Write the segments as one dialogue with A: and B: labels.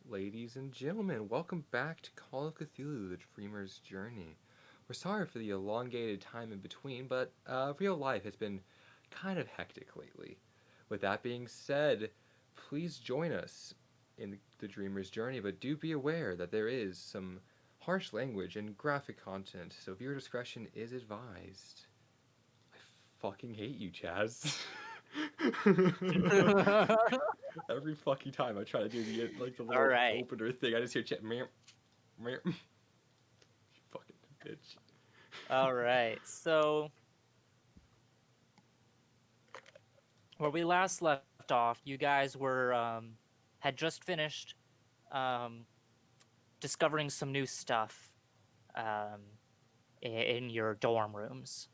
A: Ladies and gentlemen, welcome back to Call of Cthulhu, the Dreamer's Journey. We're sorry for the elongated time in between, but real life has been kind of hectic lately. With that being said, please join us in the Dreamer's Journey, but do be aware that there is some harsh language and graphic content, so viewer discretion is advised. I fucking hate you, Chaz. Every fucking time I try to do the
B: All
A: little
B: right.
A: opener thing, I just hear chat. Meow, meow. You fucking bitch.
B: All right. So, where we last left off, you guys were had just finished um, discovering some new stuff um, in your dorm rooms.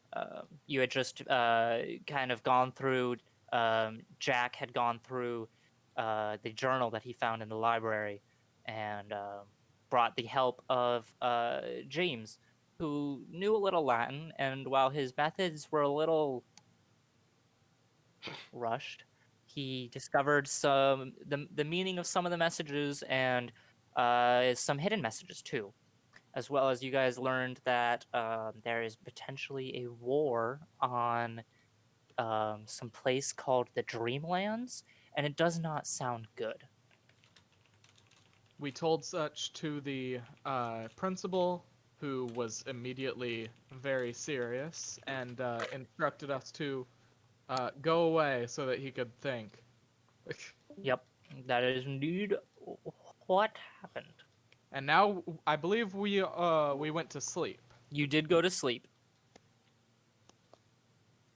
B: You had just kind of gone through. Jack had gone through the journal that he found in the library, and brought the help of James, who knew a little Latin, and while his methods were a little rushed, he discovered the meaning of some of the messages and some hidden messages too, as well as you guys learned that there is potentially a war on some place called the Dreamlands, and it does not sound good.
C: We told such to the principal, who was immediately very serious and instructed us to go away so that he could think.
B: Yep, that is indeed what happened.
C: And now I believe we went to sleep.
B: You did go to sleep,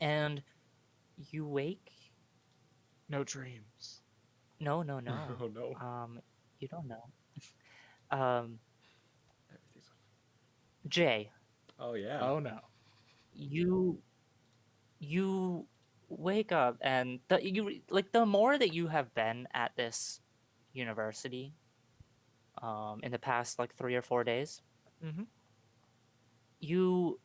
B: and you wake.
C: No dreams.
B: No, no,
A: Oh
B: no.
A: no.
B: You don't know. Um,
A: Everything's.
B: Jay,
A: Oh yeah.
C: Oh no.
B: you you wake up, and the more that you have been at this university, in the past like 3 or 4 days,
C: Mm-hmm.
B: you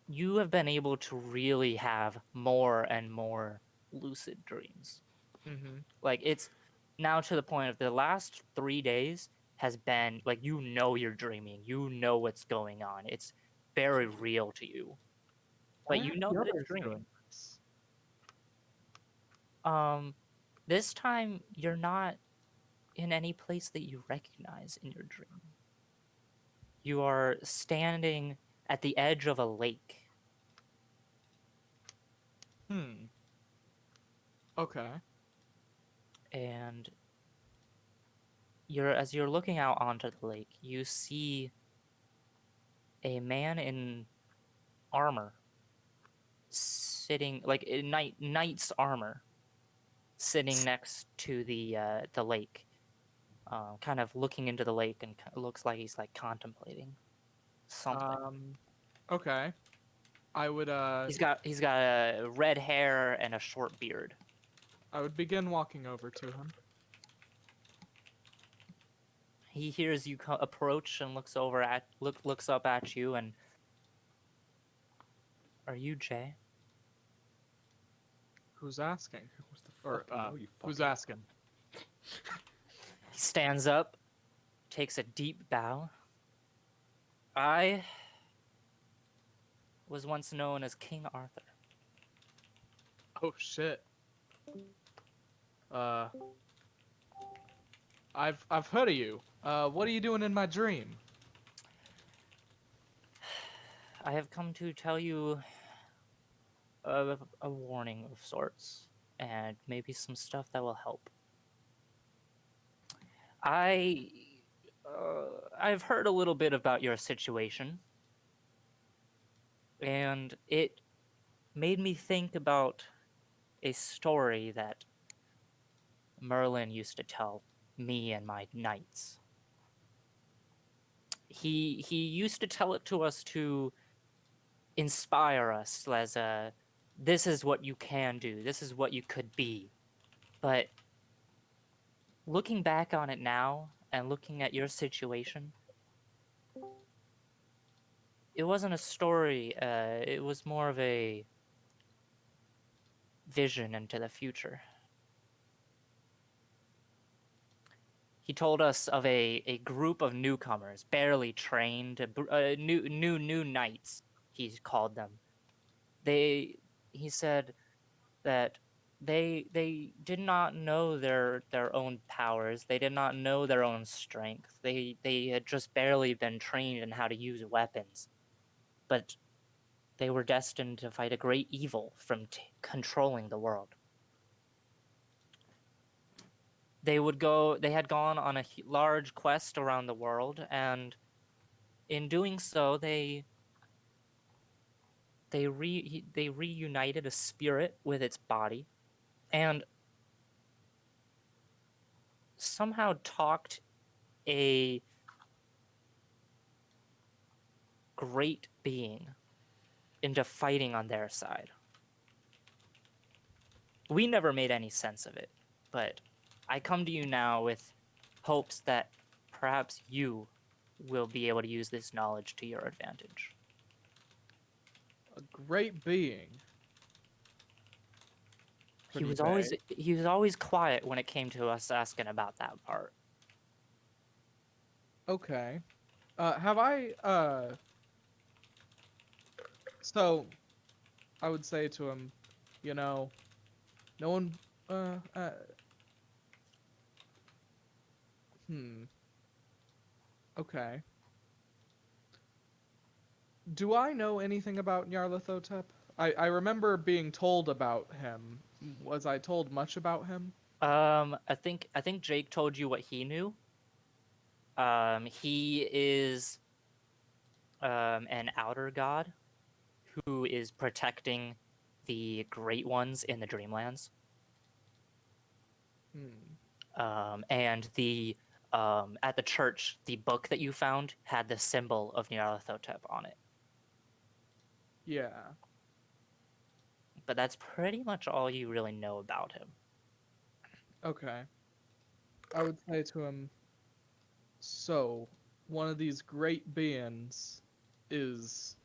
B: you have been able to really have more and more lucid dreams.
C: Mm-hmm.
B: Like it's now to the point of the last 3 days has been like you're dreaming, you know what's going on. It's very real to you,
C: Why
B: but you
C: aren't
B: know
C: the
B: that it's
C: others
B: dreaming.
C: doing this?
B: Um, this time you're not in any place that you recognize in your dream. You are standing at the edge of a lake.
C: Hmm. Okay.
B: And as you're looking out onto the lake, you see a man in armor sitting like in knight's armor sitting next to the lake, kind of looking into the lake, and looks like he's like contemplating something.
C: Okay. I would
B: He's got a red hair and a short beard.
C: I would begin walking over to him.
B: He hears you approach and looks up at you, and are you Jay?
C: Who's asking?
A: What's the
C: Or
A: fuck? No, you
C: who's
A: fucking.
C: asking?
B: He stands up, takes a deep bow. I was once known as King Arthur.
C: Oh shit. Uh I've heard of you. What are you doing in my dream?
B: I have come to tell you a warning of sorts, and maybe some stuff that will help. I I've heard a little bit about your situation, and it made me think about a story that Merlin used to tell me and my knights. He used to tell it to us to inspire us as a this is what you can do, this is what you could be. But looking back on it now and looking at your situation, it wasn't a story, it was more of a vision into the future. he told us of a group of newcomers, barely trained, new knights. He called them. He said that they did not know their own powers. They did not know their own strength. They had just barely been trained in how to use weapons, but they were destined to fight a great evil from controlling the world. They had gone on a large quest around the world, and in doing so, they reunited a spirit with its body, and somehow talked a great being into fighting on their side. We never made any sense of it, but I come to you now with hopes that perhaps you will be able to use this knowledge to your advantage.
C: A great being.
B: He
C: Pretty
B: was always
C: vague.
B: he was always quiet when it came to us asking about that part.
C: Okay. Have I so I would say to him, you know, no one uh, uh hmm. Okay. Do I know anything about Nyarlathotep? I remember being told about him. Was I told much about him?
B: I think Jake told you what he knew. He is an outer god who is protecting the Great Ones in the Dreamlands.
C: Hmm.
B: And the at the church, the book that you found had the symbol of Nyarlathotep on it.
C: Yeah.
B: But that's pretty much all you really know about him.
C: Okay. I would say to him, so one of these great beings is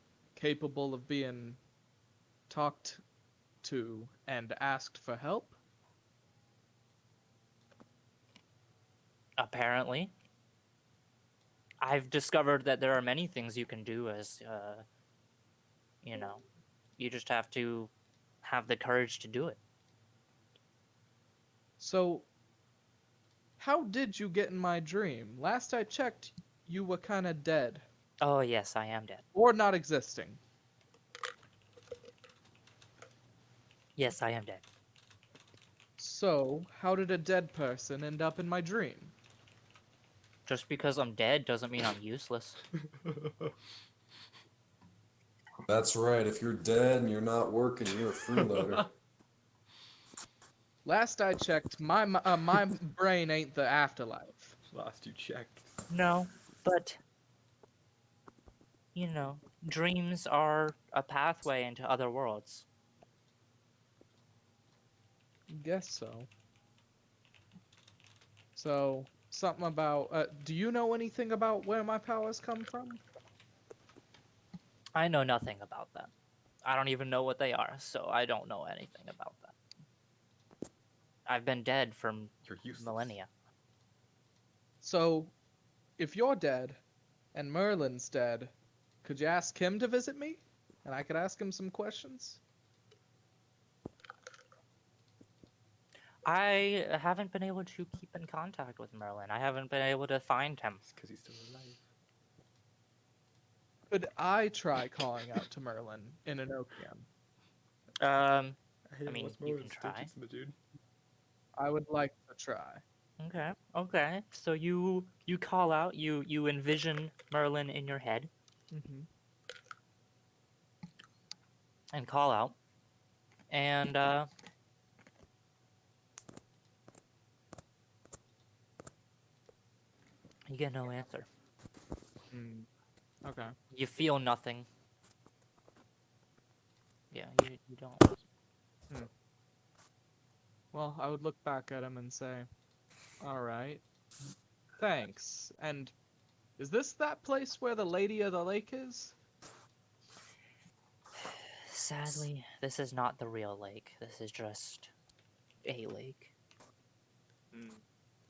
C: capable of being talked to and asked for help?
B: Apparently, I've discovered that there are many things you can do as you know, you just have to have the courage to do it.
C: So, how did you get in my dream? Last I checked, you were kinda dead.
B: Oh yes, I am dead.
C: Or not existing.
B: Yes, I am dead.
C: So, how did a dead person end up in my dream?
B: Just because I'm dead doesn't mean I'm useless.
D: That's right. If you're dead and you're not working, you're a freeloader.
C: Last I checked, my brain ain't the afterlife.
A: Last you checked.
B: No, but dreams are a pathway into other worlds.
C: Guess so. So, something about do you know anything about where my powers come from?
B: I know nothing about that. I don't even know what they are, so I don't know anything about that. I've been dead for
A: You're useless.
B: millennia.
C: So, if you're dead and Merlin's dead, could you ask him to visit me? And I could ask him some questions?
B: I haven't been able to keep in contact with Merlin. I haven't been able to find him.
A: It's because he's still alive.
C: Could I try calling out to Merlin in Enochian?
A: Hey,
B: mean,
A: what's
B: you
A: more
B: can
A: with
B: try.
A: stitches in the dude?
C: I would like to try.
B: Okay. So you call out, you envision Merlin in your head
C: Mm-hmm.
B: and call out, and you get no answer.
C: Mm. Okay.
B: You feel nothing. Yeah, you don't.
C: Hmm. Well, I would look back at him and say, all right, thanks. And is this that place where the Lady of the Lake is?
B: Sadly, this is not the real lake. This is just a lake.
C: Hmm.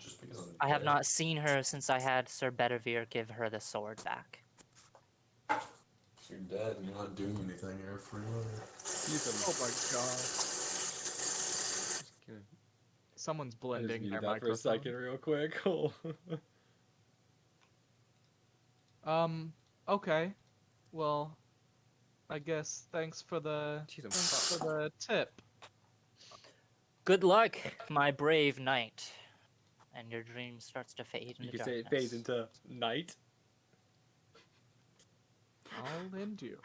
D: Just because I'm
B: I have
D: dead?
B: not seen her since I had Sir Bedivere give her the sword back.
D: So you're dead and you're not doing anything. You're a freeloader.
C: Oh my god.
A: Just gonna,
C: Someone's
A: I just
C: blending
A: muted
C: their
A: that for a
C: microphone.
A: second, real quick.
C: Okay. Well, I guess thanks for the
A: Jeez, I'm
C: thanks for
A: fucked.
C: the tip.
B: Good luck, my brave knight. And your dream starts to fade
A: You
B: into
A: could say
B: darkness.
A: it fades into night.
C: I'll end you.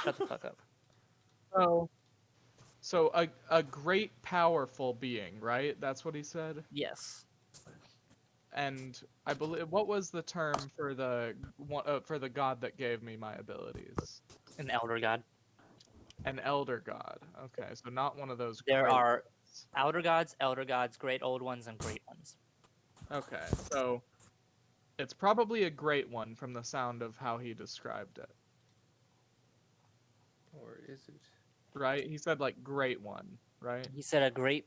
B: Shut the fuck up.
C: So a great powerful being, right? That's what he said.
B: Yes.
C: And I believe what was the term for the god that gave me my abilities?
B: An elder god.
C: An elder god. Okay, so not one of those
B: There
C: great
B: are
C: ones.
B: outer gods, elder gods, great old ones, and great ones.
C: Okay, so it's probably a great one from the sound of how he described it.
A: Or is it?
C: Right? He said like great one, right?
B: He said a great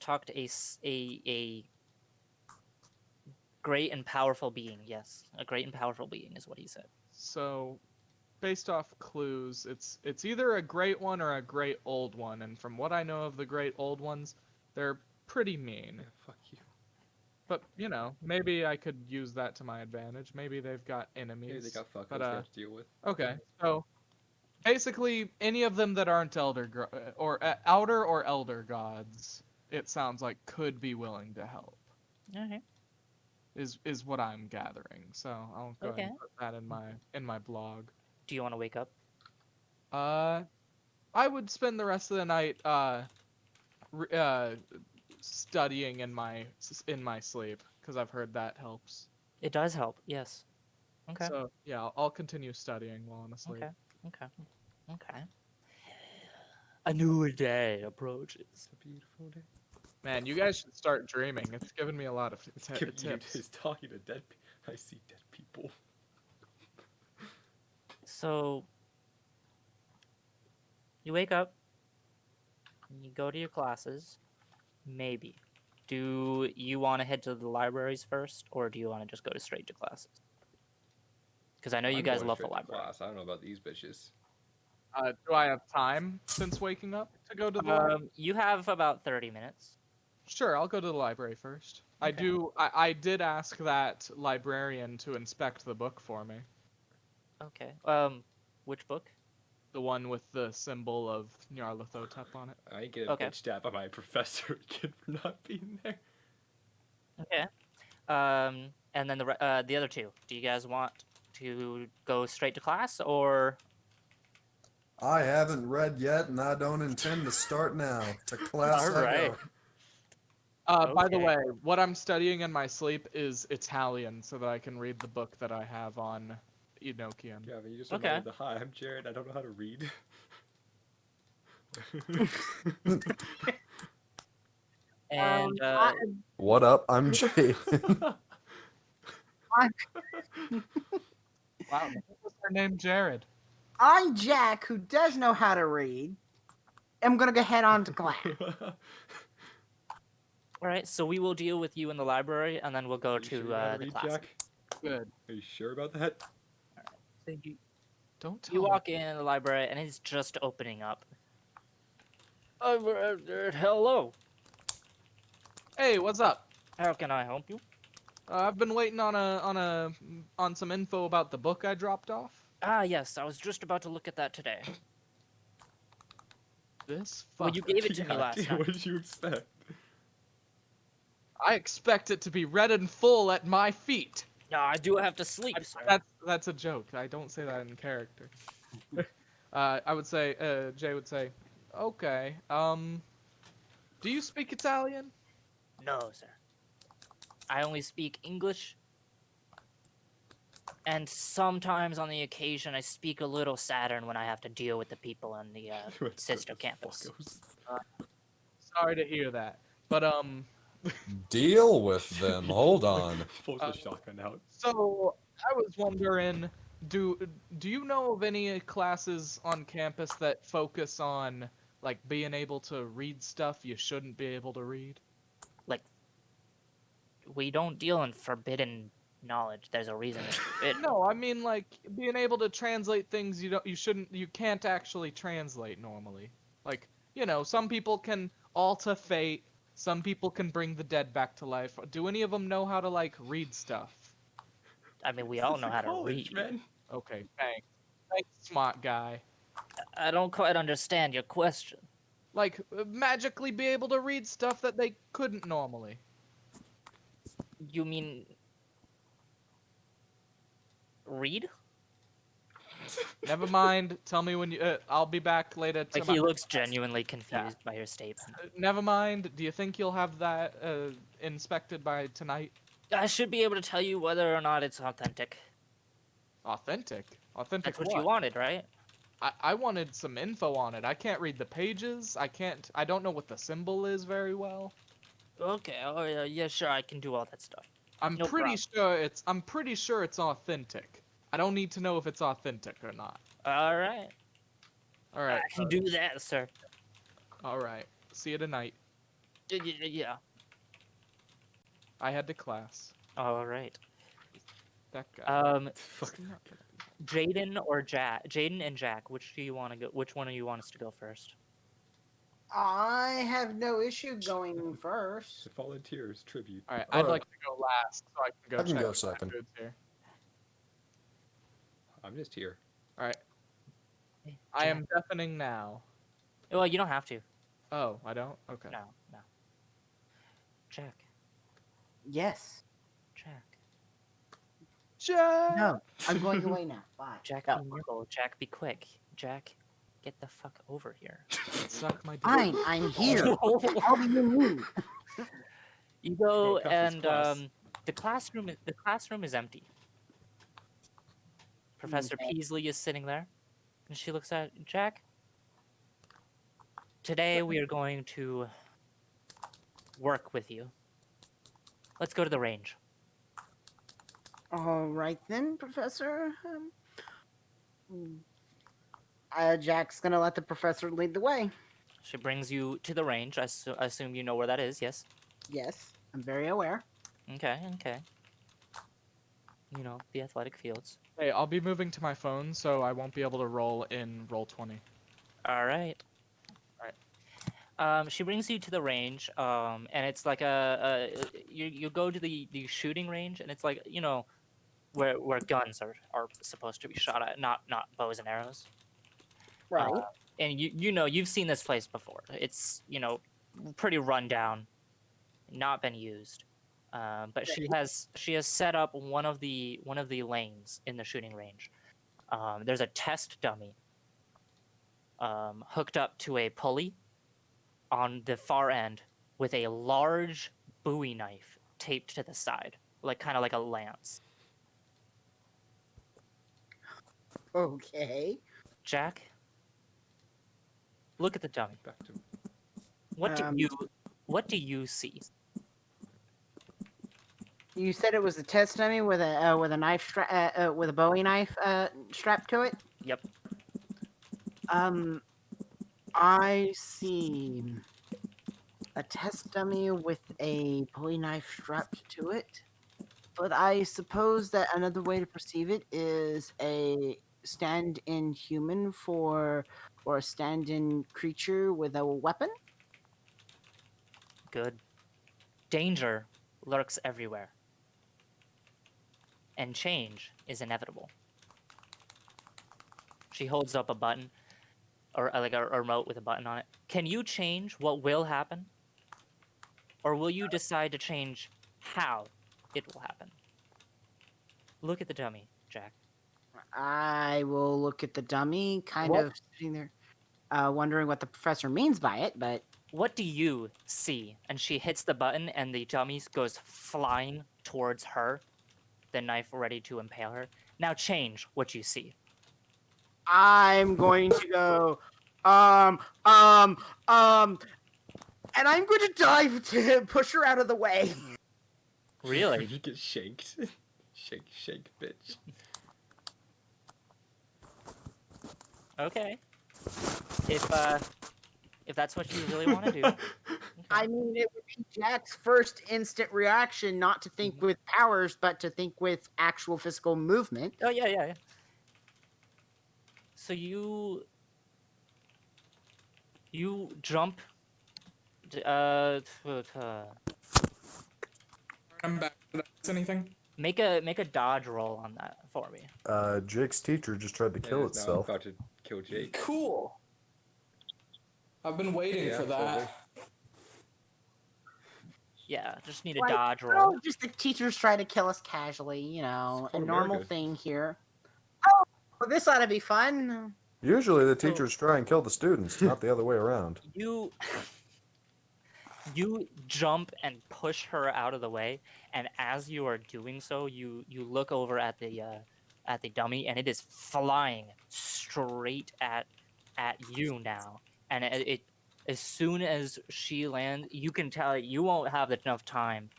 B: talked a great and powerful being. Yes, a great and powerful being is what he said.
C: So based off clues, it's either a great one or a great old one, and from what I know of the great old ones, they're pretty mean.
A: Yeah, fuck you.
C: But, you know, maybe I could use that to my advantage. Maybe they've got enemies.
A: Maybe they got fuckers
C: But,
A: they have to deal with.
C: okay. So, basically, any of them that aren't outer or elder gods, it sounds like could be willing to help.
B: Okay.
C: Is what I'm gathering. So, I'll go ahead
B: Okay.
C: and put that in my blog.
B: Do you want to wake up?
C: I would spend the rest of the night studying in my sleep because I've heard that helps.
B: It does help. Yes. Okay.
C: So yeah, I'll continue studying while I'm asleep.
B: Okay. Okay. Okay. A new day approaches.
A: It's a beautiful day.
C: Man, you guys should start dreaming. It's given me a lot of
A: It's giving you
C: tips.
A: just talking to dead. I see dead people.
B: So you wake up, you go to your classes, maybe. Do you want to head to the libraries first, or do you want to just go straight to classes? Because I know you
A: I'm
B: guys
A: going
B: love the
A: straight to
B: library.
A: class. I don't know about these bitches.
C: Do I have time since waking up to go to the library?
B: You have about 30 minutes.
C: Sure, I'll go to the library first.
B: Okay.
C: I did ask that librarian to inspect the book for me.
B: Okay. Which book?
C: The one with the symbol of Nyarlathotep on it.
A: I ain't getting
B: Okay.
A: bitched at by my professor again for not being there.
B: Okay. And then the other two. Do you guys want to go straight to class, or
D: I haven't read yet, and I don't intend to start now. To class
B: All
D: I
B: right.
D: go.
C: By the
B: Okay.
C: way, what I'm studying in my sleep is Italian, so that I can read the book that I have on Enochian.
A: Gavin, you just
B: Okay.
A: reminded the hi, I'm Jared. I don't know how to read.
B: And
D: What up? I'm Jay.
C: Wow, what was her name? Jared.
E: I'm Jack, who does know how to read. I'm gonna go head on to class.
B: all right, so we will deal with you in the library, and then we'll go
A: Are you
B: to
A: sure you know how to
B: the
A: read,
B: class.
A: Jack?
C: Good.
A: Are you sure about that?
B: So you,
C: Don't tell
B: you
C: me.
B: walk in the library, and it's just opening up. Hello.
C: Hey, what's up?
B: How can I help you?
C: I've been waiting on some info about the book I dropped off.
B: Ah, yes, I was just about to look at that today.
C: This
B: Well, you
C: fucker.
B: gave it to me
A: Yeah,
B: last
A: dude,
B: night.
A: what did you expect?
C: I expect it to be read in full at my feet.
B: No, I do have to sleep, sir.
C: That's a joke. I don't say that in character. I would say, Jay would say, okay. Do you speak Italian?
B: No, sir. I only speak English, and sometimes on the occasion I speak a little Saturn when I have to deal with the people on the sister campus.
A: Fuckos.
C: Sorry to hear that, but
D: Deal with them. Hold on.
A: Pulls the shotgun out.
C: So I was wondering, do you know of any classes on campus that focus on like being able to read stuff you shouldn't be able to read?
B: Like, we don't deal in forbidden knowledge. There's a reason it's forbidden.
C: No, I mean like being able to translate things you can't actually translate normally. Like, some people can alter fate, some people can bring the dead back to life. Do any of them know how to like read stuff?
B: I mean, we all
A: This
B: know
A: is
B: how to
A: college,
B: read.
A: man.
C: Okay, thanks. Thanks, smart guy.
B: I don't quite understand your question.
C: Like magically be able to read stuff that they couldn't normally.
B: You mean read?
C: Never mind. Tell me when you. I'll be back later.
B: Like, he looks genuinely confused by your statement.
C: Never mind. Do you think you'll have that inspected by tonight?
B: I should be able to tell you whether or not it's authentic.
C: Authentic. Authentic.
B: That's what you wanted, right?
C: I wanted some info on it. I can't read the pages. I don't know what the symbol is very well.
B: Okay. Oh, yeah, sure. I can do all that stuff.
C: I'm
B: No
C: pretty
B: problem.
C: sure it's authentic. I don't need to know if it's authentic or not.
B: All right.
C: All right.
B: I can do that, sir.
C: All right. See you tonight.
B: Yeah.
C: I had to class.
B: All right.
C: That guy.
A: Fuck.
B: Jaden or Jack? Jaden and Jack. Which do you want to go? Which one do you want us to go first?
E: I have no issue going first.
A: The volunteers tribute.
C: All right.
D: All
C: I'd
D: right.
C: like to go last so I can go.
D: I can
C: check
D: go
C: if my
D: second.
C: food's here.
A: I'm just here.
C: All right.
B: Hey,
C: I
B: Jack.
C: am deafening now.
B: Well, you don't have to.
C: Oh, I don't. Okay.
B: No. Jack.
E: Yes.
B: Jack.
C: Jack.
E: No, I'm going away now. Bye.
B: Jack,
E: Go.
B: be nimble. Jack, be quick. Jack, get the fuck over here.
C: Suck my dick.
E: Fine, I'm here. What the hell do you mean?
B: You go
A: Well, counts as
B: and
A: class.
B: the classroom is empty. Professor
E: Okay.
B: Peasley is sitting there, and she looks at Jack. Today we are going to work with you. Let's go to the range.
E: All right then, Professor. Jack's gonna let the professor lead the way.
B: She brings you to the range. I assume you know where that is. Yes.
E: Yes, I'm very aware.
B: Okay. You know the athletic fields.
C: Hey, I'll be moving to my phone, so I won't be able to roll in Roll20.
B: All right. She brings you to the range, and it's like you go to the shooting range, and it's like where guns are supposed to be shot at, not bows and arrows.
E: Right.
B: And you've seen this place before. It's pretty run down, not been used. But she has set up one of the lanes in the shooting range. There's a test dummy hooked up to a pulley on the far end with a large Bowie knife taped to the side, kind of like a lance.
E: Okay.
B: Jack, look at the dummy.
A: Back to
B: What do you see?
E: You said it was a test dummy with a knife with a Bowie knife strapped to it.
B: Yep.
E: I see a test dummy with a Bowie knife strapped to it, but I suppose that another way to perceive it is a stand-in human or a stand-in creature with a weapon.
B: Good. Danger lurks everywhere. And change is inevitable. She holds up a button, or like a remote with a button on it. Can you change what will happen? Or will you decide to change how it will happen? Look at the dummy, Jack.
E: I will look at the dummy, kind
C: What?
E: of sitting there, wondering what the professor means by it, but
B: What do you see? And she hits the button, and the dummy goes flying towards her, the knife ready to impale her. Now change what you see.
E: I'm going to go, and I'm going to dive to push her out of the way.
B: Really?
A: You get shanked. Shake, bitch.
B: Okay. If that's what you really want to do,
E: I mean, it would be Jack's first instant reaction not to think with powers, but to think with actual physical movement.
B: Oh yeah. So you jump.
F: I'm back. Did I miss anything?
B: Make a dodge roll on that for me.
D: Jake's teacher just tried to
A: Yeah,
D: kill
A: it's now
D: itself.
A: about to kill Jake.
F: Cool. I've been waiting
A: Yeah,
F: for that.
A: absolutely.
B: Yeah, just need a
E: Like,
B: dodge roll.
E: oh, just the teachers try to kill us casually, a
A: called
E: normal
A: America.
E: thing here. Oh, well, this ought to be fun.
D: Usually the
B: So-
D: teachers try and kill the students, not the other way around.
B: You you jump and push her out of the way, and as you are doing so, you look over at the dummy, and it is flying straight at you now. And it as soon as she lands, you can tell you won't have enough time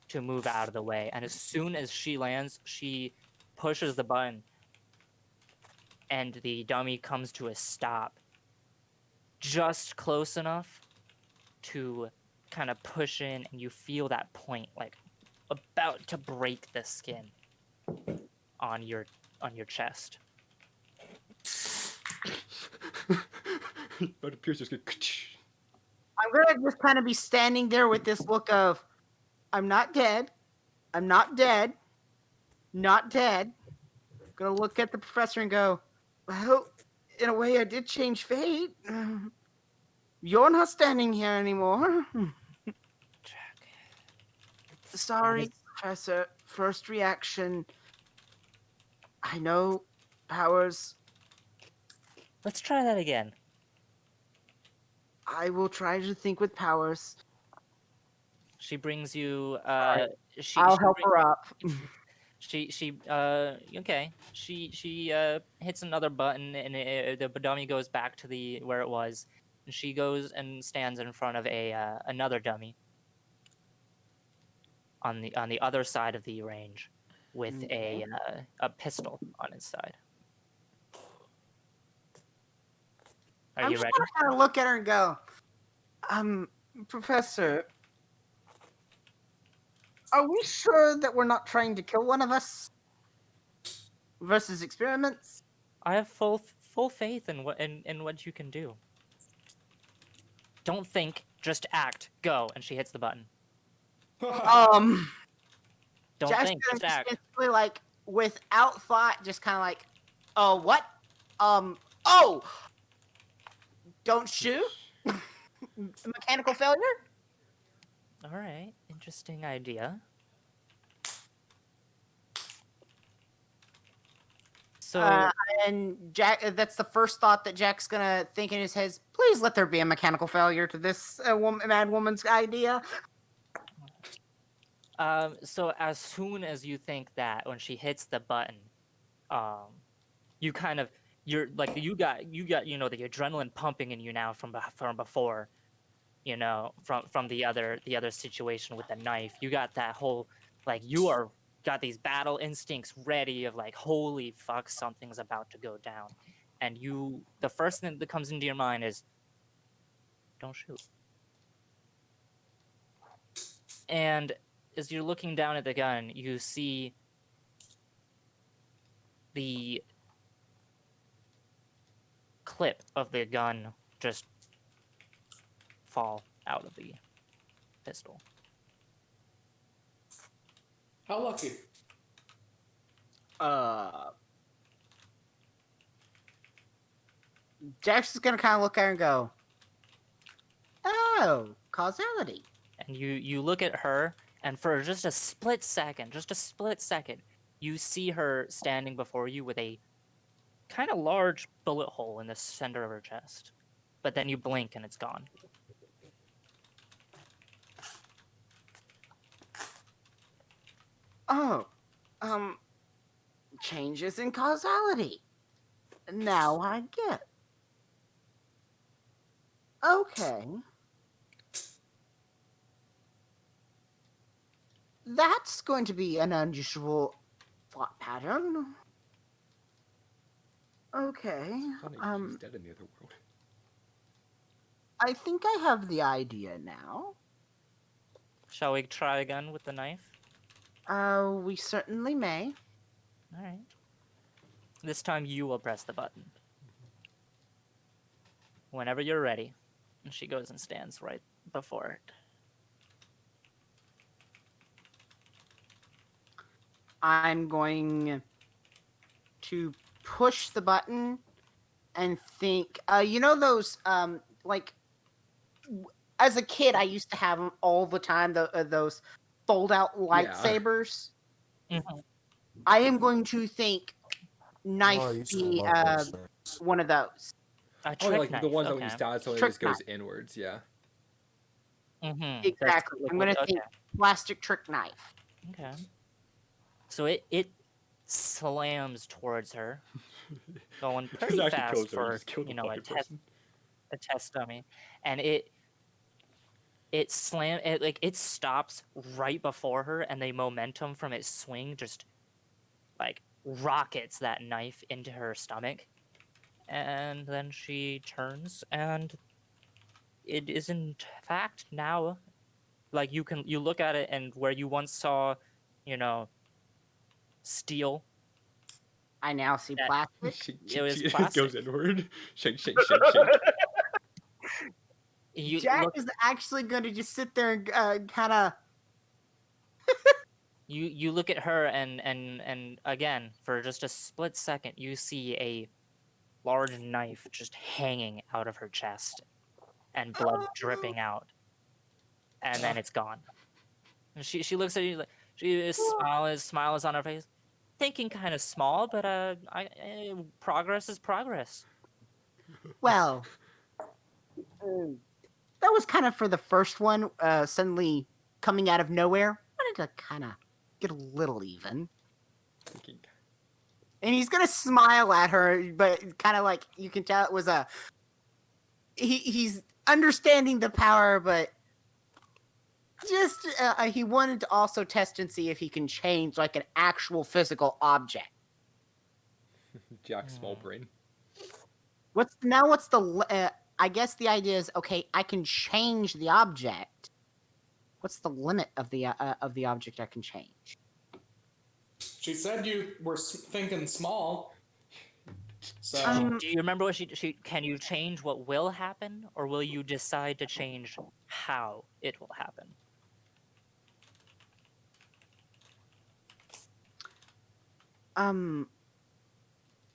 B: to move out of the way. And as soon as she lands, she pushes the button, and the dummy comes to a stop, just close enough to kind of push in, and you feel that point like about to break the skin on your chest.
A: But Pierce just get.
E: I'm gonna just kind of be standing there with this look of, I'm not dead, I'm not dead, not dead. Gonna look at the professor and go, well, in a way, I did change fate. You're not standing here anymore.
B: Jack.
E: Sorry,
B: Yes.
E: Professor. First reaction. I know powers.
B: Let's try that again.
E: I will try to think with powers.
B: She brings you.
E: Alright,
B: She.
E: I'll
B: she
E: help
B: bring-
E: her up.
B: She. Okay. She. Hits another button, and the dummy goes back to the where it was. And she goes and stands in front of another dummy on the other side of the range, with
E: Okay.
B: a pistol on its side. Are
E: I'm
B: you
E: just
B: ready?
E: gonna kind of look at her and go, Professor, are we sure that we're not trying to kill one of us? Versus experiments?
B: I have full faith in what you can do. Don't think, just act. Go, and she hits the button.
E: Don't
B: Don't think, just
E: just
B: act.
E: instantly, like, without thought, just kind of like, oh, what? Oh! Don't shoot? Mechanical failure?
B: All right, interesting idea. So
E: And Jack, that's the first thought that Jack's gonna think in his head. Please let there be a mechanical failure to this mad woman's idea.
B: so as soon as you think that, when she hits the button, you kind of you're like you got the adrenaline pumping in you now from before, from the other situation with the knife. You got that whole, like, you are got these battle instincts ready of like, holy fuck, something's about to go down. And the first thing that comes into your mind is, don't shoot. And as you're looking down at the gun, you see the clip of the gun just fall out of the pistol.
F: How lucky.
E: Jack's just gonna kind of look at her and go, oh, causality.
B: And you look at her, and for just a split second, you see her standing before you with a kind of large bullet hole in the center of her chest. But then you blink and it's gone.
E: Oh, changes in causality. Now I get it. Okay. That's going to be an unusual thought pattern. Okay.
A: Funny, he's dead in the other world.
E: I think I have the idea now.
B: Shall we try again with the knife?
E: We certainly may.
B: All right. This time you will press the button. Whenever you're ready. And she goes and stands right before it.
E: I'm going to push the button and think. You know those like as a kid, I used to have them all the time. Those fold-out
A: Yeah.
E: lightsabers.
B: Mhm.
E: I am going to think knife
D: Oh, I used to
E: be
D: love those things.
E: one of those.
B: A
A: Oh,
B: trick
A: like
B: knife.
A: the ones that
B: okay.
A: when you stab someone, it
E: Trick
A: just goes inwards. Yeah.
B: Mm-hmm.
E: Exactly. I'm going to think plastic trick knife.
B: Okay. So it slams towards her, going pretty
A: Doesn't actually kill
B: fast
A: someone,
B: for
A: just kill the
B: a
A: fucking
B: test
A: person.
B: dummy, and it stops right before her, and the momentum from its swing just like rockets that knife into her stomach, and then she turns, and it is in fact now like you look at it, and where you once saw, steel,
E: I now see
B: that
E: plastic.
B: it was
A: She just
B: plastic.
A: goes inward. Shake, shake, shake, shake.
B: You
E: Jack
B: look
E: is actually going to just sit there and kind of.
B: you look at her, and again, for just a split second, you see a large knife just hanging out of her chest and blood dripping out, and then it's gone. And she looks at you like smile is on her face, thinking kind of small, but progress is progress.
E: Well, that was kind of for the first one. Suddenly coming out of nowhere, wanted to kind of get a little even.
A: Thinking,
E: And he's gonna smile at her, but kind of like you can tell it was a. He's understanding the power, but just he wanted to also test and see if he can change like an actual physical object.
A: Jack's small brain.
E: What's the? I guess the idea is okay. I can change the object. What's the limit of the object I can change?
F: She said you were thinking small. So
B: Do you remember what she can you change what will happen, or will you decide to change how it will happen?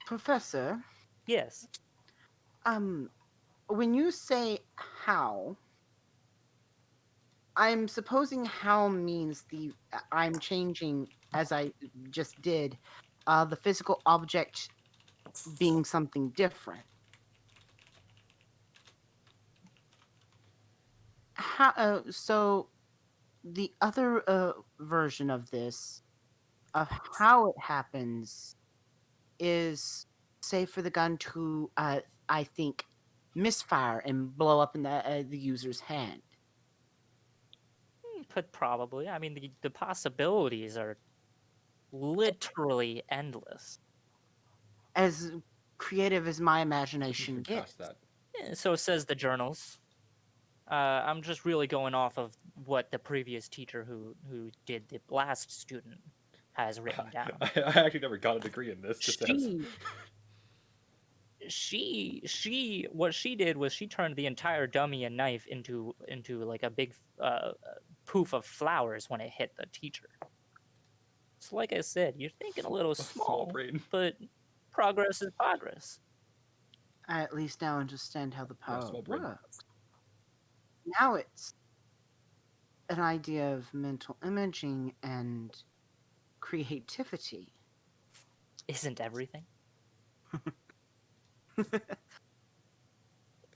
E: Professor,
B: Yes.
E: when you say how, I'm supposing how means I'm changing as I just did, the physical object being something different. So the other version of this, of how it happens, is say for the gun to I think misfire and blow up in the user's hand.
B: But probably. I mean, the possibilities are literally endless.
E: As creative as my imagination
A: Moving
E: gets.
A: past that.
B: So says the journals. I'm just really going off of what the previous teacher who did the last student has written down.
A: I actually never got a degree in this. Just as
B: She what she did was she turned the entire dummy and knife into like a big poof of flowers when it hit the teacher. So like I said, you're thinking a little
A: small
B: small,
A: brain.
B: but progress is progress.
E: I at least now understand how the power
A: small brain.
E: works. Now it's an idea of mental imaging and creativity.
B: Isn't everything?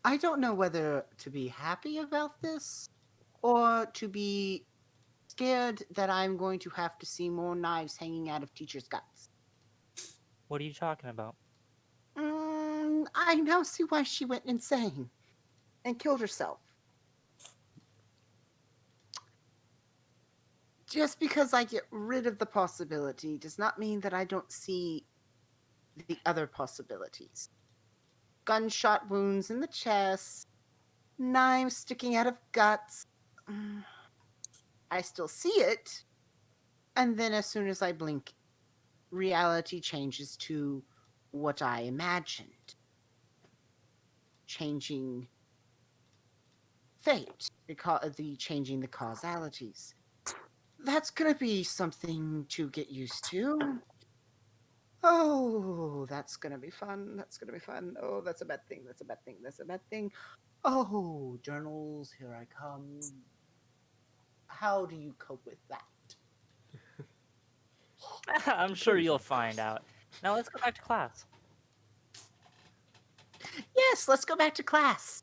E: I don't know whether to be happy about this or to be scared that I'm going to have to see more knives hanging out of teachers' guts.
B: What are you talking about?
E: I now see why she went insane and killed herself. Just because I get rid of the possibility does not mean that I don't see the other possibilities. Gunshot wounds in the chest, knives sticking out of guts. I still see it, and then as soon as I blink, reality changes to what I imagined, changing fate, changing the causalities. That's gonna be something to get used to. Oh, that's gonna be fun. That's gonna be fun. Oh, that's a bad thing. That's a bad thing. That's a bad thing. Oh, journals, here I come. How do you cope with that?
B: I'm sure you'll find out. Now let's go back to class.
E: Yes, let's go back to class.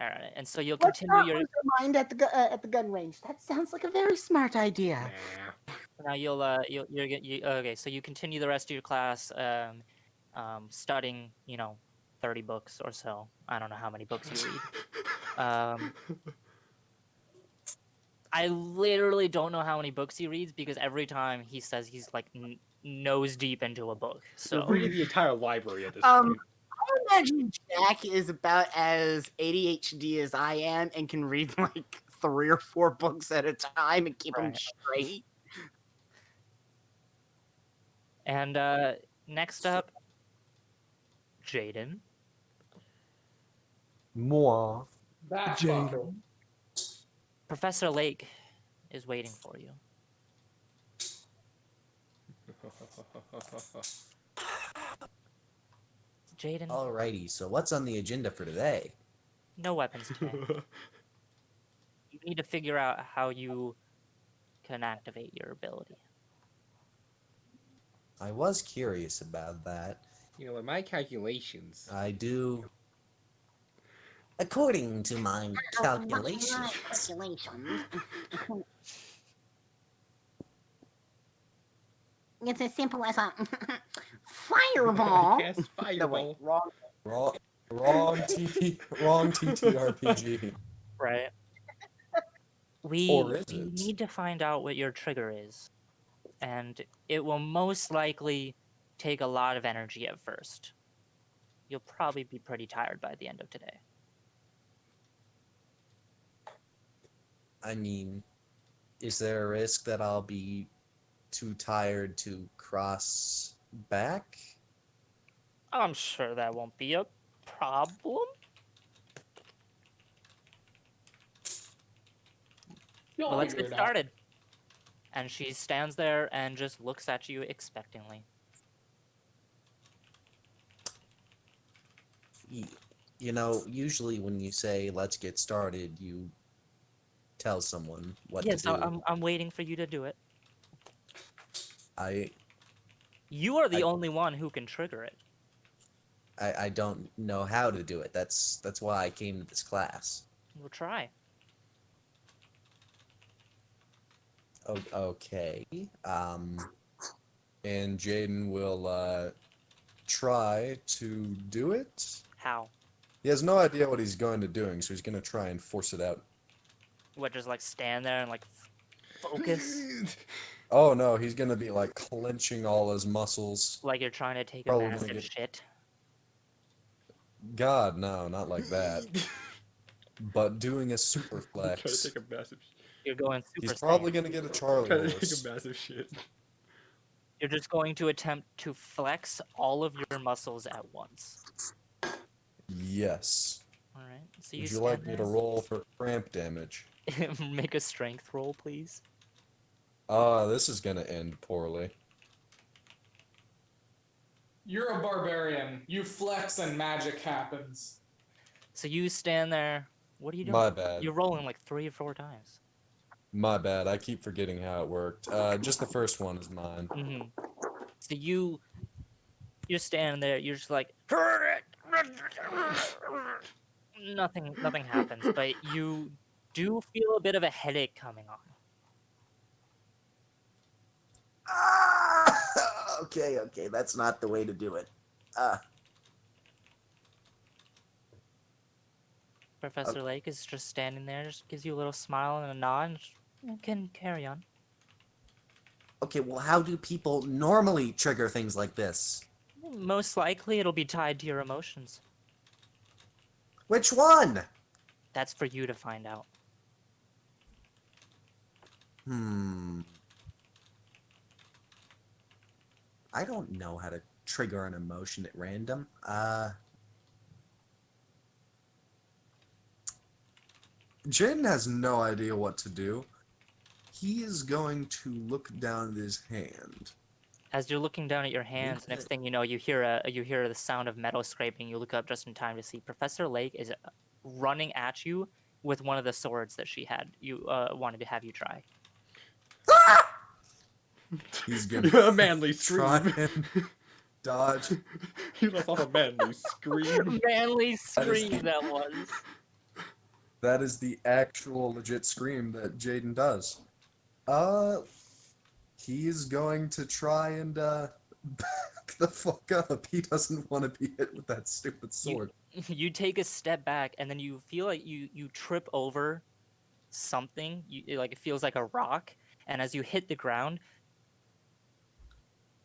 B: All right, and so you'll
E: Let's
B: continue
E: not
B: your.
E: lose our mind at the gun range. That sounds like a very smart idea.
B: Now okay. So you continue the rest of your class, studying, 30 books or so. I don't know how many books you read. I literally don't know how many books he reads because every time he says he's like nose deep into a book.
A: You're
B: So
A: reading the entire library at this
E: Um,
A: point.
E: I imagine Jack is about as ADHD as I am and can read like 3 or 4 books at a time and keep them
B: Right.
E: straight.
B: And next up, Jaden.
D: Moi.
F: That's
D: Jaden.
F: fucker.
B: Professor Lake is waiting for you. Jaden,
G: Alrighty, so what's on the agenda for today?
B: no weapons today. You need to figure out how you can activate your ability.
G: I was curious about that.
A: In my calculations,
G: I do. According to my calculations,
E: It's as simple as a fireball.
A: cast
E: No, wait,
A: fireball.
E: wrong.
D: Wrong TTRPG.
B: Right.
D: Or
B: We
D: is it?
B: need to find out what your trigger is. And it will most likely take a lot of energy at first. You'll probably be pretty tired by the end of today.
G: I mean, is there a risk that I'll be too tired to cross back?
B: I'm sure that won't be a problem.
F: You'll
B: Well, let's
F: figure
B: get
F: it out.
B: started. And she stands there and just looks at you expectantly.
G: You know, usually when you say let's get started, you tell someone what
B: Yes,
G: to do.
B: I'm waiting for you to do it.
G: I
B: You are the
G: I-
B: only one who can trigger it.
G: I don't know how to do it. That's why I came to this class.
B: We'll try.
G: Okay.
D: And Jaden will try to do it.
B: How?
D: He has no idea what he's going to doing, so he's going to try and force it out.
B: What, just like stand there and like focus?
D: Oh no, he's going to be like clenching all his muscles.
B: Like you're trying to take a
D: Probably gonna
B: massive
D: get-
B: shit?
D: God, no, not like that. But doing a super
A: Try to
D: flex.
A: take a massive.
B: You're going super
D: He's probably
B: saiyan.
D: going to get a Charlie
A: Try to take
D: horse.
A: a massive shit.
B: You're just going to attempt to flex all of your muscles at once.
D: Yes.
B: All right. So you
D: Would you
B: stand
D: like me to
B: there.
D: roll for cramp damage?
B: Make a strength roll, please.
D: This is gonna end poorly.
F: You're a barbarian. You flex and magic happens.
B: So you stand there. What are you doing?
D: My bad.
B: You're rolling like 3 or 4 times.
D: My bad. I keep forgetting how it worked. Just the first one is mine.
B: Mm-hmm. So you're standing there. You're just like nothing happens, but you do feel a bit of a headache coming on.
G: Okay, that's not the way to do it.
B: Professor Lake is just standing there, just gives you a little smile and a nod, and just, can carry on.
G: Okay, well, how do people normally trigger things like this?
B: Most likely, it'll be tied to your emotions.
G: Which one?
B: That's for you to find out.
G: I don't know how to trigger an emotion at random.
D: Jaden has no idea what to do. He is going to look down at his hand.
B: As you're looking down at your hands,
D: With
B: next
D: it-
B: thing you know, you hear the sound of metal scraping. You look up just in time to see Professor Lake is running at you with one of the swords that she had you wanted to have you try.
D: He's gonna
A: A manly
D: try
A: scream.
D: and dodge.
A: You let off a manly scream.
B: Manly
D: That is-
B: scream that was.
D: That is the actual legit scream that Jaden does. He's going to try and back the fuck up. He doesn't want to be hit with that stupid sword.
B: You take a step back, and then you feel like you trip over something. Like it feels like a rock, and as you hit the ground,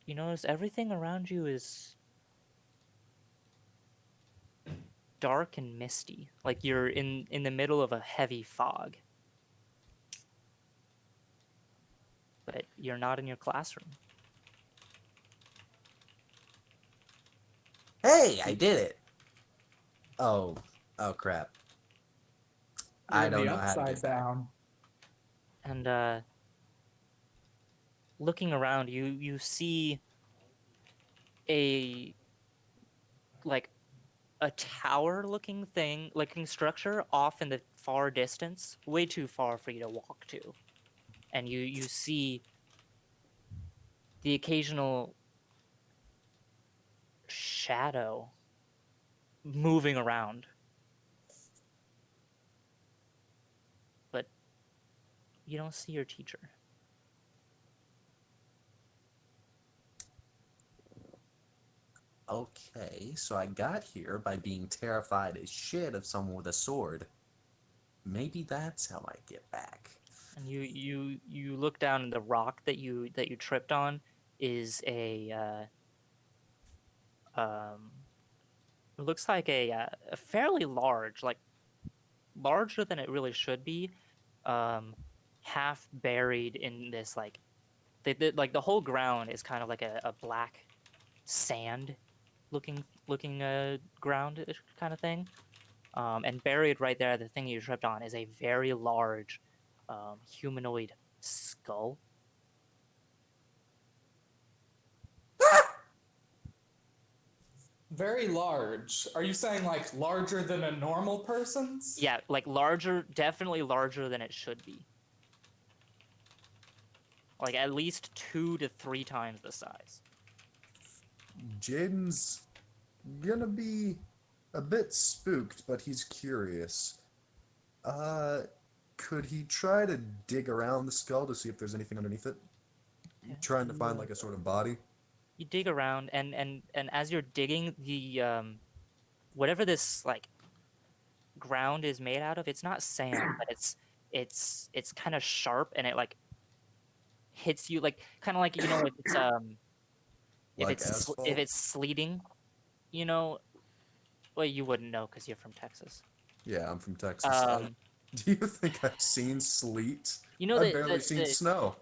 B: you notice everything around you is dark and misty, like you're in the middle of a heavy fog. But you're not in your classroom.
G: Hey, I did it. Oh crap.
F: You're
G: I
F: in
G: don't
F: the
G: know how to
F: upside
G: get back.
F: down.
B: And looking around, you see a like a tower looking structure off in the far distance, way too far for you to walk to. And you see the occasional shadow moving around. But you don't see your teacher.
G: Okay, so I got here by being terrified as shit of someone with a sword. Maybe that's how I get back.
B: And you look down, and the rock that you tripped on is a it looks like a fairly large, like larger than it really should be, half buried in this like like the whole ground is kind of like a black sand looking ground kind of thing. And buried right there, the thing you tripped on is a very large humanoid skull.
F: Very large. Are you saying like larger than a normal person's?
B: Yeah, like larger, definitely larger than it should be. Like at least 2 to 3 times the size.
D: Jaden's gonna be a bit spooked, but he's curious. Could he try to dig around the skull to see if there's anything underneath it?
B: Yeah.
D: Trying to find like a sort of body?
B: You dig around, and as you're digging, the whatever this like ground is made out of, it's not sand, but it's kind of sharp, and it like hits you like kind of like if it's if
D: Like
B: it's
D: asphalt?
B: if it's sleeting, you know, well you wouldn't know because you're from Texas.
D: Yeah, I'm from Texas.
B: Um,
D: Do you think I've seen sleet?
B: you know
D: I've
B: that
D: barely seen snow.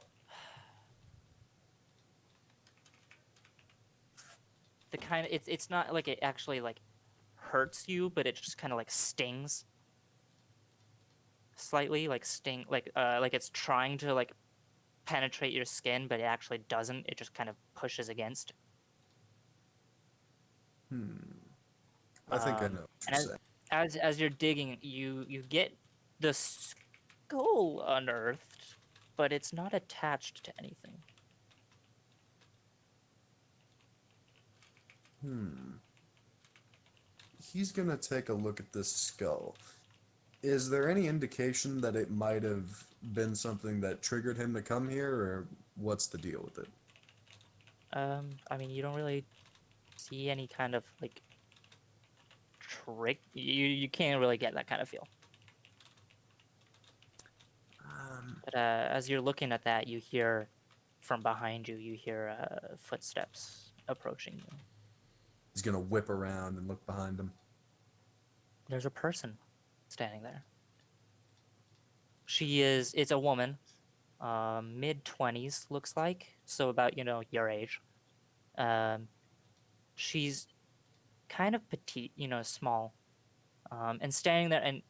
B: the kind of it's not like it actually like hurts you, but it just kind of like stings slightly, like like it's trying to like penetrate your skin, but it actually doesn't. It just kind of pushes against.
D: I think I
B: Um,
D: know what
B: and
D: you're saying.
B: as you're digging, you get the skull unearthed, but it's not attached to anything.
D: He's gonna take a look at this skull. Is there any indication that it might have been something that triggered him to come here, or what's the deal with it?
B: I mean, you don't really see any kind of like trick. You can't really get that kind of feel. But as you're looking at that, you hear from behind you. You hear footsteps approaching you.
D: He's gonna whip around and look behind him.
B: There's a person standing there. It's a woman, mid-20s looks like, so about your age. She's kind of petite, small, and standing there, and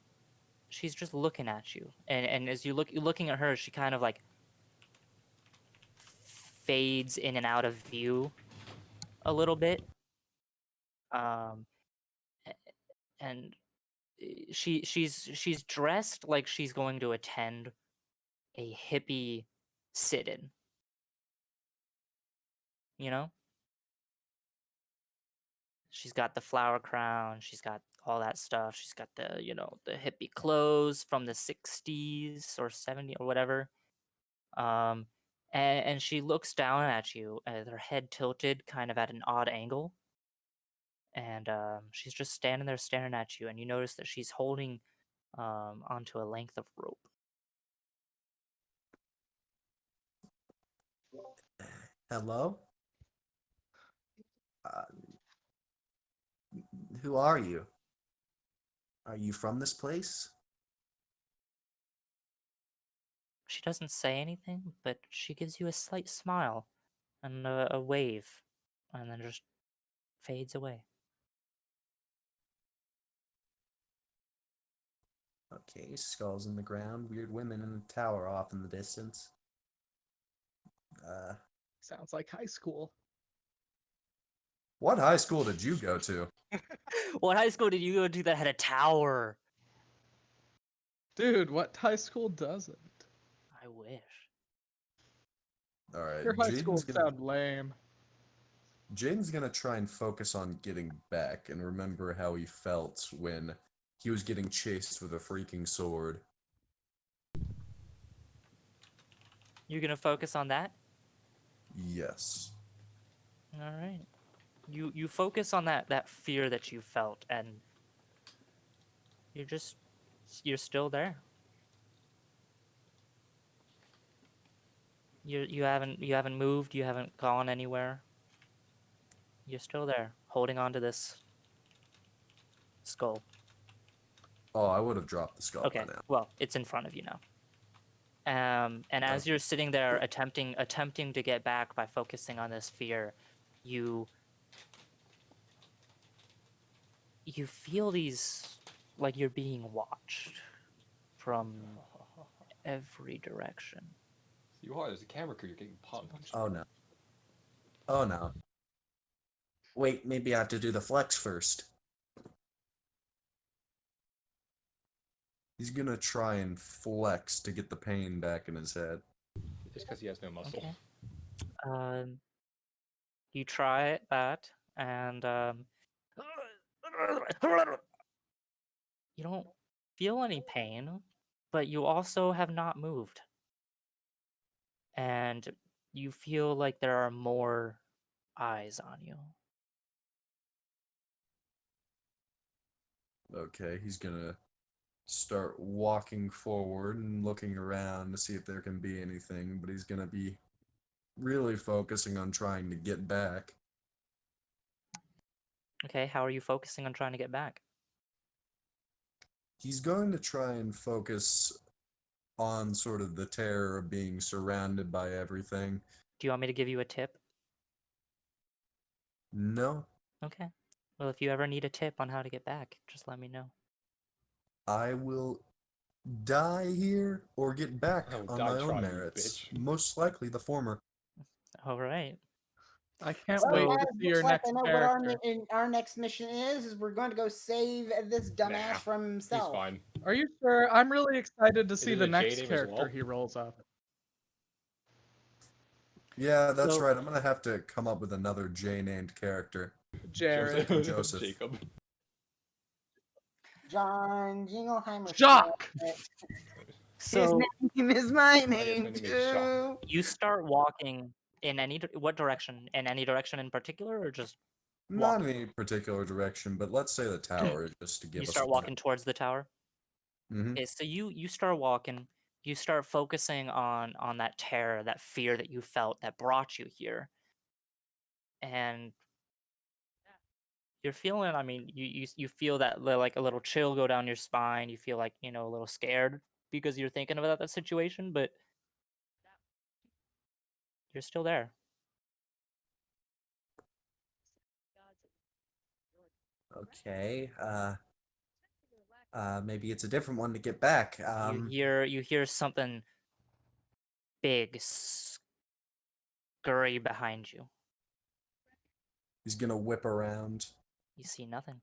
B: she's just looking at you. And as you're looking at her, she kind of like fades in and out of view a little bit. Um, and she's dressed like she's going to attend a hippie sit-in. You know, she's got the flower crown, she's got all that stuff. She's got the hippie clothes from the 60s or 70s or whatever. Um, and she looks down at you, her head tilted, kind of at an odd angle. And she's just standing there staring at you, and you notice that she's holding onto a length of rope.
G: Hello? Uh, who are you? Are you from this place?
B: She doesn't say anything, but she gives you a slight smile and a wave, and then just fades away.
G: Okay, skulls in the ground, weird women in a tower off in the distance.
C: Sounds like high school.
D: What high school did you go to?
B: What high school did you go to that had a tower?
C: Dude, what high school doesn't?
B: I wish.
D: All right,
C: Your high school sound lame.
D: Jaden's gonna try and focus on getting back and remember how he felt when he was getting chased with a freaking sword.
B: You're gonna focus on that?
D: Yes.
B: All right. You focus on that fear that you felt, and you're still there. You haven't moved. You haven't gone anywhere. You're still there, holding on to this skull.
D: Oh, I would have dropped the skull
B: Okay.
D: by now.
B: Well, it's in front of you now. And as you're sitting there attempting to get back by focusing on this fear, you feel these, like you're being watched from every direction.
A: You are. There's a camera crew. You're getting pumped.
G: Oh no. Oh no. Wait, maybe I have to do the flex first.
D: He's gonna try and flex to get the pain back in his head.
A: Just because he has no muscle.
B: Okay. You try that, and you don't feel any pain, but you also have not moved. And you feel like there are more eyes on you.
D: Okay, he's gonna start walking forward and looking around to see if there can be anything, but he's gonna be really focusing on trying to get back.
B: Okay, how are you focusing on trying to get back?
D: He's going to try and focus on sort of the terror of being surrounded by everything.
B: Do you want me to give you a tip?
D: No,
B: Okay. Well, if you ever need a tip on how to get back, just let me know.
D: I will die here or get back
A: Oh,
D: on
A: die
D: my own
A: trying, you
D: merits.
A: bitch.
D: Most likely the former.
B: All right.
C: I can't
B: Well,
C: wait
E: Well,
C: to
E: guys,
C: see your
E: looks like
C: next
E: I know what
C: character.
E: our next mission is we're going to go save this dumbass
A: Nah,
E: from
A: He's
E: himself.
A: fine.
C: Are you sure? I'm really excited to see
A: it
C: the
A: a
C: next
A: J name as
C: character
A: well?
C: he rolls up.
D: Yeah, that's
B: So-
D: right. I'm gonna have to come up with another J named character.
C: Jared.
D: Joseph.
A: Jacob.
E: John Jingleheimer.
C: Jock!
E: Schmidt.
B: So
E: His name is my
A: yes, my
E: name
A: name is Jacques.
E: too.
B: you start walking in what direction? In any direction in particular, or just
D: Not in any particular direction, but let's say the tower, just to give
B: you
D: us
B: start walking towards the tower?
D: Mm-hmm.
B: Okay, so you start walking. You start focusing on that terror, that fear that you felt that brought you here, and you're feeling. I mean, you feel that like a little chill go down your spine. You feel like a little scared, because you're thinking about that situation, but you're still there.
G: Okay. Maybe it's a different one to get back.
B: You hear something big scurry behind you.
D: He's gonna whip around.
B: You see nothing.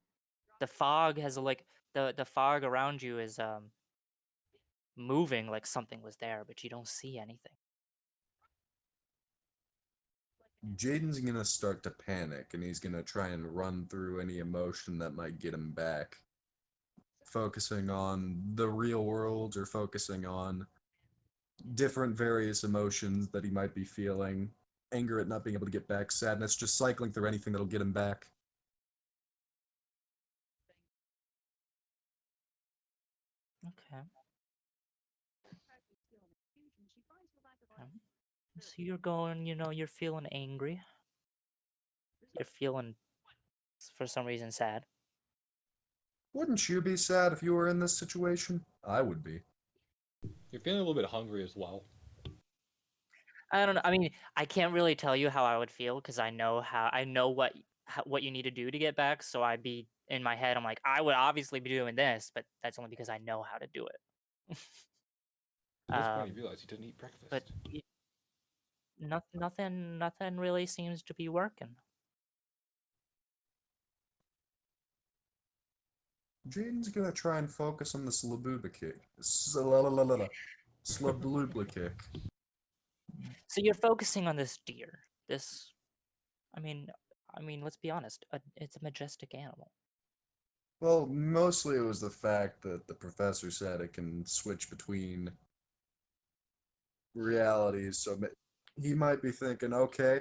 B: The fog has the fog around you is moving like something was there, but you don't see anything.
D: Jaden's gonna start to panic, and he's gonna try and run through any emotion that might get him back. Focusing on the real world or focusing on different various emotions that he might be feeling. Anger at not being able to get back, sadness, just cycling through anything that'll get him back.
B: Okay. So you're going, you're feeling angry. You're feeling, for some reason, sad.
D: Wouldn't you be sad if you were in this situation? I would be.
A: You're feeling a little bit hungry as well.
B: I don't know. I mean, I can't really tell you how I would feel because I know what you need to do to get back. So I'd be in my head. I'm like, I would obviously be doing this, but that's only because I know how to do it.
A: At this point, you realize you didn't eat breakfast.
B: But nothing really seems to be working.
D: Jaden's gonna try and focus on the slabublicate. Slabublicate.
B: So you're focusing on this deer. I mean, let's be honest. It's a majestic animal.
D: Well, mostly it was the fact that the professor said it can switch between realities, so he might be thinking, okay,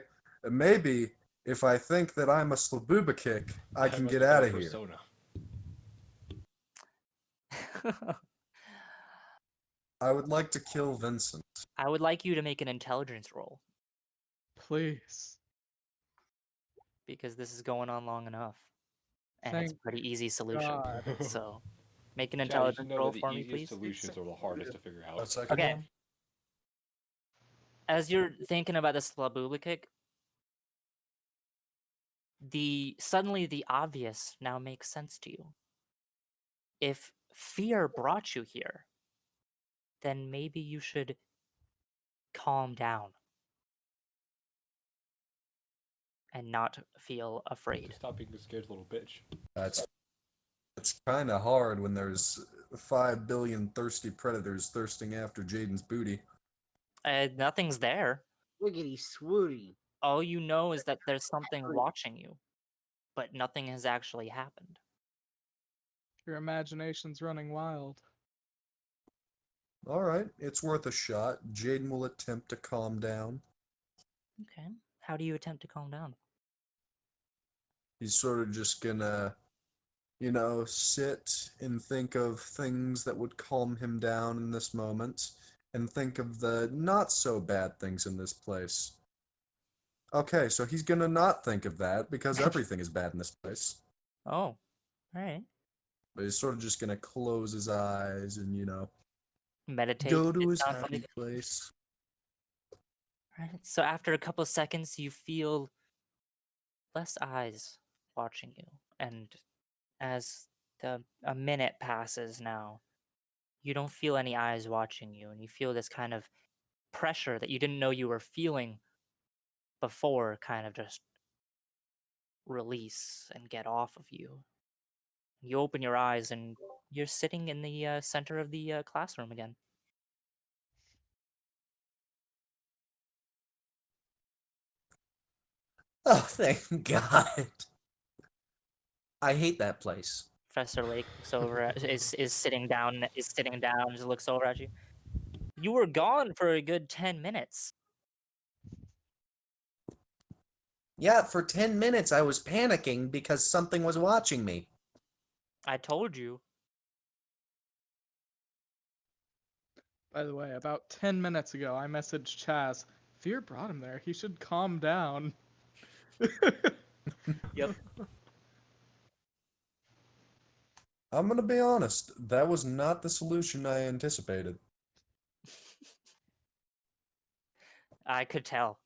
D: maybe if I think that I'm a slabubicik, I can
A: must
D: get
A: have been
D: out
A: a
D: of here.
A: persona.
D: I would like to kill Vincent.
B: I would like you to make an intelligence roll
C: Please.
B: because this is going on long enough, and it's a
C: Thank
B: pretty easy solution.
C: God.
B: So, make an
A: Chad, you should
B: intelligence
A: know
B: roll
A: that the
B: for me,
A: easiest
B: please.
A: solutions are the hardest to figure out.
D: A second
B: Okay.
D: one?
B: As you're thinking about the slabublicik, suddenly the obvious now makes sense to you. If fear brought you here, then maybe you should calm down and not feel afraid.
A: Just stop being a scared little bitch.
D: It's kind of hard when there's 5 billion thirsty predators thirsting after Jaden's booty.
B: Nothing's there.
E: Wiggity swooty.
B: All you know is that there's something watching you, but nothing has actually happened.
C: Your imagination's running wild.
D: All right, it's worth a shot. Jaden will attempt to calm down.
B: Okay. How do you attempt to calm down?
D: He's sort of just gonna, sit and think of things that would calm him down in this moment, and think of the not so bad things in this place. Okay, so he's gonna not think of that because everything is bad in this place.
B: Oh, all right.
D: But he's sort of just gonna close his eyes and,
B: Meditate.
D: go to
B: It
D: his
B: sounds
D: happy
B: like.
D: place.
B: Right. So after a couple of seconds, you feel less eyes watching you, and as a minute passes now, you don't feel any eyes watching you, and you feel this kind of pressure that you didn't know you were feeling before, kind of just release and get off of you. You open your eyes, and you're sitting in the center of the classroom again.
G: Oh, thank God. I hate that place.
B: Professor Lake looks over at, is sitting down, just looks over at you. You were gone for a good 10 minutes.
G: Yeah, for 10 minutes I was panicking because something was watching me.
B: I told you.
C: By the way, about 10 minutes ago, I messaged Chaz. Fear brought him there. He should calm down.
B: Yep.
D: I'm gonna be honest, that was not the solution I anticipated.
B: I could tell.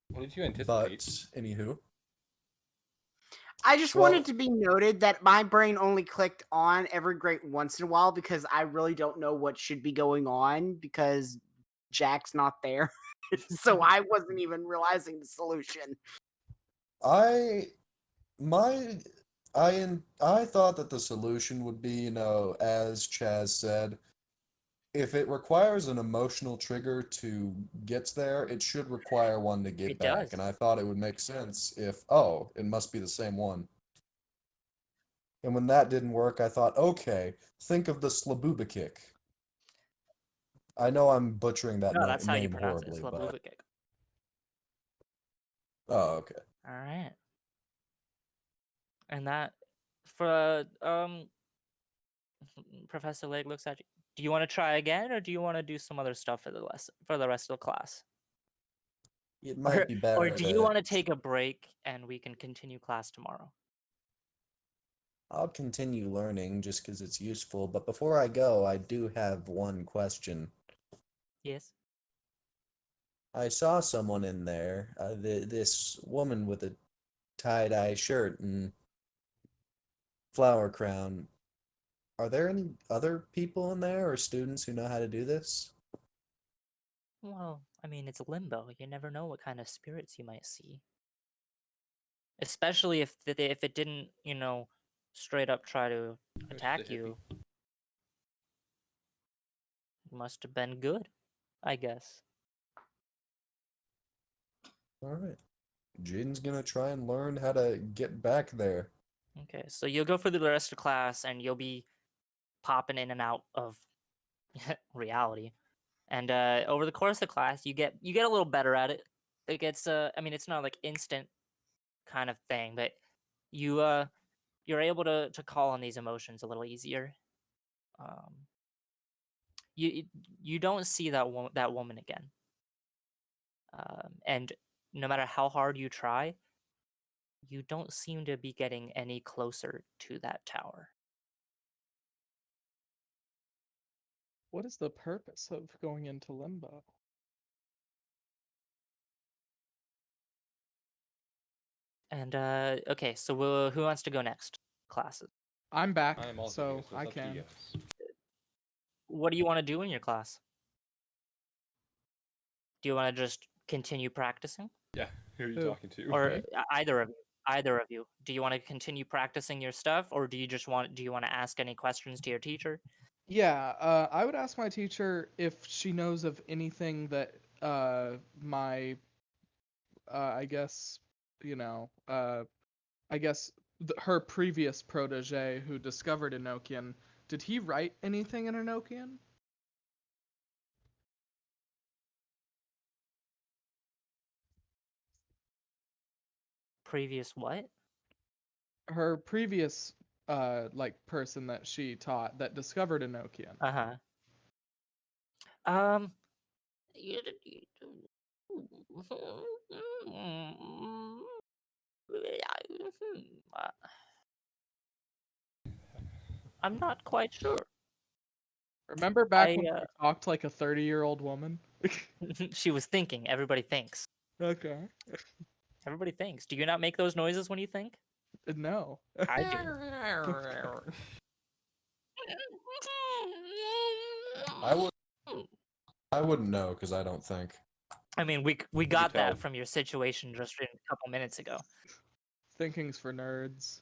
A: What did you
D: But,
A: anticipate?
D: anywho.
E: I just
D: Well-
E: wanted to be noted that my brain only clicked on every great once in a while because I really don't know what should be going on because Jack's not there. So I wasn't even realizing the solution.
D: I my I thought that the solution would be, as Chaz said, if it requires an emotional trigger to get there, it should require one to get
B: It
D: back.
B: does.
D: And I thought it would make sense if, it must be the same one. And when that didn't work, I thought, okay, think of the Slabuba kick. I know I'm butchering that
B: No, that's how you
D: name
B: pronounce it.
D: horribly, but
B: Slabubikik.
D: oh, okay.
B: All right. And that for Professor Lake looks at you. Do you want to try again, or do you want to do some other stuff for the lesson for the rest of the class?
D: It might be better
B: Or do you want to take a break and we can continue class tomorrow?
G: I'll continue learning just because it's useful, but before I go, I do have one question.
B: Yes.
G: I saw someone in there, this woman with a tie-dye shirt and flower crown. Are there any other people in there or students who know how to do this?
B: Well, I mean, it's limbo. You never know what kind of spirits you might see. Especially if it didn't, straight up try to
A: Just a
B: attack
A: hippie.
B: you. It must have been good, I guess.
D: Alright. Jaden's gonna try and learn how to get back there.
B: Okay, so you'll go through the rest of class and you'll be popping in and out of reality. And over the course of class, you get a little better at it. It gets I mean, it's not like instant kind of thing, but you're able to call on these emotions a little easier. Um, you don't see that woman again, and no matter how hard you try, you don't seem to be getting any closer to that tower.
C: What is the purpose of going into limbo?
B: And okay, so who wants to go next? Classes.
C: I'm back,
A: I'm also
C: so
A: here, so
C: I
A: it's up to you
C: can.
A: guys.
B: What do you want to do in your class? Do you want to just continue practicing?
A: Yeah, who are you
C: Who?
A: talking to?
B: Or
C: Me?
B: either of you, do you want to continue practicing your stuff, or do you want to ask any questions to your teacher?
C: Yeah, I would ask my teacher if she knows of anything that my I guess I guess her previous protege who discovered Enochian, did he write anything in Enochian?
B: Previous what?
C: Her previous like person that she taught that discovered Enochian.
B: Uh-huh. Um I'm not quite sure.
C: Remember back
B: I
C: when she talked like a 30-year-old woman?
B: she was thinking. Everybody thinks.
C: Okay.
B: Everybody thinks. Do you not make those noises when you think?
C: No.
B: I do.
D: I would I wouldn't know because I don't think.
B: I mean, we
A: You
B: got
A: tell.
B: that from your situation just a couple minutes ago.
C: Thinking's for nerds.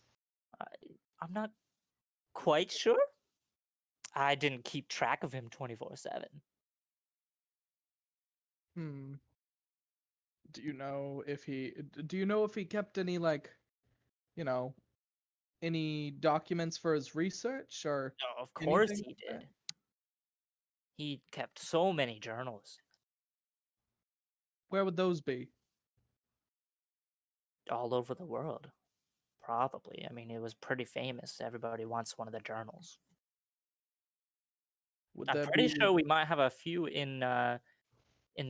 B: I'm not quite sure. I didn't keep track of him 24/7.
C: Hmm. Do you know if he kept any like, you know, any documents for his research or
B: No, of course
C: anything
B: he
C: like that?
B: did. He kept so many journals
C: Where would those be?
B: all over the world. Probably. I mean, it was pretty famous. Everybody wants one of the journals.
C: Would
B: I'm
C: there
B: pretty
C: be
B: sure we might have a few in the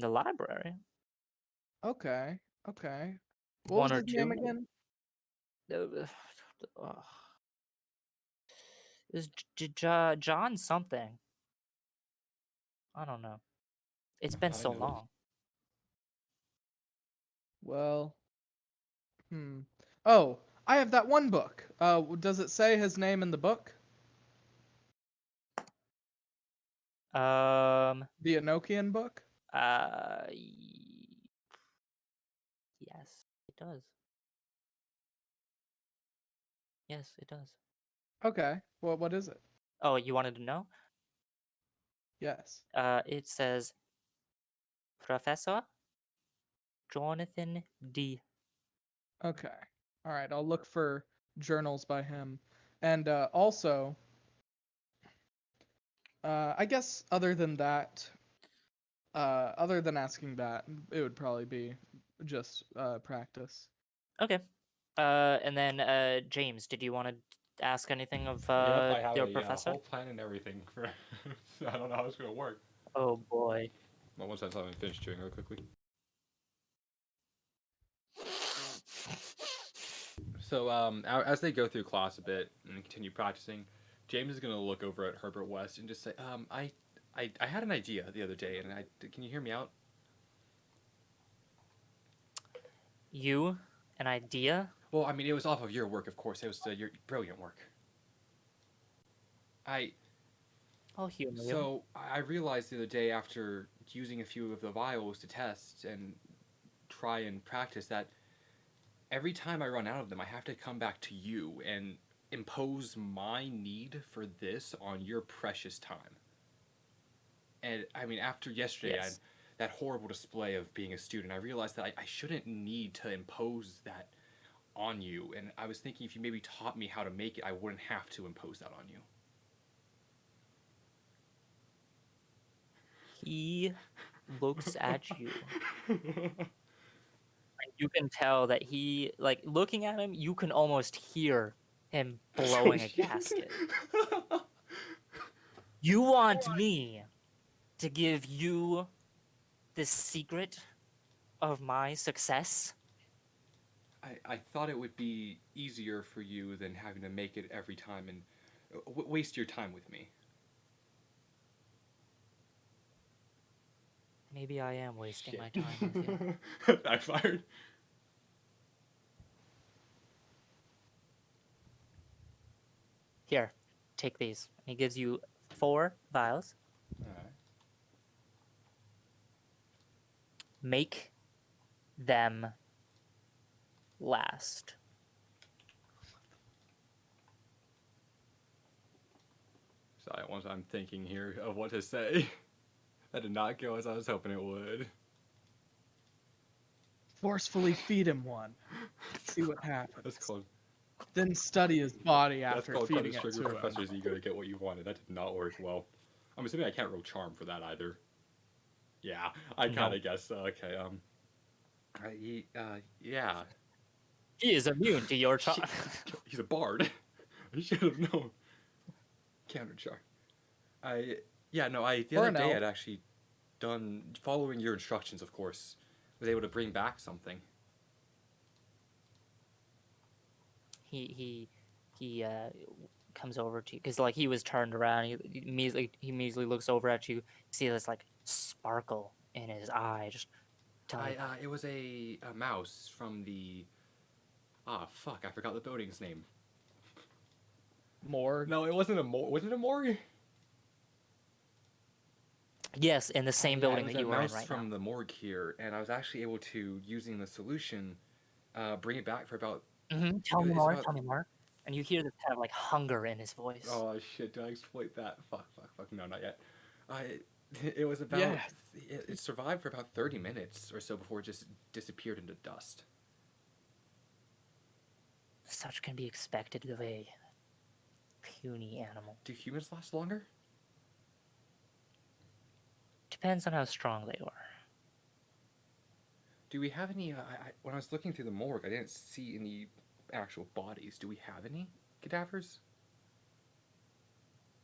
B: library.
C: Okay. Okay. What was
B: One or
C: his name
B: two.
C: again?
B: Uh, ugh. It was John something. I don't know. It's been
A: I
B: so
A: know.
B: long.
C: Well, Oh, I have that one book. Does it say his name in the book? The Enochian book?
B: Yes, it does. Yes, it does.
C: Okay. Well, what is it?
B: Oh, you wanted to know?
C: Yes.
B: It says Professor Jonathan D.
C: Okay. All right. I'll look for journals by him. And also, I guess other than that, other than asking that, it would probably be just practice.
B: Okay. And then James, did you want to ask anything of
A: Yep, I have
B: your
A: a
B: professor?
A: whole plan and everything. For I don't know how it's gonna work.
B: Oh boy.
A: Well, once I finish chewing real quickly. So, as they go through class a bit and continue practicing, James is gonna look over at Herbert West and just say, I had an idea the other day, and can you hear me out?
B: You, an idea?
A: Well, I mean, it was off of your work, of course. It was your brilliant work.
B: I'll humor you.
A: So I realized the other day after using a few of the vials to test and try and practice that every time I run out of them, I have to come back to you and impose my need for this on your precious time. And I mean, after yesterday,
B: Yes.
A: that horrible display of being a student, I realized that I shouldn't need to impose that on you. And I was thinking if you maybe taught me how to make it, I wouldn't have to impose that on you.
B: He looks at you. And you can tell that he, like, looking at him, you can almost hear him blowing a gasket. You want me to give you the secret of my success?
A: I thought it would be easier for you than having to make it every time and waste your time with me.
B: Maybe I am wasting
A: Shit.
B: my time with you.
A: Backfired.
B: Here, take these. He gives you 4 vials.
A: Alright.
B: Make them last.
A: Sorry, once I'm thinking here of what to say. That did not go as I was hoping it would.
C: Forcefully feed him one. See what happens.
A: That's called.
C: Then study his body
A: That's
C: after
A: called trying to
C: feeding it
A: trigger
C: to him.
A: Professor's ego to get what you wanted. That did not work well. I'm assuming I can't roll charm for that either. Yeah, I kind of guess so. Okay. Yeah.
B: He is immune to your charm.
A: He's a bard. I should have known. Counter charm. The
C: Or
A: other
C: an
A: day
C: elf.
A: I'd actually done, following your instructions, of course, was able to bring back something.
B: he comes over to you because like he was turned around. He immediately looks over at you. You see this like sparkle in his eye. Just tell me.
A: It was a mouse from the. Ah, fuck! I forgot the building's name.
C: More.
A: No, it wasn't a morgue. Was it a morgue?
B: Yes, in the same building
A: it was
B: that you
A: a
B: were in
A: mouse
B: right
A: from
B: now.
A: the morgue here, and I was actually able to, using the solution, bring it back for about.
B: Tell me
A: It's
B: more.
A: about-
B: Tell me more. And you hear this kind of like hunger in his voice.
A: Oh shit! Did I exploit that? Fuck! No, not yet. It was about.
C: Yes.
A: It survived for about 30 minutes or so before it just disappeared into dust.
B: Such can be expected of a puny animal.
A: Do humans last longer?
B: Depends on how strong they are.
A: Do we have any? When I was looking through the morgue, I didn't see any actual bodies. Do we have any cadavers?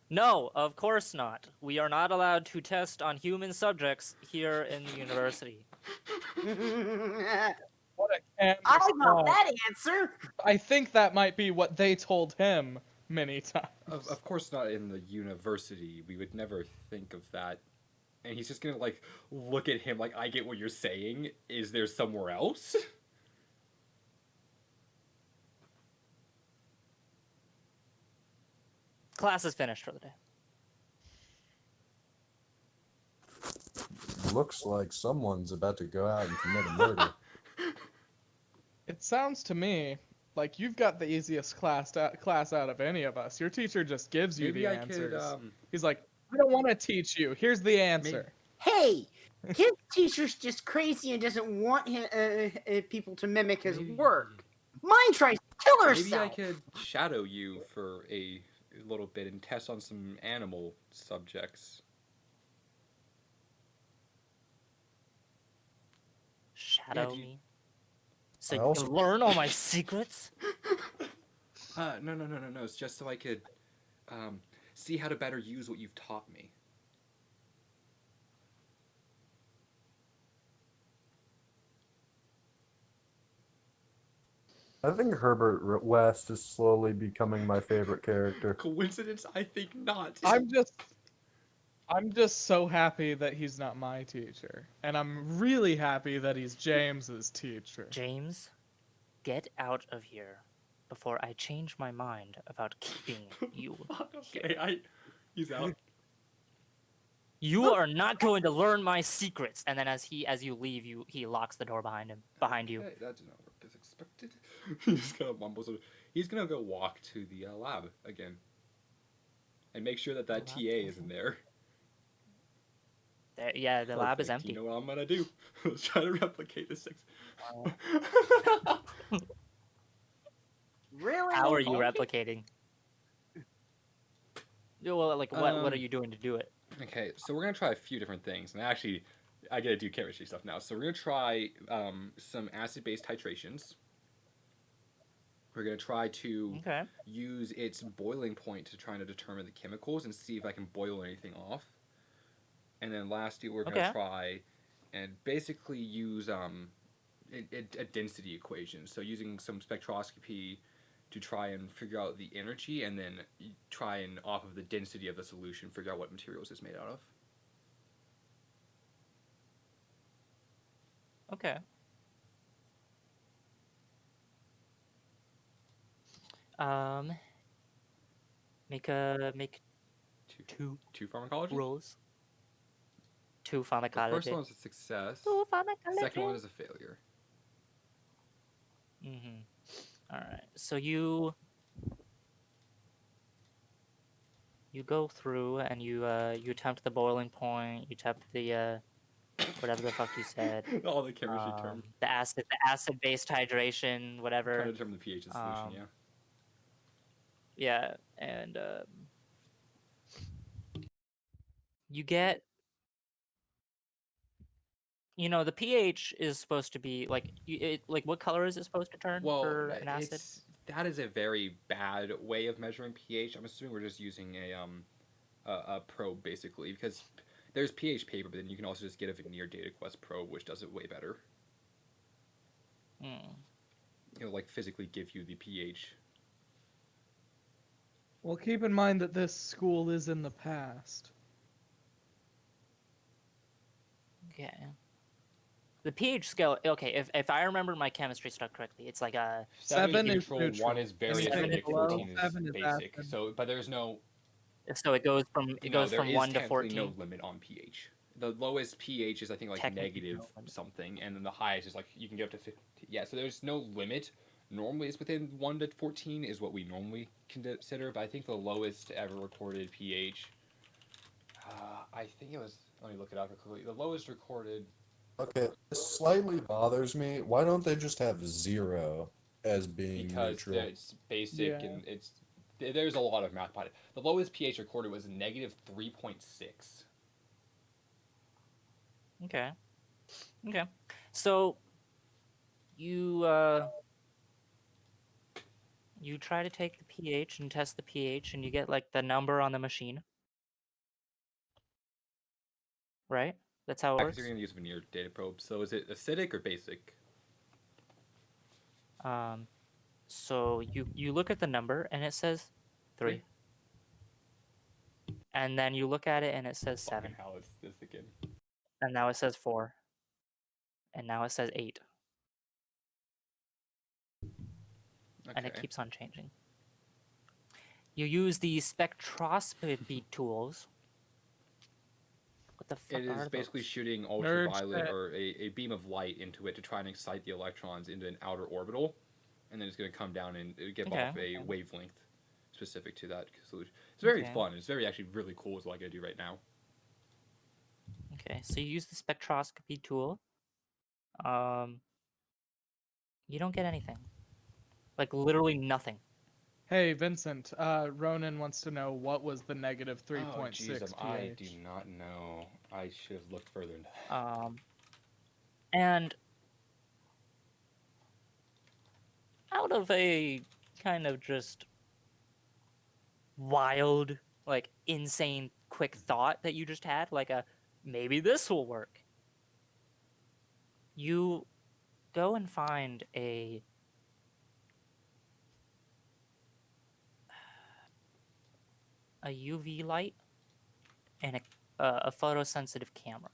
B: No, of course not. We are not allowed to test on human subjects here in the university.
C: What a candid
E: I got
C: thought.
E: that answer.
C: I think that might be what they told him many times.
A: Of course not in the university. We would never think of that. And he's just gonna like look at him like, I get what you're saying. Is there somewhere else?
B: Class is finished for the day.
D: Looks like someone's about to go out and commit a murder.
C: It sounds to me like you've got the easiest class out of any of us. Your teacher just gives you
A: Maybe
C: the
A: I
C: answers.
A: could
C: He's like, I don't want to teach you. Here's the answer.
E: Hey, his teacher's just crazy and doesn't want people to mimic his
A: Maybe-
E: work. Mine tries to kill
A: maybe
E: herself.
A: I could shadow you for a little bit and test on some animal subjects.
B: Shadow
A: do you-
B: me. So
G: I
B: you
G: also-
B: can learn all my secrets?
A: No. It's just so I could see how to better use what you've taught me.
D: I think Herbert West is slowly becoming my favorite character.
A: Coincidence? I think not.
C: I'm just so happy that he's not my teacher. And I'm really happy that he's James's teacher.
B: James, get out of here before I change my mind about keeping you
A: Okay,
B: here.
A: he's out.
B: You are not going to learn my secrets. And then as you leave, he locks the door behind you.
A: Okay, that did not work as expected. He's gonna mumble. He's gonna go walk to the lab again, and make sure that
B: The lab?
A: TA isn't there.
B: Yeah, the lab is
A: Perfect.
B: empty.
A: You know what I'm gonna do? Let's try to replicate the six.
E: Really?
B: How are you
A: Okay.
B: replicating? Yeah, well, like what are you doing to do it?
A: Okay, so we're gonna try a few different things, and actually, I gotta do chemistry stuff now. So we're gonna try some acid-base titrations. We're gonna try to
B: Okay.
A: use its boiling point to try to determine the chemicals and see if I can boil anything off. And then lastly, we're gonna
B: Okay.
A: try and basically use a density equation. So using some spectroscopy to try and figure out the energy, and then try and off of the density of the solution figure out what materials it's made out of.
B: Okay. Make two
A: Pharmacology.
B: rolls. Two
A: The first
B: pharmacology.
A: one is a success.
B: Two pharmacology.
A: Second one is a failure.
B: Mm-hmm. All right. So you go through and you attempt the boiling point. You attempt the whatever the fuck you said.
A: All the chemistry terms.
B: The acid based hydration,
A: Trying
B: whatever.
A: to determine the pH of the solution. Yeah.
B: Yeah, and you get, the pH is supposed to be like like what color is it supposed to turn
A: Well,
B: for an acid?
A: that is a very bad way of measuring pH. I'm assuming we're just using a probe basically, because there's pH paper, but then you can also just get a Veneer Data Quest probe, which does it way better.
B: Hmm.
A: It'll like physically give you the pH.
C: Well, keep in mind that this school is in the past.
B: Okay. The pH scale. Okay, if I remember my chemistry stuff correctly, it's like a
C: 7 is
A: neutral,
C: neutral.
A: 1 is very
B: Seven is
A: acidic,
B: low,
A: 14 is
C: 7 is
A: basic.
C: acid.
A: So, but there's no
B: so it goes from
A: there is
B: 1 to
A: technically
B: 14.
A: no limit on pH. The lowest pH is I think like
B: Technically
A: negative
B: no limit.
A: something, and then the highest is like you can get up to 50. Yeah, so there's no limit. Normally, it's within 1 to 14 is what we normally consider, but I think the lowest ever recorded pH. I think it was. Let me look it up quickly. The lowest recorded.
D: Okay, this slightly bothers me. Why don't they just have 0 as being
A: Because
D: neutral?
A: it's basic
C: Yeah.
A: and there's a lot of math behind it. The lowest pH recorded was negative 3.6.
B: Okay. Okay. So you you try to take the pH and test the pH, and you get like the number on the machine. Right? That's how it
A: Because
B: works.
A: you're going to use a Veneer data probe. So is it acidic or basic?
B: So you look at the number and it says 3. And then you look at it and it says 7.
A: Fucking hell, it's this again.
B: And now it says 4. And now it says 8. And it
A: Okay.
B: keeps on changing. You use the spectroscopy tools. What the fuck
A: It
B: are
A: is basically
B: those?
A: shooting
C: Nerd
A: ultraviolet
C: shit.
A: or a beam of light into it to try and excite the electrons into an outer orbital, and then it's going to come down and give
B: Okay,
A: off a
B: okay.
A: wavelength specific to that solution. It's very
B: Okay.
A: fun. It's very actually really cool. Is what I got to do right now.
B: Okay, so you use the spectroscopy tool. You don't get anything. Like literally nothing.
C: Hey, Vincent. Ronan wants to know what was the negative 3.6
A: I do
C: pH.
A: not know. I should have looked further into that.
B: And out of a kind of just wild, like insane quick thought that you just had, like a maybe this will work. You go and find a UV light and a photosensitive camera.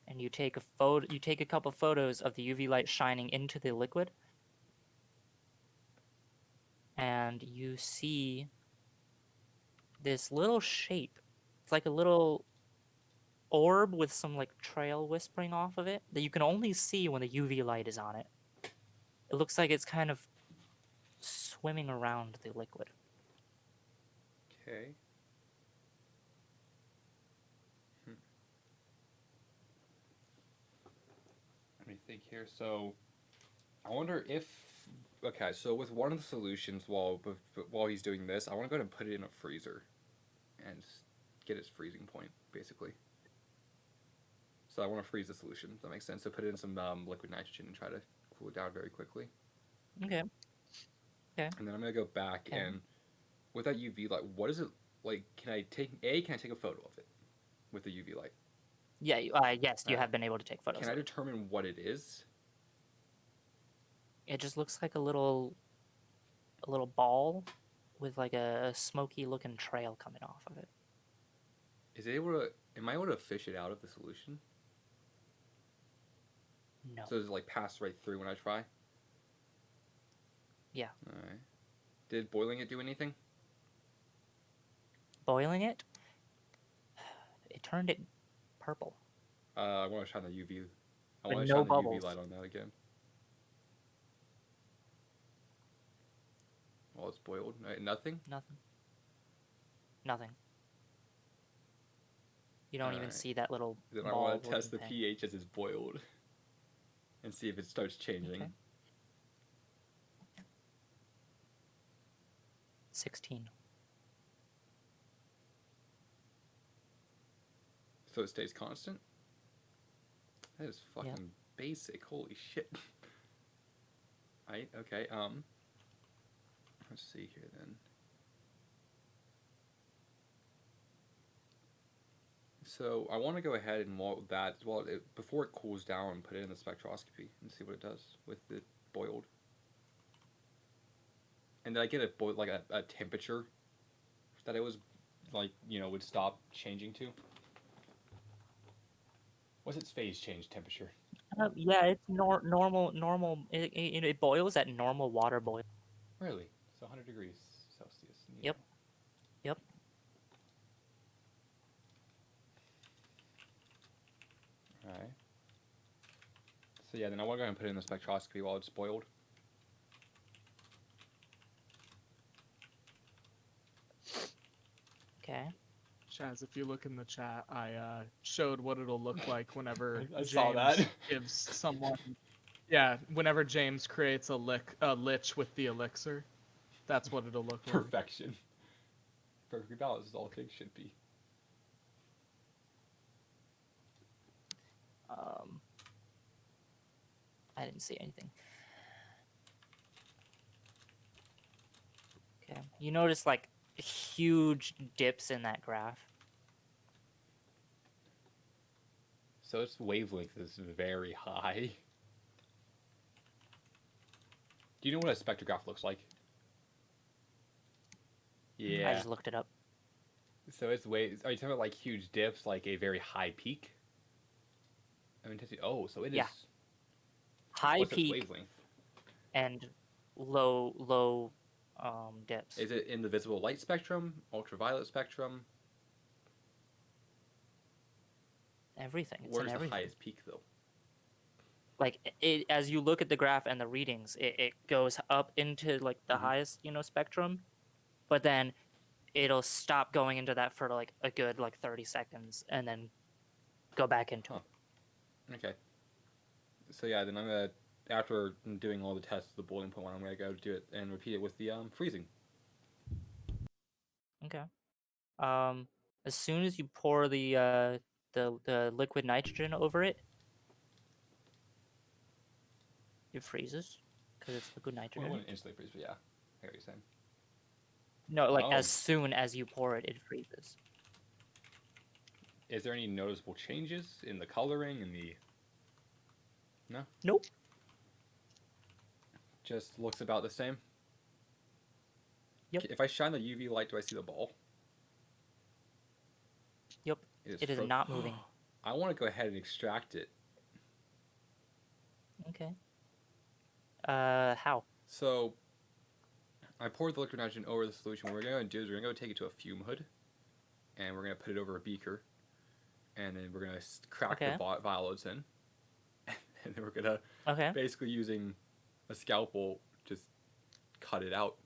B: And you take a photo. You take a couple photos of the UV light shining into the liquid, and you see this little shape. It's like a little orb with some like trail whispering off of it that you can only see when the UV light is on it. It looks like it's kind of swimming around the liquid.
A: Okay. Let me think here. So, I wonder if. Okay, so with one of the solutions, while he's doing this, I want to go ahead and put it in a freezer, and get its freezing point, basically. So I want to freeze the solution. If that makes sense. So put it in some liquid nitrogen and try to cool it down very quickly.
B: Okay. Okay.
A: And then I'm gonna go back
B: Okay.
A: and with that UV light, what is it like? Can I take a photo of it with the UV light?
B: Yeah. Yes, you have been able to take photos.
A: Can I
B: of it.
A: determine what it is?
B: It just looks like a little ball with like a smoky looking trail coming off of it.
A: Is it able to? Am I able to fish it out of the solution?
B: No.
A: So does it like pass right through when I try?
B: Yeah.
A: All right. Did boiling it do anything?
B: Boiling it, it turned it purple.
A: I want to shine the UV. I
B: With
A: want to
B: no
A: shine the
B: bubbles.
A: UV light on that again. Well, it's boiled. Right, nothing.
B: Nothing. You don't even
A: Alright.
B: see that little
A: Then I
B: ball
A: want to test the
B: looking thing.
A: pH as it's boiled, and see if it starts changing.
B: Okay. 16.
A: So it stays constant? That is fucking basic. Holy shit. Right, okay, let's see here then. So I want to go ahead and before it cools down, put it in the spectroscopy and see what it does with it boiled. And then I get a temperature that it was would stop changing to. What's its phase change temperature?
B: Yeah, it's normal. It boils at normal water boil.
A: Really? So 100 degrees Celsius.
B: Yep. Yep.
A: Alright. So yeah, then I want to go ahead and put it in the spectroscopy while it's boiled.
B: Okay.
C: Chaz, if you look in the chat, I showed what it'll look like whenever
A: I
C: James
A: saw that.
C: gives someone. Yeah, whenever James creates a lich with the elixir, that's what it'll look like.
A: Perfection. Perfectly balanced is all things should be.
B: I didn't see anything. Okay. You notice like huge dips in that graph.
A: So its wavelength is very high. Do you know what a spectrograph looks like?
B: I
A: Yeah.
B: just looked it up.
A: So its wave. Are you talking about like huge dips, like a very high peak? I mean, oh, so it is.
B: Yeah. High
A: What's its
B: peak
A: wavelength?
B: and low dips.
A: Is it in the visible light spectrum, ultraviolet spectrum?
B: Everything. It's in
A: Where's the
B: everything.
A: highest peak though?
B: Like it, as you look at the graph and the readings, it goes up into like the
A: Mhm.
B: highest, spectrum, but then it'll stop going into that for like a good like 30 seconds and then go back into
A: Huh.
B: it.
A: Okay. So yeah, then I'm gonna after doing all the tests of the boiling point one, I'm gonna go do it and repeat it with the freezing.
B: Okay. As soon as you pour the liquid nitrogen over it, it freezes because it's liquid
A: Well,
B: nitrogen.
A: it wouldn't instantly freeze, but yeah, I hear what you're saying.
B: No, like
A: Oh.
B: as soon as you pour it, it freezes.
A: Is there any noticeable changes in the coloring and the? No.
B: Nope.
A: Just looks about the same.
B: Yep.
A: If I shine the UV light, do I see the ball?
B: Yep. It is not moving.
A: I want to go ahead and extract it.
B: Okay. How?
A: So, I poured the liquid nitrogen over the solution. What we're going to do is we're going to go take it to a fume hood, and we're going to put it over a beaker, and then we're going to crack
B: Okay.
A: the violets in, and then we're going to
B: Okay.
A: basically using a scalpel just cut it out.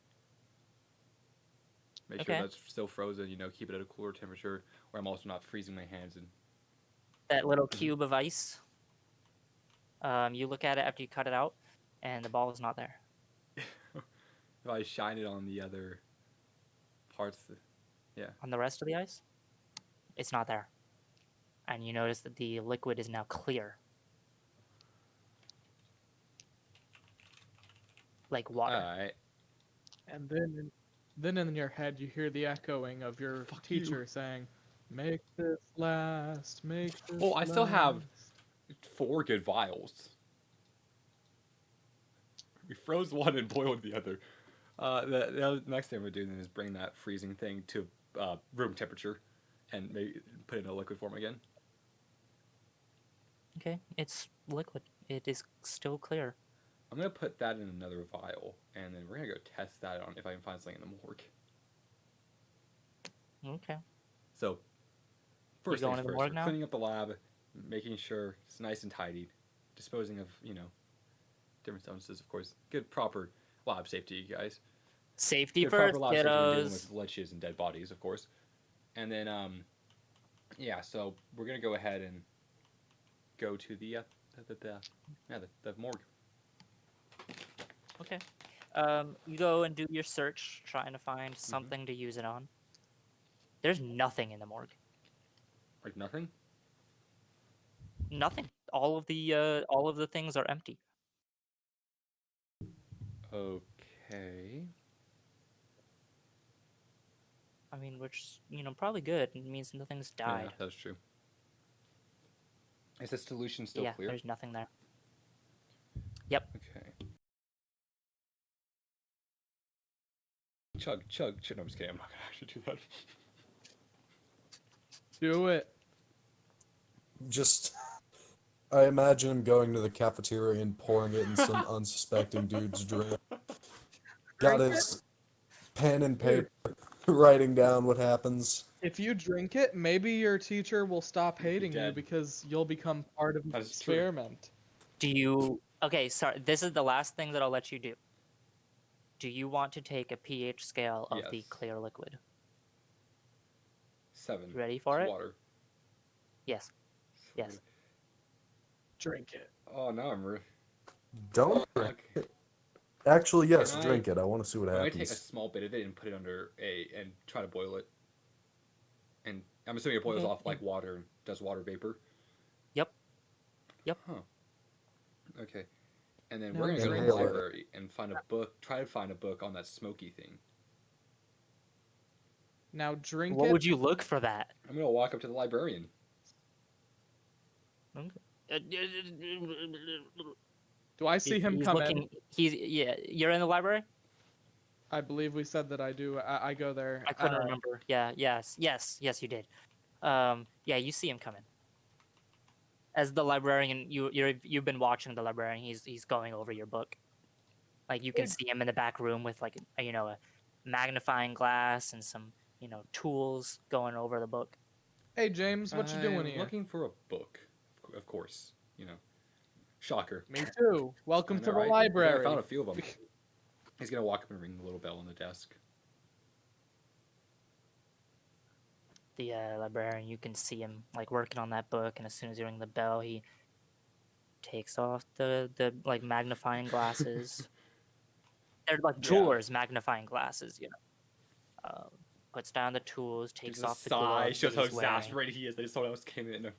A: Make sure
B: Okay.
A: that's still frozen. Keep it at a cooler temperature, where I'm also not freezing my hands. And
B: That little cube of ice. You look at it after you cut it out, and the ball is not there.
A: if I shine it on the other parts,
B: On the rest of the ice, it's not there. And you notice that the liquid is now clear. Like water.
A: Alright.
C: And then in your head you hear the echoing of your
A: Fuck you.
C: teacher saying, "Make this last, make this
A: Oh, I still have
C: last."
A: 4 good vials. We froze one and boiled the other. The next thing we're doing is bring that freezing thing to room temperature, and maybe put it in a liquid form again.
B: Okay, it's liquid. It is still clear.
A: I'm gonna put that in another vial, and then we're gonna go test that on if I can find something in the morgue.
B: Okay.
A: So, first
B: going
A: things
B: to the
A: first,
B: morgue
A: we're
B: now?
A: cleaning up the lab, making sure it's nice and tidied, disposing of different substances, of course. Good proper lab safety, you guys.
B: Safety
A: Good
B: first,
A: proper lab safety. We're dealing
B: kiddos.
A: with leeches and dead bodies, of course. And then yeah, so we're gonna go ahead and go to the morgue.
B: Okay. You go and do your search, trying to find something to use it on. There's nothing in the morgue.
A: Like nothing.
B: Nothing. All of the things are empty.
A: Okay.
B: I mean, which is, probably good. It means nothing's died.
A: Yeah, that's true. Is the solution still
B: Yeah,
A: clear?
B: there's nothing there. Yep.
A: Okay. Chug, chug, chug. No, I'm just kidding. I'm not gonna actually do that.
C: Do it.
D: Just, I imagine him going to the cafeteria and pouring it in some unsuspecting dude's drink. Got his pen and paper, writing down what happens.
C: If you drink it, maybe your teacher will stop
A: You'll be
C: hating you
A: dead.
C: because you'll become part of the
A: That is true.
C: experiment.
B: Do you? Okay, sorry. This is the last thing that I'll let you do. Do you want to take a pH scale of the
A: Yes.
B: clear liquid?
A: 7.
B: You ready for
A: It's
B: it?
A: water.
B: Yes. Yes.
C: Drink it.
A: Oh no,
D: Don't
A: Okay.
D: actually, yes,
A: Can I-
D: drink it. I want to see what
A: I'm gonna take a
D: happens.
A: small bit of it and put it under and try to boil it. And I'm assuming it boils
B: Okay.
A: off like water. Does water vapor?
B: Yep. Yep.
A: Huh. Okay. And then
C: No,
A: we're gonna go to the
D: inhale it.
A: library and find a book. Try to find a book on that smoky thing.
C: Now drink
B: What
C: it.
B: would you look for that?
A: I'm gonna walk up to the librarian.
C: Do I see him
B: he's
C: come
B: looking,
C: in?
B: He's You're in the library.
C: I believe we said that I do. I go there.
B: I couldn't remember. Yeah, yes, you did. Yeah, you see him coming. As the librarian, you've been watching the librarian. He's going over your book. Like you can see him in the back room with like a magnifying glass and some tools going over the book.
C: Hey James, what you doing
A: I'm
C: here?
A: looking for a book, of course. Shocker.
C: Me too. Welcome
A: I
C: to
A: know,
C: the
A: right?
C: library.
A: Yeah, I found a few of them. He's gonna walk up and ring the little bell on the desk.
B: The librarian, you can see him like working on that book, and as soon as you ring the bell, he takes off the like magnifying glasses. They're like jewelers' magnifying glasses, puts down the tools, takes
A: Just a
B: off the
A: sigh.
B: gloves
A: Shows
B: that
A: how
B: he's wearing,
A: exasperated he is that someone else came in.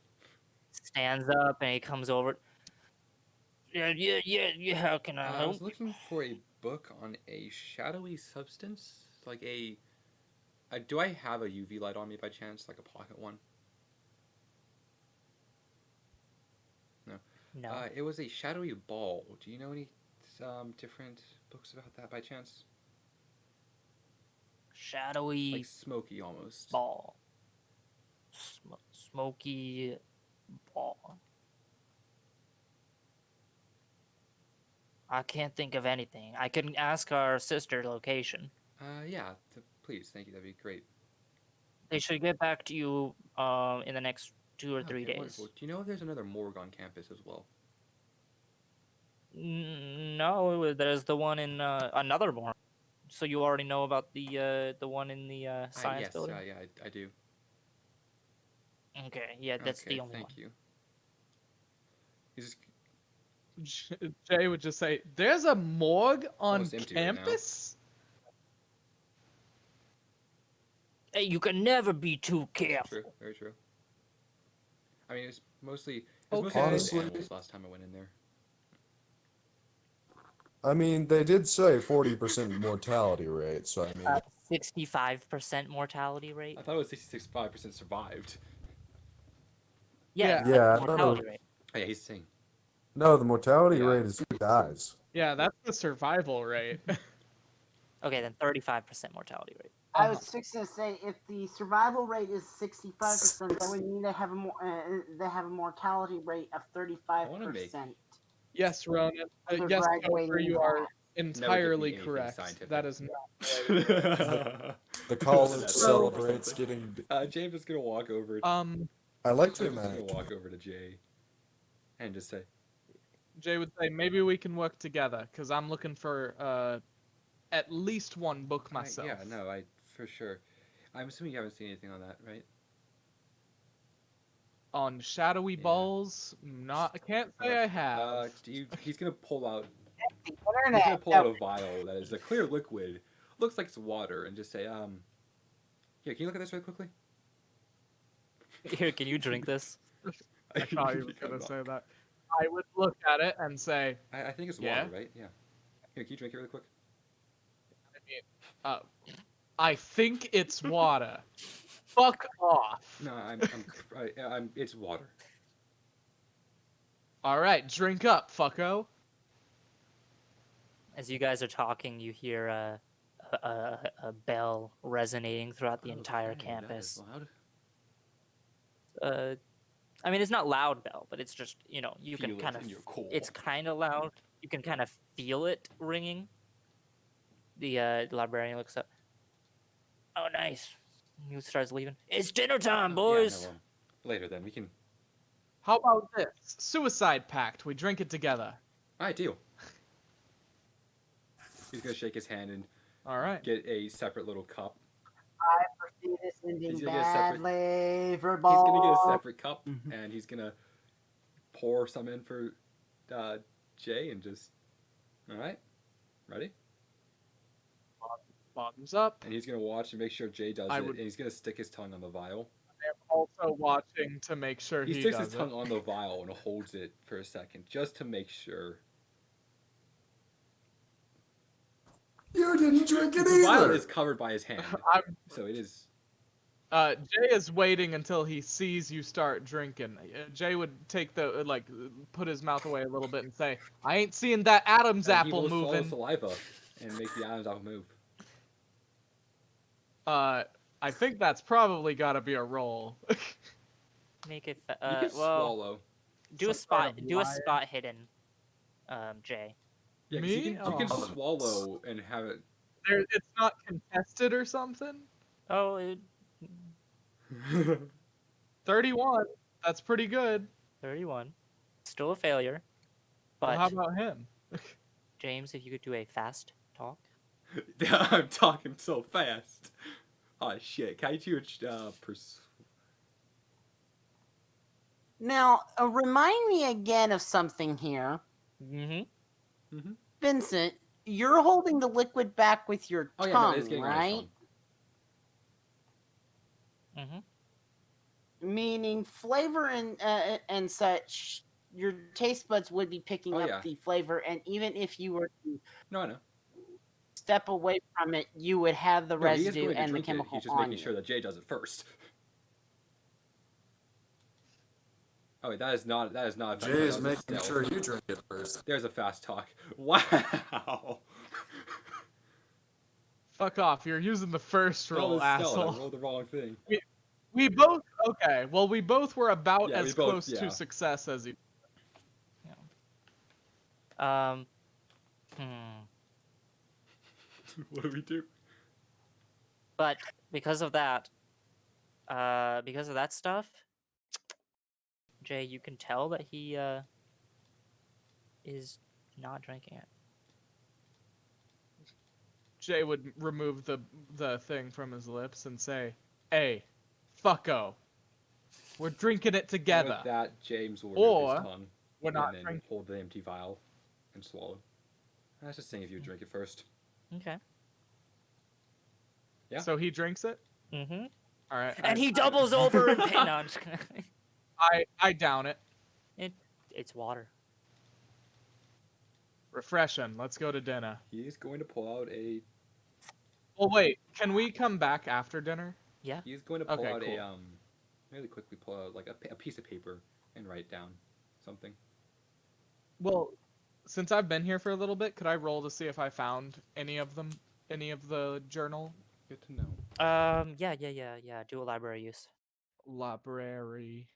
B: stands up, and he comes over. Yeah. How can I
A: I
B: help?
A: was looking for a book on a shadowy substance, like a. Do I have a UV light on me by chance, like a pocket one? No.
B: No.
A: It was a shadowy ball. Do you know any different books about that by chance?
B: Shadowy
A: Like smoky almost.
B: ball. Smoky ball. I can't think of anything. I can ask our sister location.
A: Yeah. Please, thank you. That'd be great.
B: They should get back to you in the next 2 or 3
A: Okay,
B: days.
A: wonderful. Do you know if there's another morgue on campus as well?
B: No, there's the one in another one. So you already know about the one in the science
A: Yes,
B: building?
A: yeah, I do.
B: Okay, yeah, that's
A: Okay,
B: the only one.
A: thank you. He's just
C: Jay would just say, "There's a morgue on
A: it's empty right now.
C: campus."
B: Hey, you can never be too careful.
A: True, very true. I mean, it's mostly
C: Okay.
D: Honestly-
A: animals last time I went in there.
D: I mean, they did say 40% mortality rate, so I mean,
B: 65% mortality rate.
A: I thought it was 66.5% survived.
B: Yeah,
C: Yeah.
D: Yeah, I
B: that's
D: thought
B: mortality
D: it was-
B: rate.
A: Oh, yeah, he's saying.
D: no, the mortality
A: Yeah.
D: rate is who dies.
C: Yeah, that's the survival rate.
B: Okay, then 35% mortality rate.
E: I was just gonna say, if the survival rate is 65%, that would mean they have a mortality rate of 35%.
C: Yes, Ronan.
E: They're
C: Yes,
E: graduating
C: Gopher, you
E: in
C: are
E: class.
C: entirely
A: anything
C: correct.
A: scientific.
C: That is not.
D: The college
A: That's
D: celebrates
A: something.
D: getting.
A: James is gonna walk over.
D: I like to
A: James is gonna
D: imagine.
A: walk over to Jay, and just say,
C: Jay would say maybe we can work together because I'm looking for at least one book myself.
A: Yeah, no, for sure. I'm assuming you haven't seen anything on that, right?
C: On shadowy
A: Yeah.
C: balls, I can't say I have.
A: He's gonna pull out.
E: The
A: He's gonna
E: internet.
A: pull out a vial that is a clear liquid. Looks like it's water, and just say, Here, can you look at this really quickly?
B: Here, can you drink this?
C: I thought you were gonna say that. I would look at it and say,
A: I think it's
C: Yeah.
A: water, right? Yeah. Here, can you drink it really quick?
C: I think it's water. Fuck off.
A: No, it's water.
C: All right, drink up, fucko.
B: As you guys are talking, you hear a bell resonating throughout the entire
A: Okay, that is
B: campus.
A: loud.
B: I mean, it's not loud bell, but it's just you
A: Feel
B: can
A: it
B: kind of.
A: in your core.
B: It's kind of loud. You can kind of feel it ringing. The librarian looks up. Oh, nice. He starts leaving. It's dinner time,
A: Oh,
B: boys.
A: Yeah, no, later then we can.
C: How about this? Suicide pact. We drink it together.
A: All right, deal. He's gonna shake his hand and
C: All right.
A: get a separate little cup.
E: I foresee this ending
A: He's gonna get a separate-
E: badly for
A: He's gonna get a
E: Ball.
A: separate cup, and he's gonna pour some in for Jay, and just. All right, ready?
C: Bottoms up.
A: And he's gonna watch and make sure Jay does
C: I
A: it,
C: would-
A: and he's gonna stick his tongue on the vial.
C: I am also watching to make sure
A: He
C: he
A: sticks
C: does
A: his tongue
C: it.
A: on the vial and holds it for a second, just to make sure.
D: You didn't drink it
A: The vial
D: either.
A: is covered by his hand,
C: I'm-
A: so it is.
C: Jay is waiting until he sees you start drinking. Jay would take put his mouth away a little bit and say, "I ain't seeing that Adam's
A: And he
C: apple
A: will swallow
C: moving."
A: saliva and make the Adam's apple move.
C: I think that's probably got to be a roll.
B: Make it.
A: You can
B: Well,
A: swallow.
B: do a
C: Some sort
B: spot.
C: of
B: Do a
C: liar.
B: spot hidden. Jay.
A: Yeah, because
C: Me?
A: you can
C: Oh.
A: swallow and have it.
C: It's not contested or something?
B: Oh,
C: 31. That's pretty good.
B: 31. Still a failure.
C: Well,
B: But
C: how about him?
B: James, if you could do a fast talk.
A: I'm talking so fast. Oh shit! Can I do
E: Now, remind me again of something here.
B: Mm-hmm.
E: Vincent, you're holding the liquid back with your
A: Oh yeah,
E: tongue,
A: no, it's getting on his
E: right?
A: tongue.
B: Mm-hmm.
E: Meaning flavor and such, your taste buds would be picking
A: Oh,
E: up
A: yeah.
E: the flavor, and even if you were to
A: No, I know.
E: step away from it, you would have the
A: No, he is
E: residue
A: going to
E: and the
A: drink it.
E: chemical
A: He's just
E: on
A: making
E: you.
A: sure that Jay does it first. Oh wait, that is not a fast talk.
D: Jay
A: That
D: is
A: was a
D: making
A: stealth.
D: sure you drink it first.
A: There's a fast talk. Wow.
C: Fuck off. You're using the first
A: That
C: roll,
A: was stealth.
C: asshole.
A: I rolled the wrong thing.
C: We both. Okay, well, we both were about
A: Yeah, we
C: as
A: both-
C: close
A: yeah.
C: to success as you.
B: Hmm.
A: What do we do?
B: But because of that stuff, Jay, you can tell that he is not drinking it.
C: Jay would remove the thing from his lips and say, "Hey, fucko, we're drinking it
A: And
C: together."
A: with that, James will
C: Or,
A: remove his tongue
C: we're
A: and
C: not
A: then
C: drinking.
A: hold the empty vial and swallow. I was just saying if you drink it first.
B: Okay.
A: Yeah.
C: So he drinks it.
B: Mm-hmm.
C: All right.
B: And he doubles over and no, I'm just kidding.
C: I down it.
B: It's water.
C: Refreshing. Let's go to dinner.
A: He's going to pull out a.
C: Well, wait. Can we come back after dinner?
B: Yeah.
A: He's going to pull
C: Okay,
A: out
C: cool.
A: a really quickly pull out like a piece of paper and write down something.
C: Well, since I've been here for a little bit, could I roll to see if I found any of the journal?
A: Good to know.
B: Yeah. Do a library use.
C: Library.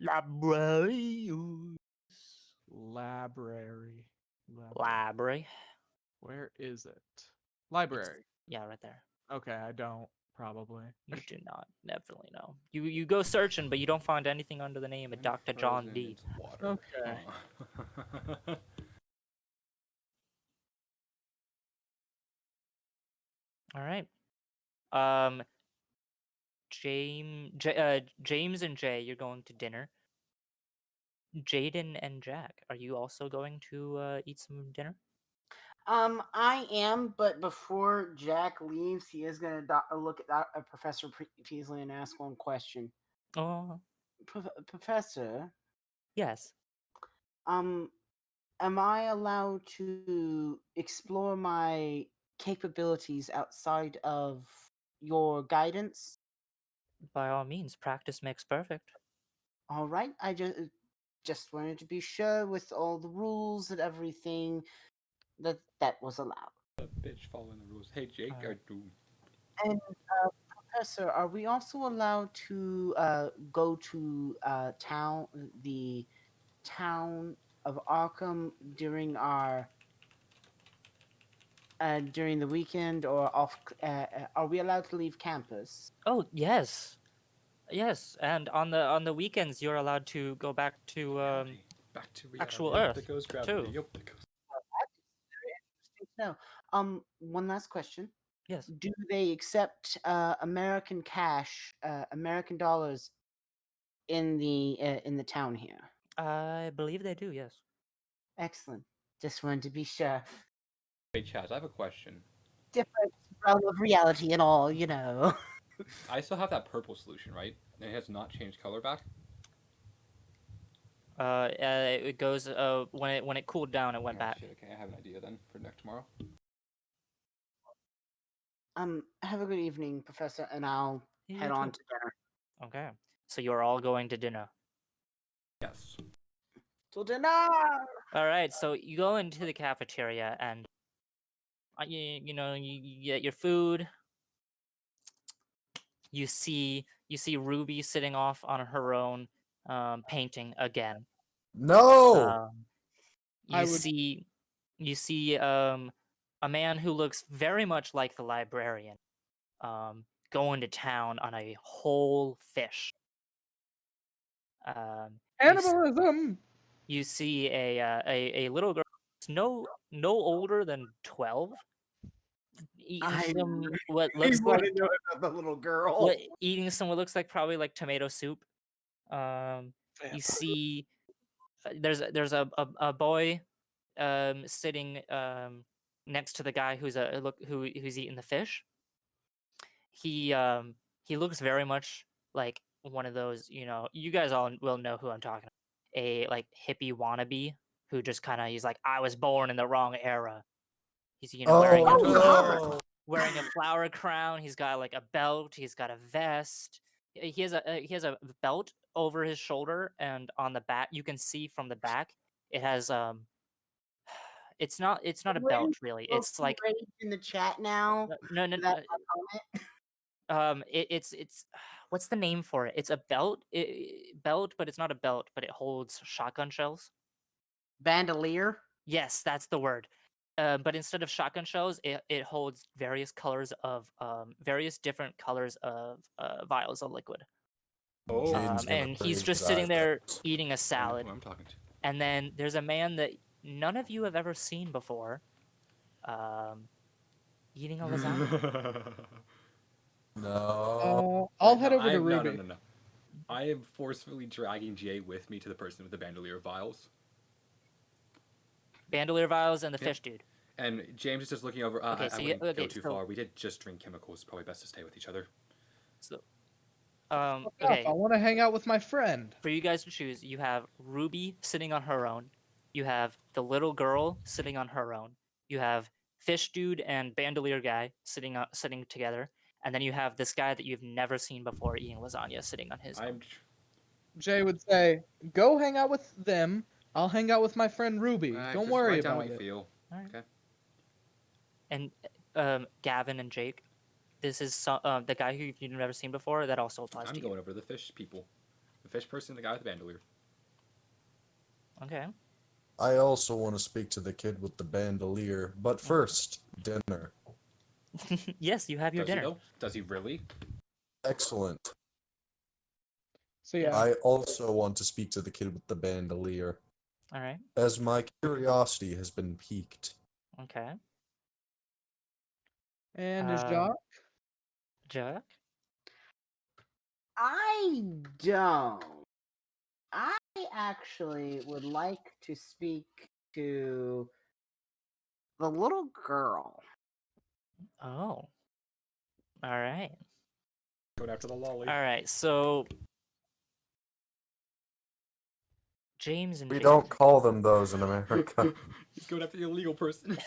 B: Library.
C: Where is it? Library.
B: Yeah, right there.
C: Okay, I don't probably.
B: You do not. Definitely no. You go searching, but you don't find anything under the name of
A: I'm
B: Dr. John
A: frozen,
B: D.
A: It's water.
C: Okay.
A: Huh.
B: All right. James and Jay, you're going to dinner. Jaden and Jack, are you also going to eat some dinner?
E: I am, but before Jack leaves, he is going to look at Professor Peasley and ask one question.
B: Oh,
E: Professor,
B: yes.
E: am I allowed to explore my capabilities outside of your guidance?
B: By all means, practice makes perfect.
E: All right, I just wanted to be sure with all the rules and everything that was allowed.
A: Bitch, following the rules. Hey, Jake,
B: Alright.
E: And Professor, are we also allowed to go to the town of Arkham during our during the weekend or off? Are we allowed to leave campus?
B: Oh, yes. Yes, and on the weekends you're allowed to go back to
A: back to reality.
B: actual
A: Yup,
B: Earth,
A: there goes gravity.
B: too.
A: Yup, there goes.
E: No. One last question.
B: Yes.
E: Do they accept American cash, American dollars in the town here?
B: I believe they do, yes.
E: Excellent. Just wanted to be sure.
A: Hey, Chaz, I have a question.
E: Different realm of reality and all, you know.
A: I still have that purple solution, right? And it has not changed color back.
B: It goes when it cooled down, it went
A: Oh,
B: back.
A: shit, okay, I have an idea then for next tomorrow.
E: Have a good evening, Professor, and I'll
B: You
E: head on
B: too.
E: to dinner.
B: Okay, so you're all going to dinner.
A: Yes.
E: To dinner!
B: All right, so you go into the cafeteria and you get your food. you see Ruby sitting off on her own, painting again.
G: No.
C: I
B: You
C: would-
B: see a man who looks very much like the librarian going to town on a whole fish. You s-
C: Cannibalism.
B: you see a little girl, no older than 12, eating
E: I
B: some what
E: I
B: looks
E: want
B: like
E: to know about the little girl.
B: eating some what looks like probably like tomato soup. You see there's a boy sitting next to the guy who's eating the fish. He looks very much like one of those, you guys all will know who I'm talking about. A like hippie wannabe who just kind of he's like, I was born in the wrong era. He's
G: Oh
E: no.
B: wearing a flower crown. He's got like a belt. He's got a vest. He has a belt over his shoulder, and on the back, you can see from the back, it has it's not a belt really. It's like
E: in the chat now.
B: no
E: That's my comment.
B: it's what's the name for it? It's a belt, belt, but it's not a belt, but it holds shotgun shells.
E: Bandolier.
B: Yes, that's the word. But instead of shotgun shells, it holds various colors of various different colors of vials of liquid.
A: Oh,
D: Jaden's gonna
B: And he's
D: raise
B: just
D: his
B: sitting there
D: eyebrows.
B: eating a
A: I know
B: salad.
A: who I'm talking to.
B: And then there's a man that none of you have ever seen before, eating a lasagna.
D: No.
C: I'll head over to
A: No,
C: Ruby.
A: no. I am forcefully dragging Jay with me to the person with the bandolier vials.
B: Bandolier vials and the
A: Yep.
B: fish dude.
A: And James is just looking over.
B: Okay,
A: I
B: so
A: wouldn't go
B: okay,
A: too
B: so-
A: far. We did just drink chemicals. Probably best to stay with each other.
B: So,
C: Okay. I want to hang out with my friend.
B: for you guys to choose, you have Ruby sitting on her own. You have the little girl sitting on her own. You have fish dude and bandolier guy sitting together, and then you have this guy that you've never seen before eating lasagna sitting on his own.
C: Jay would say, "Go hang out with them. I'll hang out with my friend Ruby. Don't
A: just
C: worry
A: write down
C: about
A: what you
C: it."
A: feel.
B: All right.
A: Okay.
B: And Gavin and Jake, this is the guy who you've never seen before. That also applies
A: I'm
B: to
A: going over to the fish people. The fish person, the guy with the bandolier.
B: you. Okay.
D: I also want to speak to the kid with the bandolier, but first, dinner.
B: Yes, you have your
A: Does
B: dinner.
A: he though? Does he really?
D: Excellent.
C: So yeah,
D: I also want to speak to the kid with the bandolier,
B: All right.
D: as my curiosity has been piqued.
B: Okay.
C: and is
B: Um,
C: Jacques?
B: Jack.
E: I don't. I actually would like to speak to the little girl.
B: Oh. All right.
A: Going after the lolly.
B: All right. So James and
D: We
B: Jaden.
D: don't call them those in America.
A: He's going after the illegal person.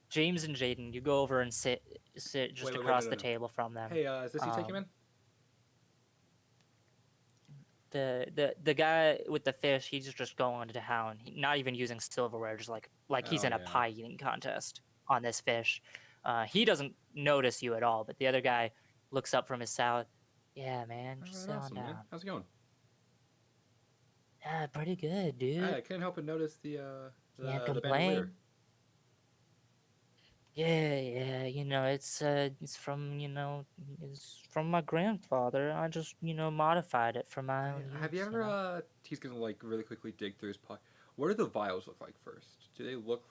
B: James and Jaden, you go over and sit just
A: Wait, wait,
B: across
A: no,
B: the
A: no.
B: table from them.
A: Hey, is this you taking him in?
B: The guy with the fish, he's just going to town. Not even using silverware, just like he's
A: Oh,
B: in a
A: yeah.
B: pie eating contest on this fish. He doesn't notice you at all, but the other guy looks up from his salad. Yeah, man, just sit on
A: Awesome,
B: down.
A: man. How's it going?
B: Yeah, pretty good, dude.
A: I couldn't help but notice the
B: Can't
A: the
B: complain.
A: bandolier.
B: Yeah, it's from, it's from my grandfather. I just, modified it for my own use.
A: Have you ever? He's gonna like really quickly dig through his pocket. What do the vials look like first? Do they look?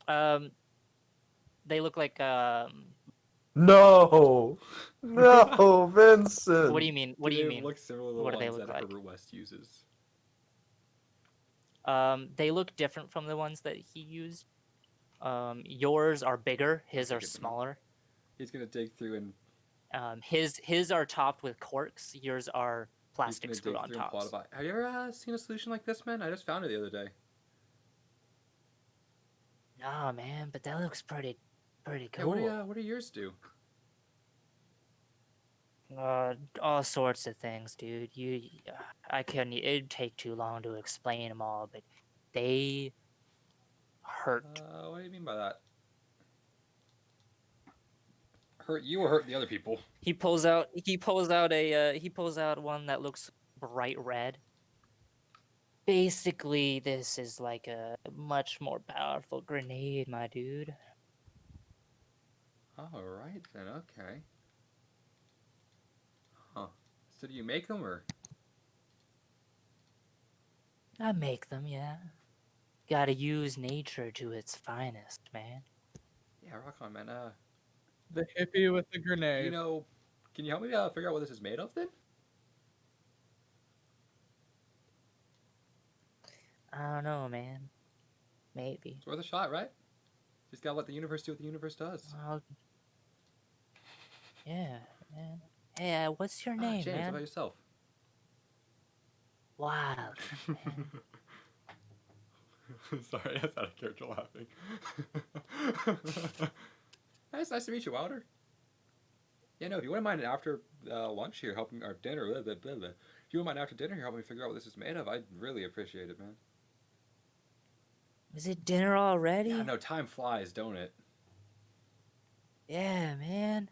B: They look like
D: No! No, Vincent!
B: what do you mean? What do you mean?
A: Look similar to the
B: What do they
A: ones
B: look
A: that
B: like?
A: Herbert West uses?
B: They look different from the ones that he used. Yours are bigger, his
A: Okay,
B: are
A: good to know.
B: smaller.
A: He's gonna dig through and
B: His are topped with corks, yours are
A: he's
B: plastic
A: gonna
B: screw
A: dig
B: on
A: through and plot
B: tops.
A: about. Have you ever seen a solution like this, man? I just found it the other day.
B: Nah, man, but that looks pretty
A: Hey,
B: cool.
A: what do yours do?
B: All sorts of things, dude. I couldn't. It'd take too long to explain them all, but they hurt.
A: What do you mean by that? hurt you or hurt the other people?
B: He pulls out one that looks bright red. Basically, this is like a much more powerful grenade, my dude.
A: All right then. Okay. Huh. So do you make them or?
B: I make them, yeah. Gotta use nature to its finest, man.
A: Yeah, rock on, man.
C: The hippie with the
A: Do
C: grenade.
A: you know? Can you help me figure out what this is made of then?
B: I don't know, man. Maybe.
A: It's worth a shot, right? Just gotta let the universe do what the universe does.
B: Well, yeah, man. Hey, what's your
A: Ah,
B: name,
A: James, how about
B: man?
A: yourself?
B: Wild, man.
A: Sorry, that's out of character laughing. Nice to meet you, Wilder. Yeah, no, if you wouldn't mind after lunch here helping, or dinner, blah, blah, blah, blah. If you wouldn't mind after dinner here helping me figure out what this is made of, I'd really appreciate it, man.
B: Is it dinner already?
A: Yeah, no, time flies, don't it?
B: Yeah, man.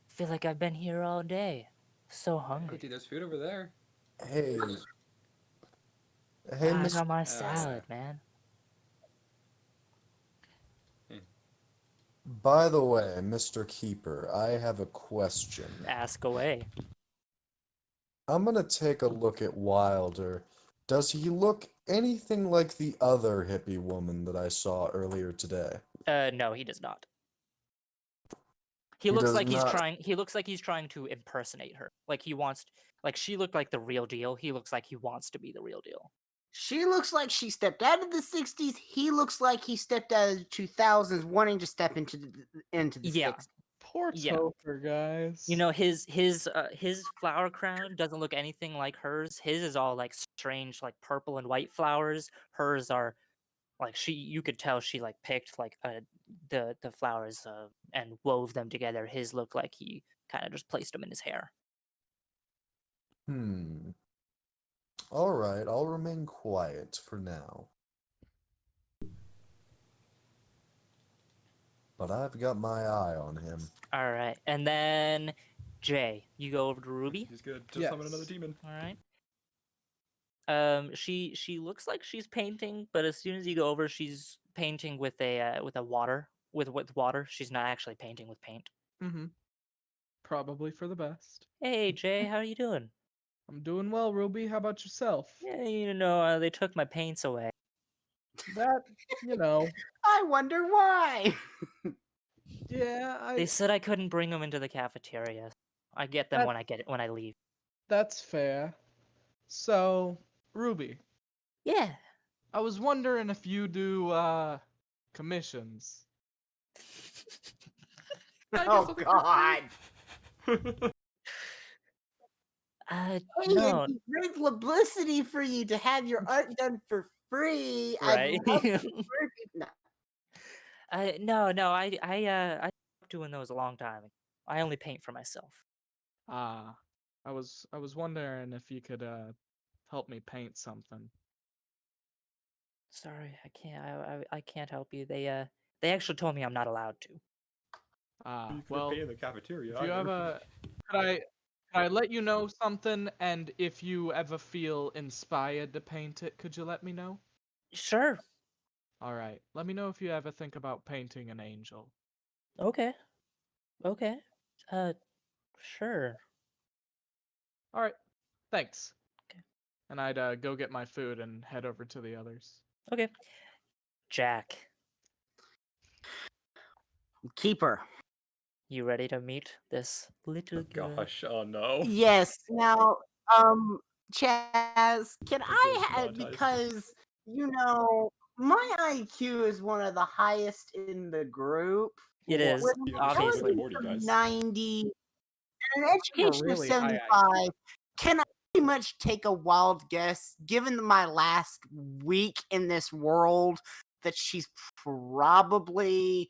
B: Feel like I've been here all day. So
A: Hey,
B: hungry.
A: dude, there's food over there.
G: Hey,
B: I
G: Miss.
B: got my
A: yeah.
B: salad, man.
G: By the way, Mr. Keeper, I have a question.
B: Ask away.
G: I'm gonna take a look at Wilder. Does he look anything like the other hippie woman that I saw earlier today?
B: No, he does not. He
G: He
B: looks
G: does
B: like he's
G: not.
B: trying. He looks like he's trying to impersonate her. Like he wants. Like she looked like the real deal. He looks like he wants to be the real deal.
E: She looks like she stepped out of the 60s. He looks like he stepped out of the 2000s wanting to step into the
B: Yeah.
E: 60s.
C: Poor
B: Yeah.
C: Topher, guys.
B: You know, his flower crown doesn't look anything like hers. His is all like strange, like purple and white flowers. Hers are like you could tell she like picked like the flowers and wove them together. His looked like he kind of just placed them in his hair.
G: All right, I'll remain quiet for now. But I've got my eye on him.
B: All right, and then Jay, you go over to Ruby.
A: He's good. Just
C: Yes.
A: summon another demon.
B: All right. She looks like she's painting, but as soon as you go over, she's painting with a water with water. She's not actually painting with paint.
C: Mm-hmm. Probably for the best.
B: Hey Jay, how are you doing?
C: I'm doing well, Ruby. How about yourself?
B: Yeah, you know, they took my paints away.
C: That, you know,
E: I wonder why.
C: yeah,
B: They said I couldn't bring them into the cafeteria. I get them
C: That-
B: when I leave.
C: that's fair. So, Ruby,
B: Yeah.
C: I was wondering if you do commissions.
E: Oh God. Hey,
B: No.
E: it'd be great publicity for you to have your art done for free.
B: Right.
E: I'd love to work with- no.
B: No, I stopped doing those a long time ago. I only paint for myself.
C: I was wondering if you could help me paint something.
B: Sorry, I can't. I can't help you. They actually told me I'm not allowed to.
C: Well,
A: pay in the cafeteria.
C: if you have a, could I let you know something? And if you ever feel inspired to paint it, could you let me know?
B: Sure.
C: All right. Let me know if you ever think about painting an angel.
B: Okay. Okay. Sure.
C: All right. Thanks.
B: Okay.
C: And I'd go get my food and head over to the others.
B: Okay. Jack,
E: Keeper.
B: you ready to meet this little girl?
A: Gosh, oh no.
E: Yes. Now, Chaz, can I have,
A: demonetized.
E: because you know my IQ is one of the highest in the group.
B: It is,
E: With an
B: obviously.
E: intelligence of 90 and an education of
C: really high
E: 75, can I pretty much take a wild guess, given my last week in this world, that she's probably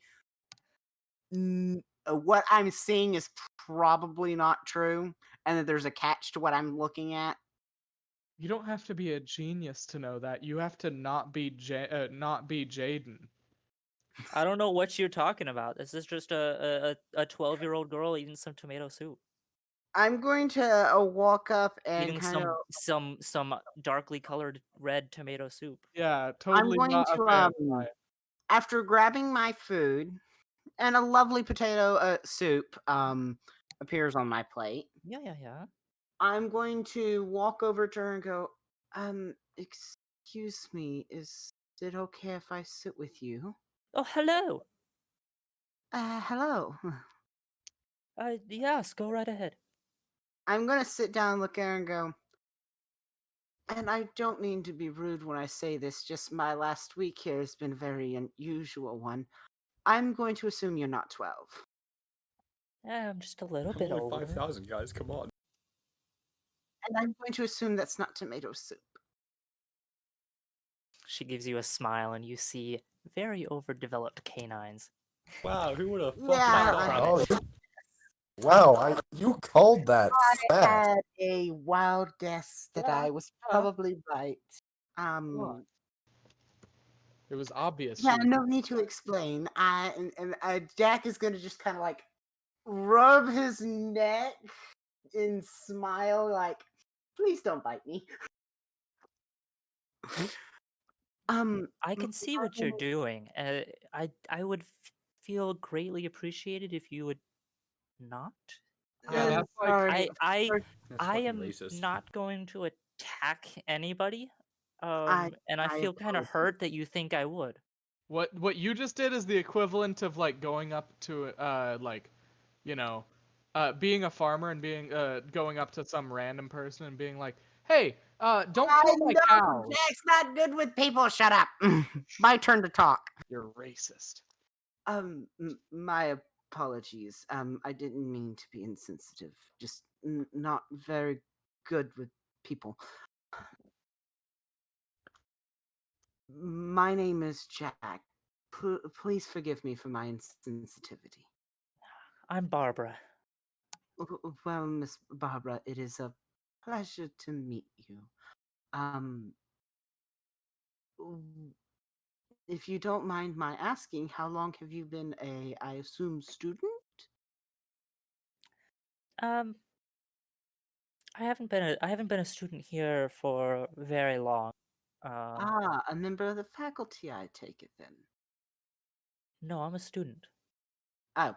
E: what I'm seeing is probably not true, and that there's a catch to what I'm looking at?
C: You don't have to be a genius to know that. You have to not be Jaden.
B: I don't know what you're talking about. This is just a 12-year-old girl eating some tomato soup,
E: I'm going to walk up and
B: eating
E: kind of.
B: some darkly colored red tomato soup.
C: Yeah,
E: I'm
C: totally
E: going
C: not a
E: to
C: vampire.
E: after grabbing my food and a lovely potato soup appears on my plate.
B: Yeah.
E: I'm going to walk over to her and go, excuse me, is it okay if I sit with you?
B: Oh, hello.
E: Hello.
B: Yes, go right ahead.
E: I'm gonna sit down, look at her, and go, and I don't mean to be rude when I say this, just my last week here has been a very unusual one. I'm going to assume you're not 12.
B: I'm just a little
A: I'm
B: bit
A: only
B: older.
A: 5,000, guys. Come on.
E: And I'm going to assume that's not tomato soup.
B: She gives you a smile, and you see very overdeveloped canines.
A: Wow, who would have fucking
E: Yeah,
A: thought?
G: Oh, you called that
E: I
G: fast.
E: had a wild guess that I was probably right.
C: What? It was obvious.
E: Yeah,
C: She was
E: no need to explain. Jack is gonna just kind of like rub his neck and smile, like, "Please don't bite me."
B: I can see what you're doing. I would feel greatly appreciated if you would not.
C: Yeah, that's like
E: sorry.
B: I
A: That's
B: I
A: fucking
B: am
A: racist.
B: not going to attack anybody.
E: I
B: And I feel kind of
E: apologize.
B: hurt that you think I would.
C: what you just did is the equivalent of like going up to like, you know, being a farmer and being going up to some random person and being like, "Hey, don't
E: I
C: kill my
E: know
C: cows."
E: Jack's not good with people. Shut up. My turn to talk.
C: You're racist.
E: My apologies. I didn't mean to be insensitive. Just not very good with people. My name is Jack. Please forgive me for my insensitivity.
B: I'm Barbara.
E: Well, Miss Barbara, it is a pleasure to meet you. Um, w- if you don't mind my asking, how long have you been I assume, student?
B: Um, I haven't been a student here for very long.
E: A member of the faculty, I take it then.
B: No, I'm a student.
E: Oh.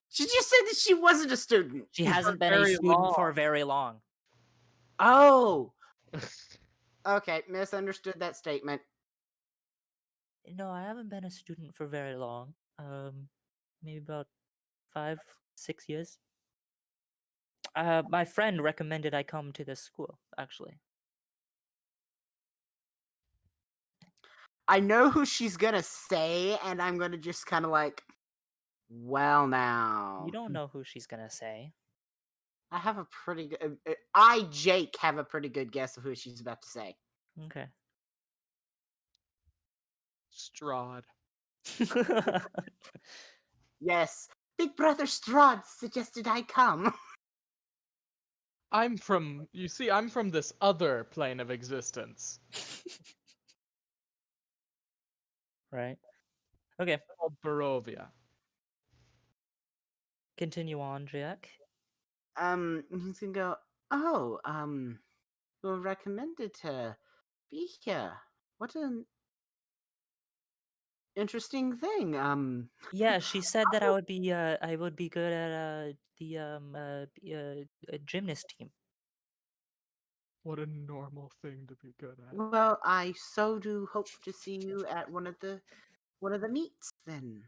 E: She just said that she wasn't a student.
B: She hasn't been a
C: very
B: student for
C: long.
B: very long.
E: Oh. Okay, misunderstood that statement.
B: No, I haven't been a student for very long. Maybe about 5, 6 years. My friend recommended I come to this school, actually.
E: I know who she's gonna say, and I'm gonna just kind of like, well, now.
B: You don't know who she's gonna say.
E: I have a pretty good. I, Jake, have a pretty good guess of who she's about to say.
B: Okay.
C: Strahd.
E: Yes, Big Brother Strahd suggested I come.
C: You see, I'm from this other plane of existence
B: Right. Okay.
C: called Barovia.
B: Continue on, Jack.
E: He's gonna go. Oh, we were recommended to be here. What an interesting thing.
B: Yeah, she said that I would be good at the gymnast team.
C: What a normal thing to be good at.
E: Well, I so do hope to see you at one of the meets then.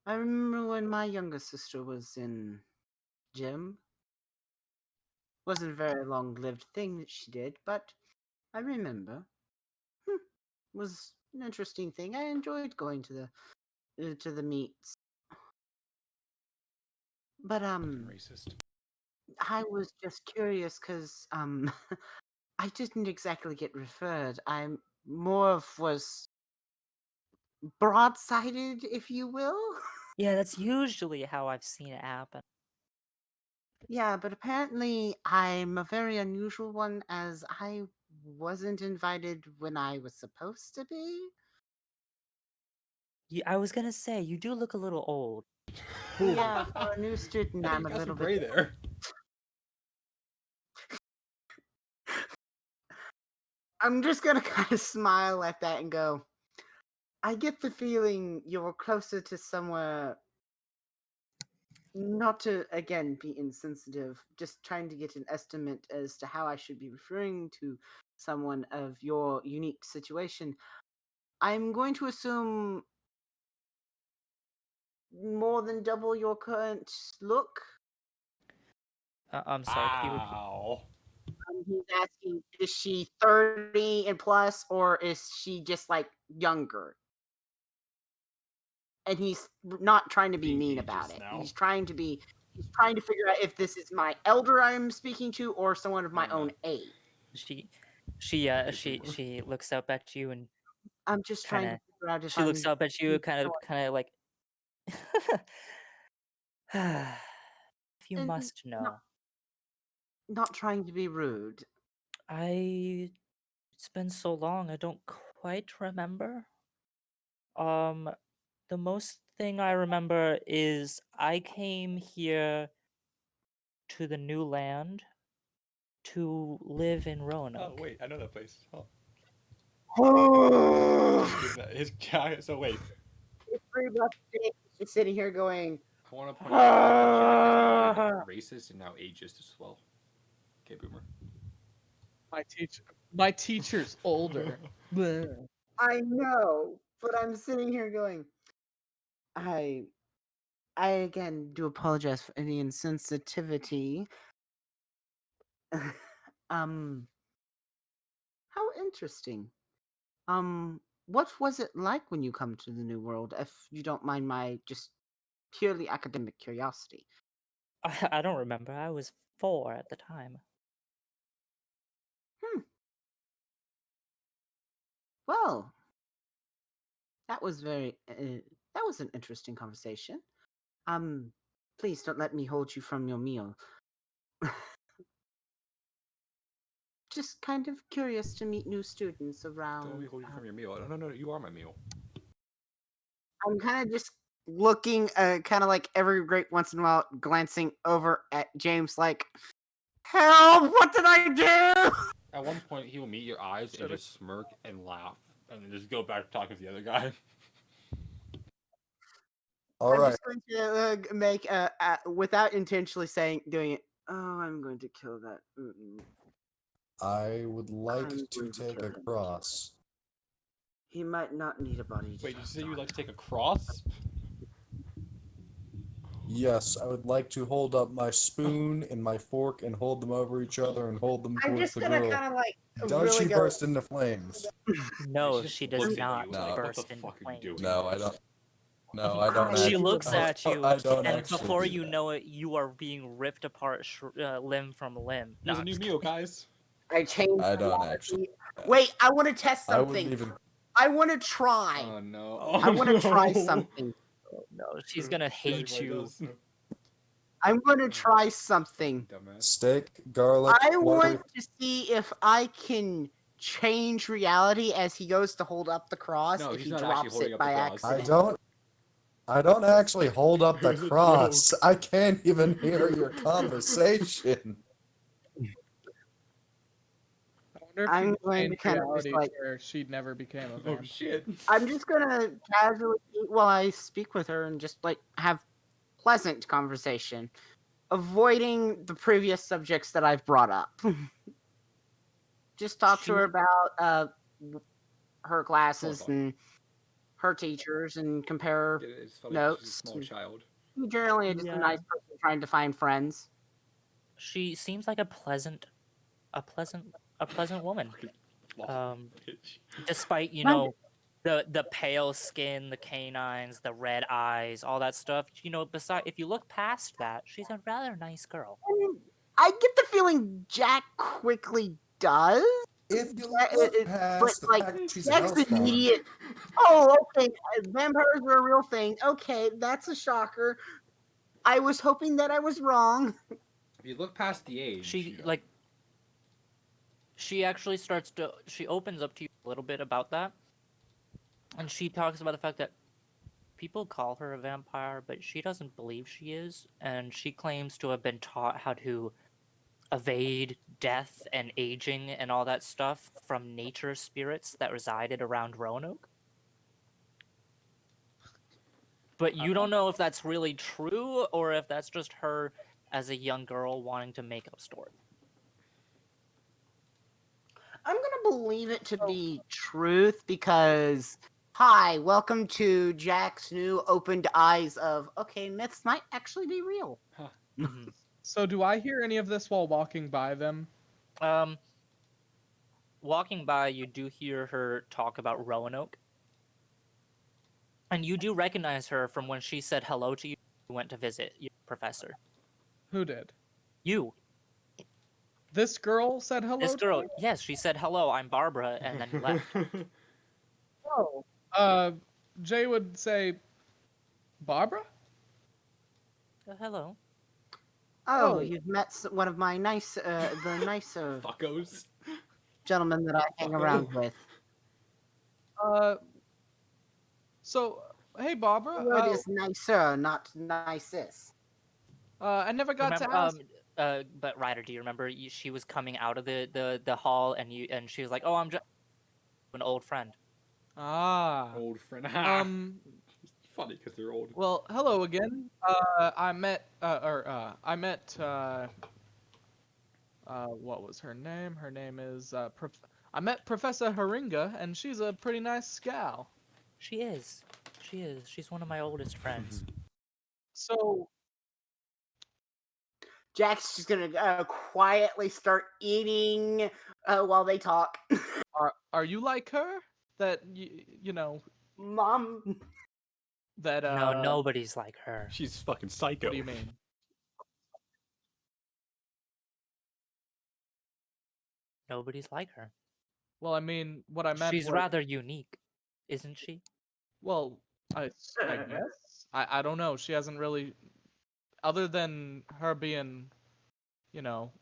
E: I remember when my younger sister was in gym. Wasn't a very long-lived thing that she did, but I remember. Was an interesting thing. I enjoyed going to the meets. But
A: Fucking racist.
E: I was just curious because I didn't exactly get referred. I more of was broadsided, if you will.
B: Yeah, that's usually how I've seen it happen.
E: Yeah, but apparently I'm a very unusual one as I wasn't invited when I was supposed to be.
B: I was gonna say you do look a little old.
E: Yeah, for a new student,
A: Hey,
E: I'm
A: you
E: a
A: got some
E: little
A: gray
E: bit.
A: there.
E: I'm just gonna kind of smile at that and go, I get the feeling you're closer to somewhere. Not to again be insensitive, just trying to get an estimate as to how I should be referring to someone of your unique situation. I'm going to assume more than double your current look.
B: I'm sorry. Could you repeat?
A: Wow.
E: He's asking, is she 30 and plus, or is she just like younger? And he's not trying to be
A: Being
E: mean about
A: ageist
E: it.
A: now.
E: He's trying to figure out if this is my elder I'm speaking to or someone of my
A: No, no.
E: own age.
B: She looks up at you and
E: I'm just trying to
B: kind of.
E: figure out if
B: She looks
E: I'm
B: up at you, kind of like. If you
E: and
B: must know,
E: not trying to be rude.
B: I. It's been so long, I don't quite remember. Um, the most thing I remember is I came here to the new land to live in
A: Oh
B: Roanoke.
A: wait, I know that place. Oh,
E: Oh,
A: his guy. So wait,
E: Free Buck Jake is just sitting here going,
A: I want to point out the fact that Jack has becoming racist and now ageist as well. Okay, boomer.
C: My teacher's older. Bleh.
E: I know, but I'm sitting here going, I I again do apologize for any insensitivity. um, how interesting. What was it like when you come to the New World? If you don't mind my just purely academic curiosity.
B: I don't remember. I was 4 at the time.
E: Hmm. Well, that was that was an interesting conversation. Um, please don't let me hold you from your meal. Just kind of curious to meet new students
A: Don't let
E: around.
A: me hold you from your meal. No, no, no. You are my meal.
E: I'm kind of just looking, kind of like every great once in a while, glancing over at James, like, "Help! What did I do?"
A: At one point, he will meet your eyes and
C: Should've-
A: just smirk and laugh, and then just go back to talking to the other guy.
G: All
E: I'm
G: right.
E: just going to make without intentionally doing it. Oh, I'm going to kill that.
G: I would like
E: I'm
G: to
E: going to
G: take
E: kill
G: a
E: him.
G: cross.
E: He might not need a body to
A: Wait, did you
E: trust
A: say you'd
E: on.
A: like to take a cross?
G: Yes, I would like to hold up my spoon and my fork and hold them over each other and hold them
E: I'm
G: towards
E: just
G: the
E: gonna
G: girl.
E: kind of like
G: Does
E: really
G: she
E: go.
G: burst into flames?
B: No,
A: She just
B: she does
A: looks at
B: not
A: you
G: No.
A: like, what the
B: burst into
A: fuck are you
B: flames.
A: doing?
G: No, I don't. No, I don't
E: I
B: She
G: actually.
E: do
B: looks at you,
G: I don't
B: and
G: actually
B: before
G: do
B: you
G: that.
B: know it, you are being ripped apart limb from limb. No,
A: Here's a
B: I'm
A: new
B: just
A: meal,
B: kidding.
A: guys.
E: I changed.
G: I don't actually. do that.
E: Wait, I want to test
G: I wouldn't
E: something.
G: even.
E: I want to try.
A: Oh no.
B: Oh,
E: I want to try
A: no.
E: something.
B: Oh, no, she's gonna
A: Yeah,
B: hate
A: everybody
B: you.
A: does.
E: I'm going to
A: Oh,
E: try something.
A: Dumbass.
G: Steak, garlic,
E: I want
G: water.
E: to see if I can change reality as he goes to hold up the cross
A: No,
E: if
A: he's
E: he
A: not actually
E: drops
A: holding
E: it
A: up the
E: by
A: cross.
G: I
E: accident.
G: don't. I don't actually hold up
A: It
G: the
A: was a
G: cross.
A: joke.
G: I can't even hear your conversation.
C: I wonder if
E: I'm
C: you could
E: going to
C: change
E: kind of just
C: reality
E: like
C: where she never became a
A: Oh
C: vampire.
A: shit.
E: I'm just gonna casually while I speak with her and just like have pleasant conversation, avoiding the previous subjects that I've brought up. Just talk to her about her classes
A: talk.
E: and her teachers and compare
A: Yeah, it's funny. She's a
E: notes.
A: small child.
E: Generally, just a
B: Yeah.
E: nice person trying to find friends.
B: She seems like a pleasant woman.
A: Bitch.
B: Despite
E: Right.
B: the pale skin, the canines, the red eyes, all that stuff. Beside if you look past that, she's a rather nice girl.
E: I mean, I get the feeling Jack quickly does.
G: If you
E: Yeah,
G: look
E: but
G: past the
E: like
G: fact that she's a
E: Jack's
G: housewife,
E: immediate. Oh, okay. Vampires are a real thing. Okay, that's a shocker. I was hoping that I was wrong.
A: If you look past the age,
B: She she actually she opens up to you a little bit about that, and she talks about the fact that People call her a vampire, but she doesn't believe she is, and she claims to have been taught how to evade death and aging and all that stuff from nature spirits that resided around Roanoke. But you don't know if that's really true or if that's just her as a young girl wanting to make up story.
E: I'm gonna believe it to be truth because hi, welcome to Jack's new opened eyes of okay, myths might actually be real.
B: Mhm.
C: So do I hear any of this while walking by them?
B: Walking by, you do hear her talk about Roanoke. And you do recognize her from when she said hello to you when you went to visit your professor.
C: Who did?
B: You.
C: This girl said hello
B: This
C: to
B: girl,
C: me?
B: yes, she said hello, I'm Barbara, and then left.
C: Oh. Jay would say, Barbara?
B: Hello.
E: Oh,
C: Oh.
E: you've met one of my the nicer
A: Fuckos.
E: gentlemen that I hang around with.
C: Uh, so, hey, Barbara.
E: The word is nicer, not nicest.
C: I never got
B: Remember,
C: to ask.
B: but Ryder, do you remember she was coming out of the hall and she was like, "Oh, I'm just an old friend."
C: Ah.
A: Old friend. It's funny because they're old.
C: Well, hello again. I met, what was her name? Her name is, I met Professor Haringa, and she's a pretty nice gal.
B: She is. She is. She's one of my oldest friends.
C: So,
E: Jack's just gonna quietly start eating while they talk.
C: are you like her? That, you know,
E: Mom,
C: that,
B: No, nobody's like her.
A: She's fucking psycho.
C: what do you mean?
B: Nobody's like her.
C: Well, I mean, what I meant
B: She's
C: was,
B: rather unique, isn't she?
C: well, I guess. I don't know. She hasn't really, other than her being, you know,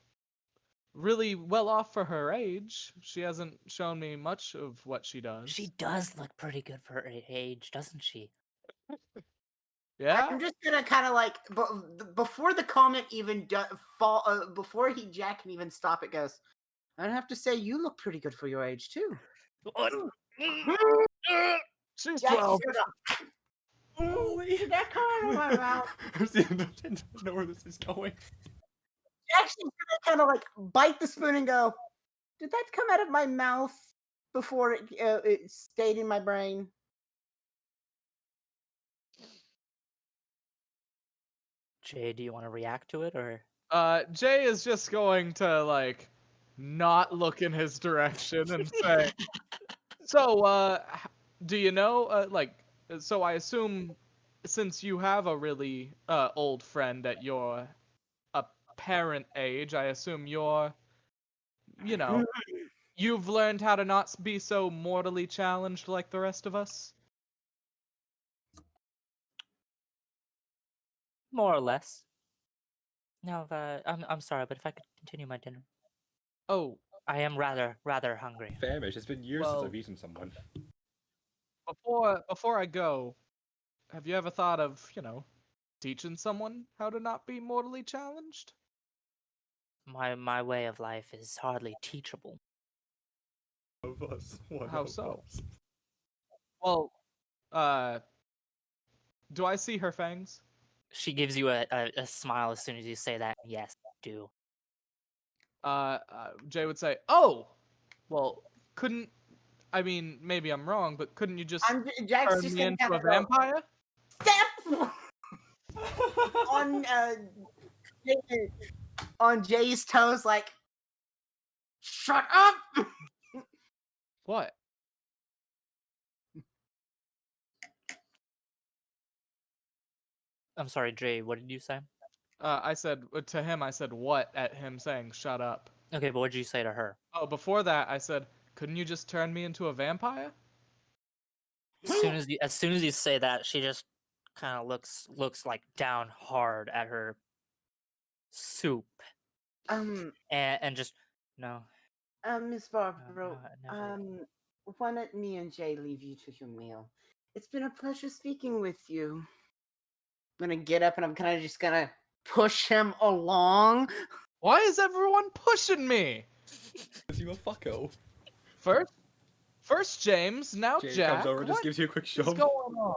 C: really well off for her age, she hasn't shown me much of what she does.
B: She does look pretty good for her age, doesn't she?
C: Yeah?
E: I'm just gonna kind of like before the comment even fall before Jack can even stop it goes. I'd have to say you look pretty good for your age too.
B: What?
C: She's
E: Jack's
C: 12.
A: Holy.
E: Did that come out of my mouth?
A: I don't know where this is going.
E: Jack's just gonna kind of like bite the spoon and go. Did that come out of my mouth before it stayed in my brain?
B: Jay, do you want to react to it or?
C: Jay is just going to, like, not look in his direction and say, so, do you know, so I assume since you have a really, old friend at your apparent age, I assume you're, you know, you've learned how to not be so mortally challenged like the rest of us?
B: More or less. No, I'm sorry, but if I could continue my dinner.
C: Oh,
B: I am rather hungry.
A: Famished. It's been years since
C: Well-
A: I've eaten someone.
C: before I go, have you ever thought of, you know, teaching someone how to not be mortally challenged?
B: My way of life is hardly teachable.
A: Of us. One
C: How
A: of
C: so?
A: us.
C: Well, uh, do I see her fangs?
B: She gives you a smile as soon as you say that. Yes, I do.
C: Jay would say, "Oh, well, couldn't I mean, maybe I'm wrong, but couldn't you just
E: Jack's
C: turn
E: just
C: me
E: gonna
C: into
E: kind
C: a
E: of go
C: vampire?"
E: step on Jay's toes, like shut up.
C: What?
B: I'm sorry, Jay. What did you say?
C: I said to him, I said what at him saying, "Shut up."
B: Okay, but what did you say to her?
C: Oh, before that, I said, "Couldn't you just turn me into a vampire?"
B: As soon as you say that, she just kind of looks like down hard at her soup
E: Um,
B: and just no.
E: Miss
B: No,
E: Barbaro,
B: no, never again.
E: why don't me and Jay leave you to your meal? It's been a pleasure speaking with you. I'm gonna get up and I'm kind of just gonna push him along.
C: Why is everyone pushing me?
A: Gives you a fucko.
C: First James, now
A: James
C: Jack.
A: comes over, just
C: What
A: gives you a quick
C: is
A: shove.
C: going on?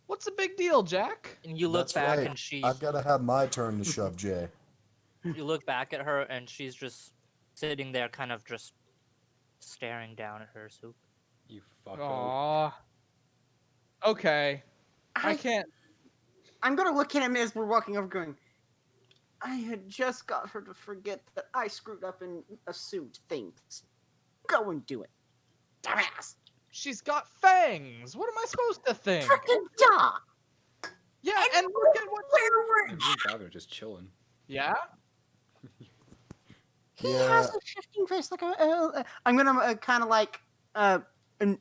C: What's the big deal, Jack?
B: And you look
G: That's
B: back
G: right.
B: and she
G: I've got to have my turn to shove Jay.
B: you look back at her and she's just sitting there kind of just staring down at her soup.
A: You fucko.
C: Aww. Okay. I can't.
E: I'm gonna look at him as we're walking over, going, I had just got her to forget that I screwed up in a suit. Things. Go and do it. Dumbass.
C: She's got fangs. What am I supposed to think?
E: Frickin' dog.
C: Yeah, and look at what.
A: And me and Gavin are just chilling.
C: Yeah.
E: He
G: Yeah.
E: has a shifting face like a. I'm gonna kind of like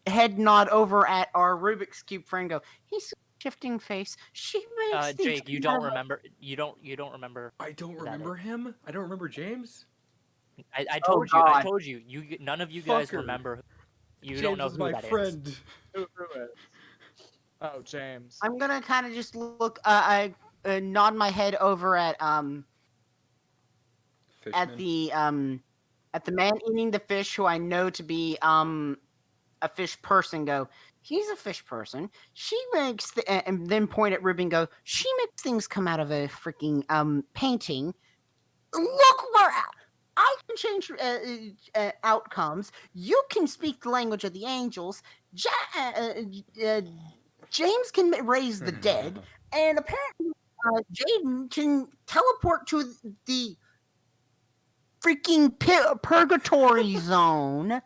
E: head nod over at our Rubik's cube friend. Go. He's a shifting face. She makes things.
B: Jake, you don't remember. You don't remember.
A: I don't
B: Who that
A: remember him. I don't remember James.
B: I
E: Oh,
B: told you. I
E: God.
B: told you. None of you guys
A: Fucker.
B: remember. You
A: James
B: don't know
A: is
B: who
A: my
B: that is.
A: friend.
C: Who is? Oh, James.
E: I'm gonna kind of just look. I nod my head over at
A: Fishman.
E: at the man eating the fish, who I know to be a fish person. Go. He's a fish person. She makes and then point at Ruby and go. She makes things come out of a freaking painting. Look where I can change outcomes. You can speak the language of the angels. James can raise the dead, and apparently Jaden can teleport to the freaking purgatory zone.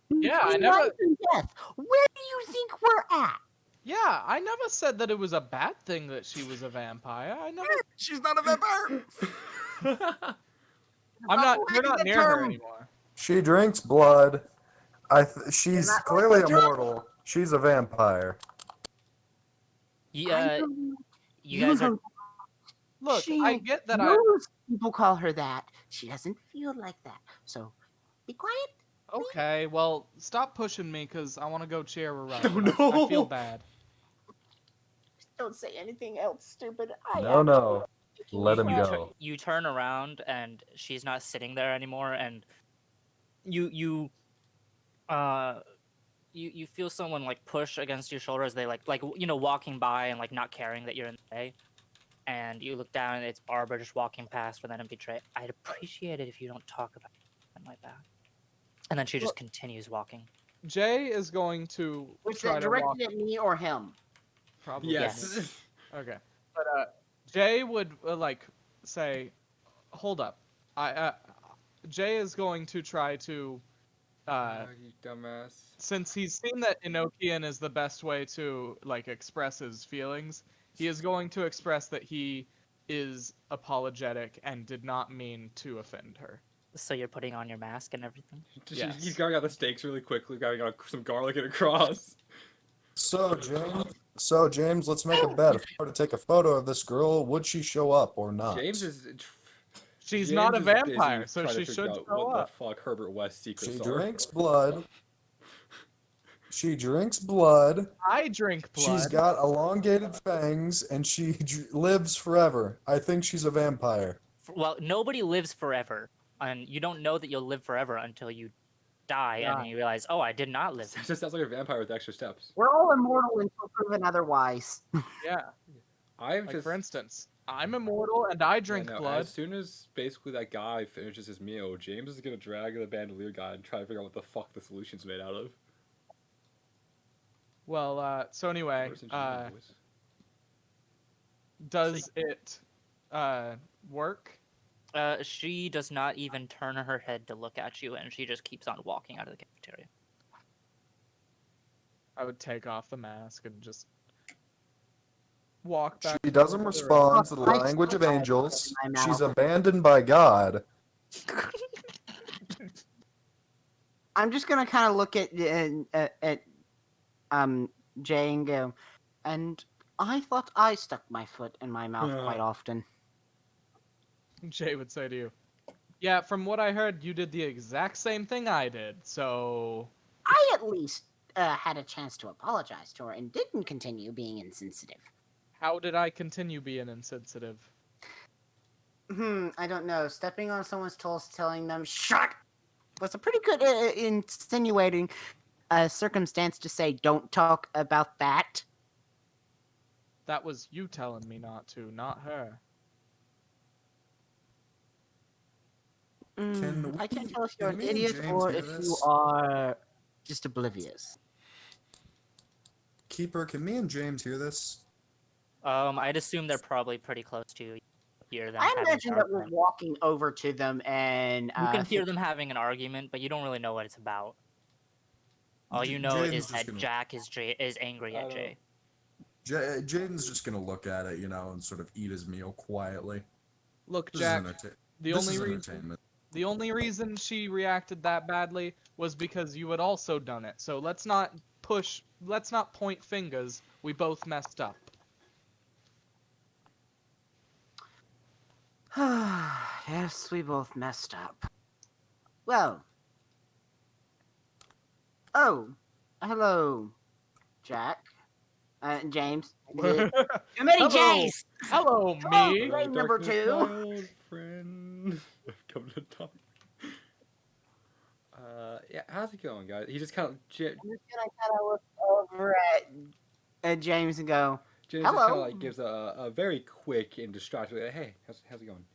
C: Yeah, I
E: between
C: never.
E: life and death. Where do you think we're at?
C: Yeah, I never said that it was a bad thing that she was a vampire. I never.
E: She's not a vampire.
C: I'm not.
E: the
C: We're not
E: the
C: near her
E: term.
C: anymore.
G: She drinks blood. She's
E: not
G: clearly
E: the term.
G: immortal. She's a vampire.
B: Yeah,
E: I
B: you guys are.
C: Look,
E: She
C: I get that.
E: knows people call her that. She doesn't feel like that. So be quiet.
C: Okay, well, stop pushing me because I want to go cheer her up.
A: Oh,
C: and I feel
A: no.
C: bad.
E: Don't say anything else stupid.
G: No. Let him
B: you,
G: go.
B: you turn around and she's not sitting there anymore, and you feel someone like push against your shoulder as they like walking by and like not caring that you're in the way. And you look down and it's Barbara just walking past with an empty tray. I'd appreciate it if you don't talk about it like that. And then she just continues walking.
C: Jay is going to
E: Was
C: try
E: that
C: to walk.
E: directed at me or him?
C: Probably.
A: Yes.
C: me. Okay. But Jay would like say, "Hold up, Jay is going to try to,
A: You dumbass.
C: since he's seen that Enochian is the best way to like express his feelings, he is going to express that he is apologetic and did not mean to offend her."
B: So you're putting on your mask and everything?
C: Yes.
A: He's grabbing out the steaks really quickly, grabbing out some garlic and a cross.
G: So James, let's make a bet. If I were to take a photo of this girl, would she show up or not?
A: James is.
C: She's
A: James
C: not a
A: is busy
C: vampire, so
A: trying to
C: she
A: figure
C: should
A: out
C: show
A: what
C: up.
A: the fuck Herbert West's secrets
G: She
A: are.
G: drinks blood. She drinks blood.
C: I drink blood.
G: She's got elongated fangs, and she lives forever. I think she's a vampire.
B: Well, nobody lives forever, and you don't know that you'll live forever until you die, and then you realize, oh, I did not live.
A: It just sounds like a vampire with extra steps.
E: We're all immortal until proven otherwise.
C: Yeah.
A: I'm
C: Like
A: just.
C: for instance, I'm immortal and I drink blood.
A: As soon as basically that guy finishes his meal, James is gonna drag the bandolier guy and try to figure out what the fuck the solution's made out of.
C: Well, so anyway,
A: Reverse engineering, boys.
C: does it work?
B: She does not even turn her head to look at you, and she just keeps on walking out of the cafeteria.
C: I would take off the mask and just walk back.
G: She doesn't respond to the language of angels. She's abandoned by God.
E: I'm just gonna kind of look at Jay and go, and I thought I stuck my foot in my mouth quite often.
C: Jay would say to you, Yeah, from what I heard, you did the exact same thing I did. So
E: I at least had a chance to apologize to her and didn't continue being insensitive.
C: how did I continue being insensitive?
E: I don't know. Stepping on someone's toes, telling them "shut" was a pretty good insinuating circumstance to say don't talk about that.
C: That was you telling me not to, not her.
D: Can
E: I can't
D: we?
E: tell if you're
D: Can
E: an
D: me and
E: idiot
D: James
E: or
D: hear
E: if you
D: this?
E: are just oblivious.
D: Keeper, can me and James hear this?
B: I'd assume they're probably pretty close to hear them
E: I
B: having an
E: imagine that we're
B: argument.
E: walking over to them and
B: You can hear them having an argument, but you don't really know what it's about. All you know
D: Jaden's
B: is
D: just
B: that
D: gonna.
B: Jack is angry
A: I
B: at
A: don't know.
B: Jay.
D: Jaden's just gonna look at it, and sort of eat his meal quietly.
C: Look,
D: This is
C: Jack, the
D: This
C: only
D: is
C: reason
D: entertainment.
C: the only reason she reacted that badly was because you had also done it. So let's not point fingers. We both messed up.
E: yes, we both messed up. Well. Oh, hello, Jack. James. Too many
C: Hello,
E: J's!
C: hello,
E: Come on,
C: me.
E: Jay number
A: darkness,
E: 2.
A: my old friend. I've come to talk. Yeah, how's it going, guys? He just kind of
E: I'm just gonna kind of look over at James and go,
A: James just kind of
E: hello.
A: like gives a very quick and distracted, like, hey, how's it going?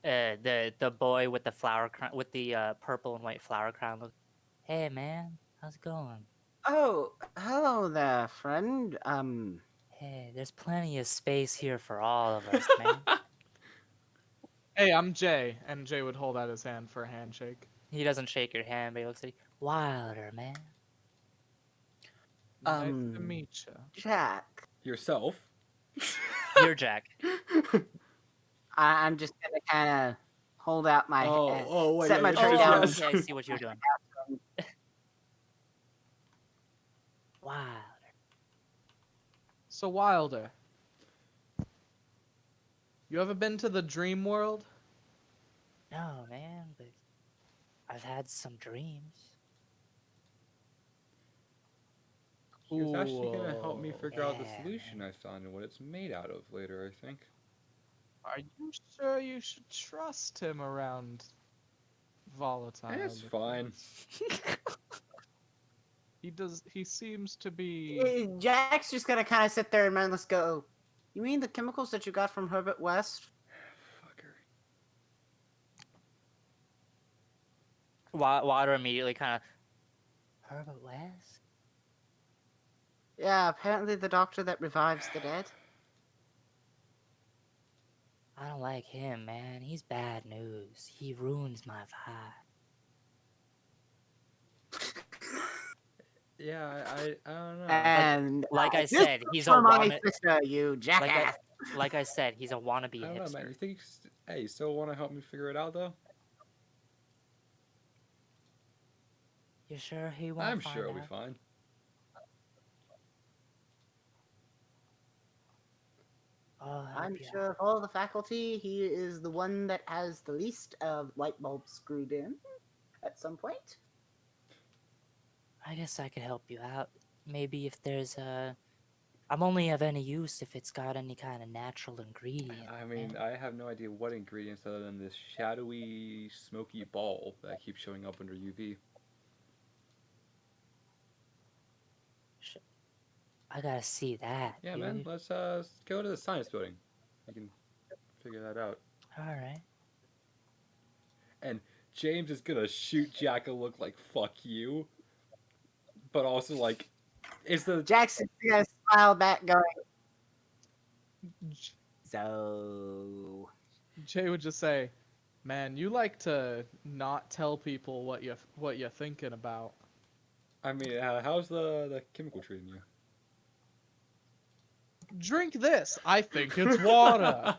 A: Yeah.
B: The boy with the flower crown, with the purple and white flower crown looks. Hey man, how's it going?
E: Oh, hello there, friend.
B: Hey, there's plenty of space here for all of us, man.
C: Hey, I'm Jay, and Jay would hold out his hand for a handshake.
B: He doesn't shake your hand, but he looks like Wilder, man.
C: Nice to meet you.
E: Jack.
A: Yourself.
B: You're Jack.
E: I'm just gonna kind of hold out my
A: wait,
E: set
A: yeah,
E: my
A: yes,
E: tray
B: Oh,
E: down.
A: yes.
B: okay, I see what you're doing. Wilder.
C: So Wilder, you ever been to the dream world?
B: No, man, but I've had some dreams.
A: He was actually gonna help me figure out the
B: Yeah,
A: solution
B: man.
A: I found and what it's made out of later, I think.
C: Are you sure you should trust him around volatile?
A: It's fine.
C: He seems to be.
E: Jack's just gonna kind of sit there and mindless go, you mean the chemicals that you got from Herbert West?
A: Fucker.
B: Wilder immediately kind of. Herbert West?
E: Yeah, apparently the doctor that revives the dead.
B: I don't like him, man. He's bad news. He ruins my vibe.
A: Yeah, I don't know.
E: And
B: Like I
E: this
B: said,
E: is
B: he's a
E: for my
B: wanna-
E: sister, you jackass.
B: Like I said, he's a wannabe
A: I don't know,
B: hipster.
A: man. You think? Hey, you still want to help me figure it out, though?
B: You sure he won't
A: I'm
B: find
A: sure it'll be
B: out?
A: fine.
B: Oh,
E: I'm sure of all the faculty, he is the one that has the least of light bulbs screwed in at some point.
B: I guess I could help you out. Maybe if there's a... I'm only of any use if it's got any kind of natural ingredient.
A: I mean,
B: man.
A: I have no idea what ingredients other than this shadowy, smoky ball that keeps showing up under UV.
B: I gotta see that,
A: Yeah,
B: dude.
A: man. Let's go to the science building. We can figure that out.
B: Alright.
A: And James is gonna shoot Jack a look like "fuck you," but also like, is the
E: Jackson's gonna smile back, going, so.
C: Jay would just say, "Man, you like to not tell people what you're thinking about."
A: I mean, how's the chemical treating you?
C: Drink this. I think it's water.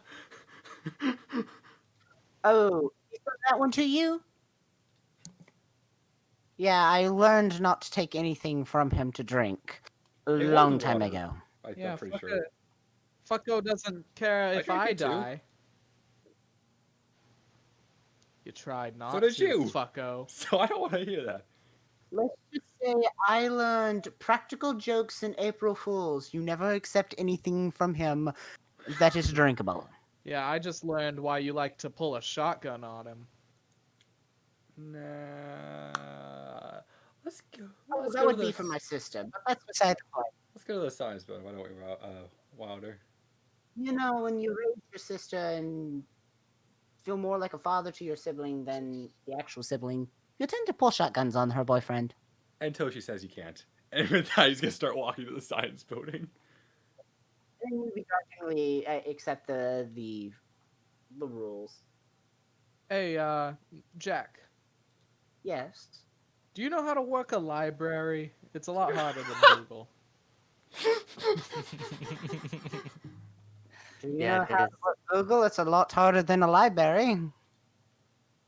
E: Oh, he sent that one to you? Yeah, I learned not to take anything from him to drink a
A: It
E: long
A: wasn't
E: time
A: water.
E: ago.
C: Yeah,
A: I'm pretty
C: fuck
A: sure.
C: it. Fucko doesn't care if
A: drink
C: I
A: it too.
C: die. You tried not
A: So did
C: to,
A: you.
C: fucko.
A: So I don't want to hear that.
E: Let's just say I learned practical jokes in April Fools. You never accept anything from him that is drinkable.
C: Yeah, I just learned why you like to pull a shotgun on him.
A: Nah. Let's go.
E: Oh,
A: Let's
E: that
A: go
E: would
A: to
E: be
A: the.
E: for my sister, but that's beside the point.
A: Let's go to the science building. Why don't we, Wilder?
E: You know, when you raise your sister and feel more like a father to your sibling than the actual sibling, you tend to pull shotguns on her boyfriend.
A: Until she says you can't. And with that, he's gonna start walking to the science building.
E: And you begrudgingly accept the rules.
C: Hey, Jack,
E: Yes.
C: do you know how to work a library? It's a lot harder than Google.
E: Do you
B: Yeah,
E: know
B: it
E: how to
B: is.
E: work Google? It's a lot harder than a library.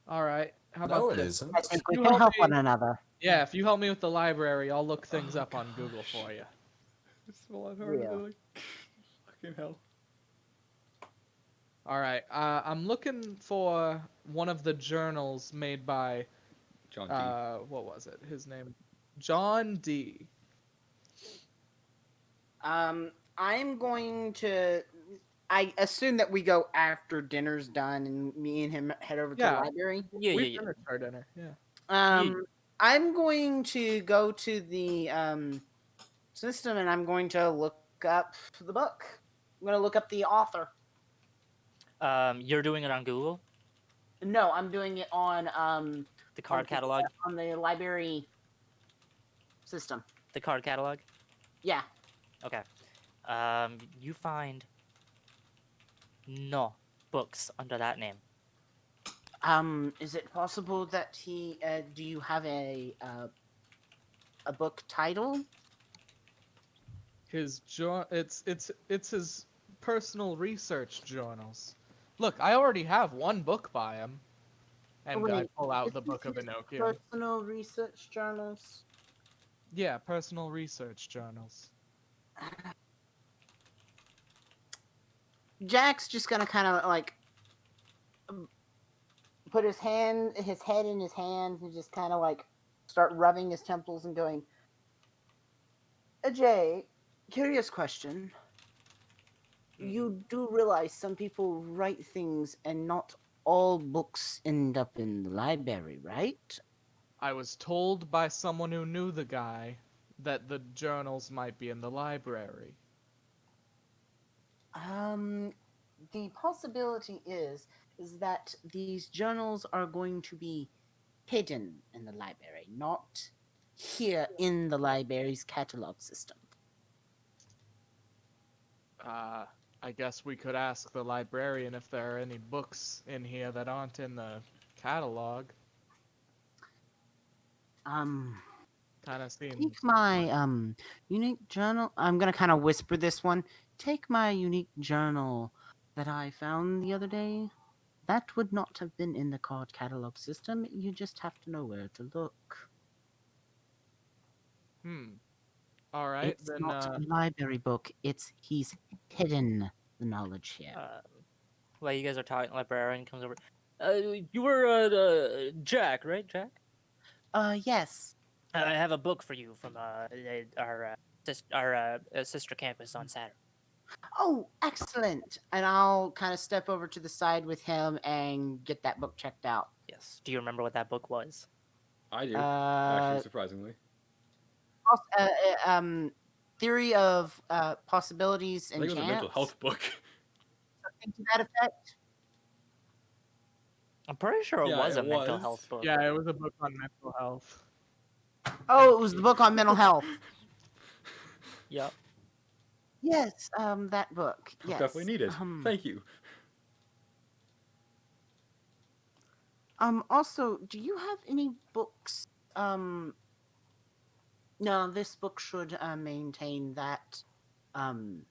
C: All right, how
D: No,
C: about
D: it
C: this?
D: isn't.
E: I think we
C: You
E: can
C: help
E: help
C: me-
E: one another.
C: Yeah, if you help me with the library, I'll look things
A: Oh,
C: up on Google
A: gosh.
C: for you.
A: It's a lot harder
E: Yeah.
A: than like fucking hell.
C: All right, I'm looking for one of the journals made by
A: John D.
C: what was it? His name, John D.
E: I'm going to. I assume that we go after dinner's done, and me and him head over to the
C: Yeah.
E: library.
B: Yeah,
C: We
B: yeah, yeah.
C: finished our dinner. Yeah.
E: I'm going to go to the system, and I'm going to look up the book. I'm going to look up the author.
B: You're doing it on Google,
E: No, I'm doing it on
B: the card catalog,
E: on the library system.
B: the card catalog.
E: Yeah.
B: Okay. You find no books under that name.
E: Is it possible that he? Do you have a book title?
C: It's his personal research journals. Look, I already have one book by him, and I
E: Wait,
C: pull out
E: this
C: the
E: is
C: Book of
E: his
C: Enochian.
E: Personal research journals.
C: Yeah, personal research journals.
E: Jack's just gonna kind of like put his head in his hands, and just kind of like start rubbing his temples and going, Jay, curious question. You do realize some people write things and not all books end up in the library, right?
C: I was told by someone who knew the guy that the journals might be in the library.
E: The possibility is that these journals are going to be hidden in the library, not here in the library's catalog system.
C: I guess we could ask the librarian if there are any books in here that aren't in the catalog. Kind of seems.
E: Take my unique journal. I'm gonna kind of whisper this one. Take my unique journal that I found the other day. That would not have been in the card catalog system. You just have to know where to look.
C: All right,
E: It's
C: then.
E: not a library book. He's hidden the knowledge here.
B: While you guys are talking, librarian comes over. You were Jack, right? Jack.
E: Yes.
B: I have a book for you from our sister campus on Saturday.
E: Oh, excellent. And I'll kind of step over to the side with him and get that book checked out.
B: Yes. Do you remember what that book was?
A: I do.
E: Uh,
A: Actually, surprisingly.
E: Theory of possibilities
A: I
E: and
A: think it was a mental
E: chance.
A: health book.
E: Something to that effect.
B: I'm pretty sure it
A: Yeah,
B: was a
A: it
B: mental
A: was.
B: health book.
C: Yeah, it was a book on mental health.
E: Oh, it was the book on mental health.
B: Yep.
E: Yes, that book. Yes.
A: Definitely needed. Thank you.
E: Also, do you have any books? No, this book should maintain that. Do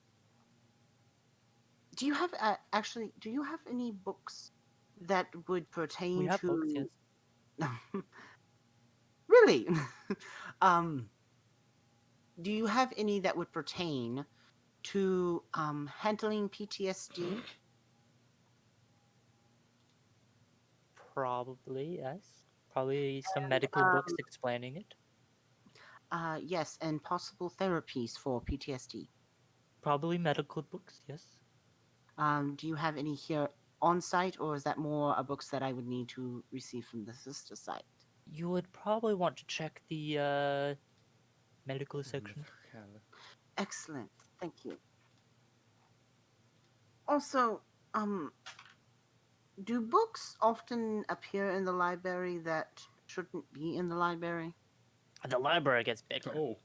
E: you have actually? Do you have any books that would pertain
B: We have
E: to?
B: books, yes.
E: Really? Do you have any that would pertain to handling PTSD?
B: Probably, yes. Probably some medical books explaining it.
E: Yes, and possible therapies for PTSD.
B: Probably medical books, yes.
E: Do you have any here on site, or is that more books that I would need to receive from the sister site?
B: You would probably want to check the medical section.
E: Excellent, thank you. Also, do books often appear in the library that shouldn't be in the library?
B: The library gets bigger
A: Oh.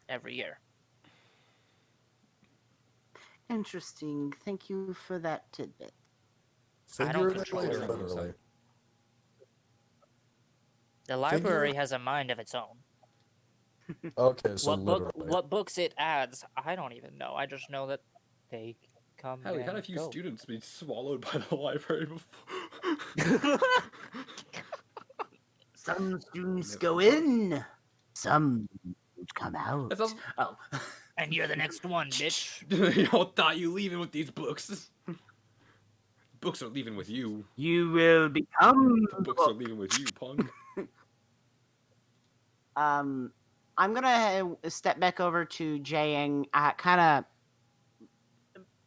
B: every year.
E: Interesting. Thank you for that tidbit.
B: I don't
G: Figuratively
B: control
G: or
B: it.
G: literally?
B: The library has a mind of its own.
G: Okay, so literally.
B: What books it adds, I don't even know. I just know that they come
A: Hell, we had a
B: and
A: few
B: go.
A: students be swallowed by the library before.
E: Some students
A: No.
E: go in, some come out.
A: That sounds-
E: Oh,
B: And you're the next one, bitch.
A: Y'all thought you leaving with these books. Books are leaving with you.
E: you will become.
A: Books are leaving with you, punk.
E: I'm gonna step back over to Jay and kind of